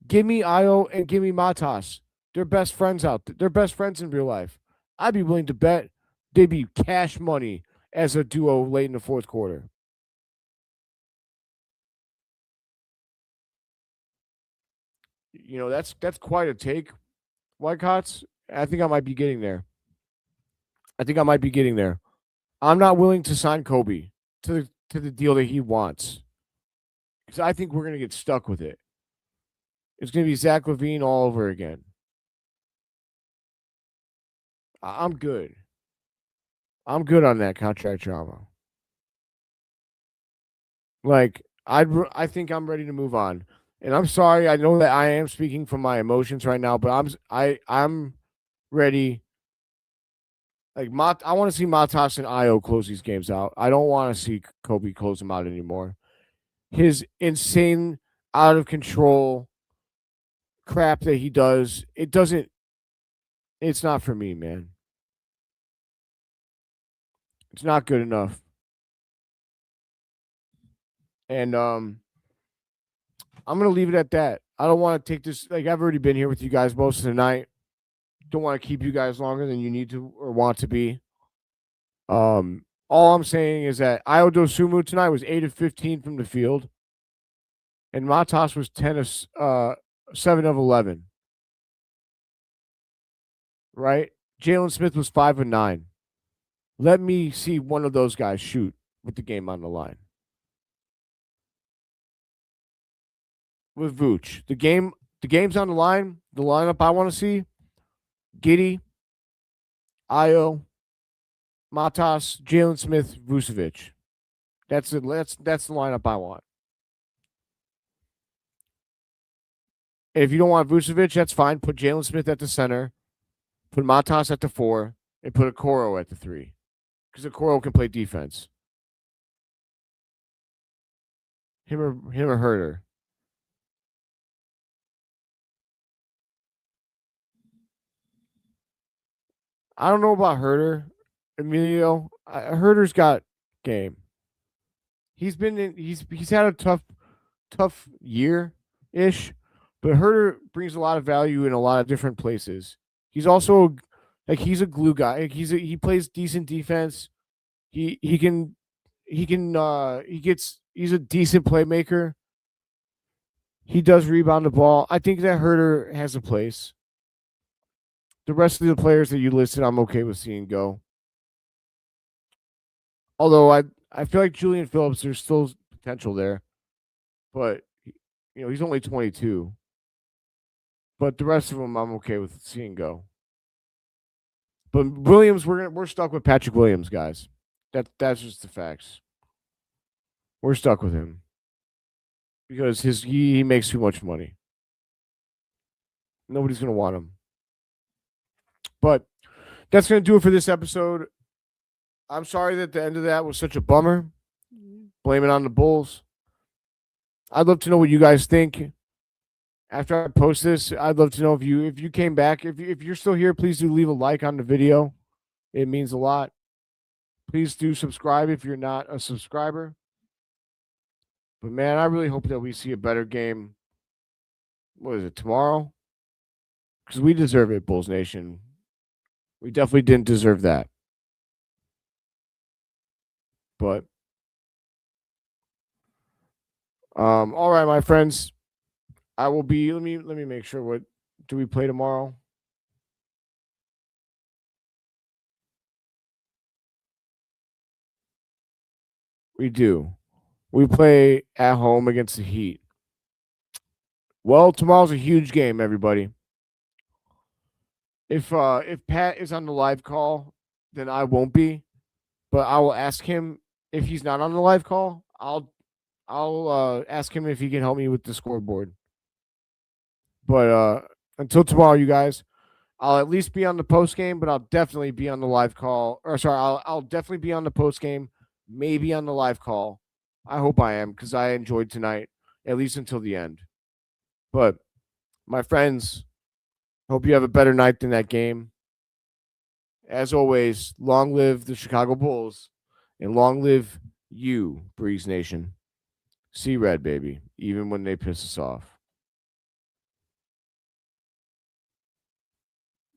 Give me Io and give me Matas. They're best friends out there. They're best friends in real life. I'd be willing to bet they'd be cash money as a duo late in the fourth quarter. You know, that's quite a take, Whitecots. I think I might be getting there. I'm not willing to sign Kobe to the deal that he wants, because I think we're going to get stuck with it. It's going to be Zach LaVine all over again. I'm good. I'm good on that contract drama. Like, I think I'm ready to move on. And I'm sorry, I know that I am speaking from my emotions right now, but I'm ready. Like, I want to see Matas and Io close these games out. I don't want to see Kobe close them out anymore. His insane, out of control crap that he does, it's not for me, man. It's not good enough. And I'm gonna leave it at that. I don't want to take this. Like, I've already been here with you guys most of the night. Don't want to keep you guys longer than you need to or want to be. All I'm saying is that Dosunmu tonight was 8 of 15 from the field, and Matas was 7 of 11. Right? Jalen Smith was 5 of 9. Let me see one of those guys shoot with the game on the line. With Vooch, the game's on the line. The lineup I want to see: Giddey, Ayo, Matas, Jalen Smith, Vucevic. That's it. That's the lineup I want. And if you don't want Vucevic, that's fine. Put Jalen Smith at the center, put Matas at the 4, and put Okoro at the 3. Because Okoro can play defense. Him or Huerter. I don't know about Huerter, Emilio. Huerter's got game. He's had a tough year-ish, but Huerter brings a lot of value in a lot of different places. He's also he's a glue guy. He plays decent defense. He's a decent playmaker. He does rebound the ball. I think that Huerter has a place. The rest of the players that you listed, I'm okay with seeing go. Although I feel like Julian Phillips, there's still potential there, but he's only 22. But the rest of them, I'm okay with seeing go. But Williams, we're stuck with Patrick Williams, guys. That's just the facts. We're stuck with him because he makes too much money. Nobody's gonna want him. But that's gonna do it for this episode. I'm sorry that the end of that was such a bummer. Blame it on the Bulls. I'd love to know what you guys think. After I post this, I'd love to know if you came back. If you're still here, please do leave a like on the video. It means a lot. Please do subscribe if you're not a subscriber. But man, I really hope that we see a better game. What is it, tomorrow? Because we deserve it, Bulls Nation. We definitely didn't deserve that. But all right, my friends. I will be let me make sure, what do we play tomorrow? We do. We play at home against the Heat. Well, tomorrow's a huge game, everybody. If Pat is on the live call, then I won't be. But I will ask him if he's not on the live call. I'll ask him if he can help me with the scoreboard. But until tomorrow, you guys, I'll at least be on the post game, but I'll definitely be on the live call. Or sorry, I'll definitely be on the post game, maybe on the live call. I hope I am, because I enjoyed tonight, at least until the end. But my friends, hope you have a better night than that game. As always, long live the Chicago Bulls, and long live you, Breeze Nation. See red, baby, even when they piss us off.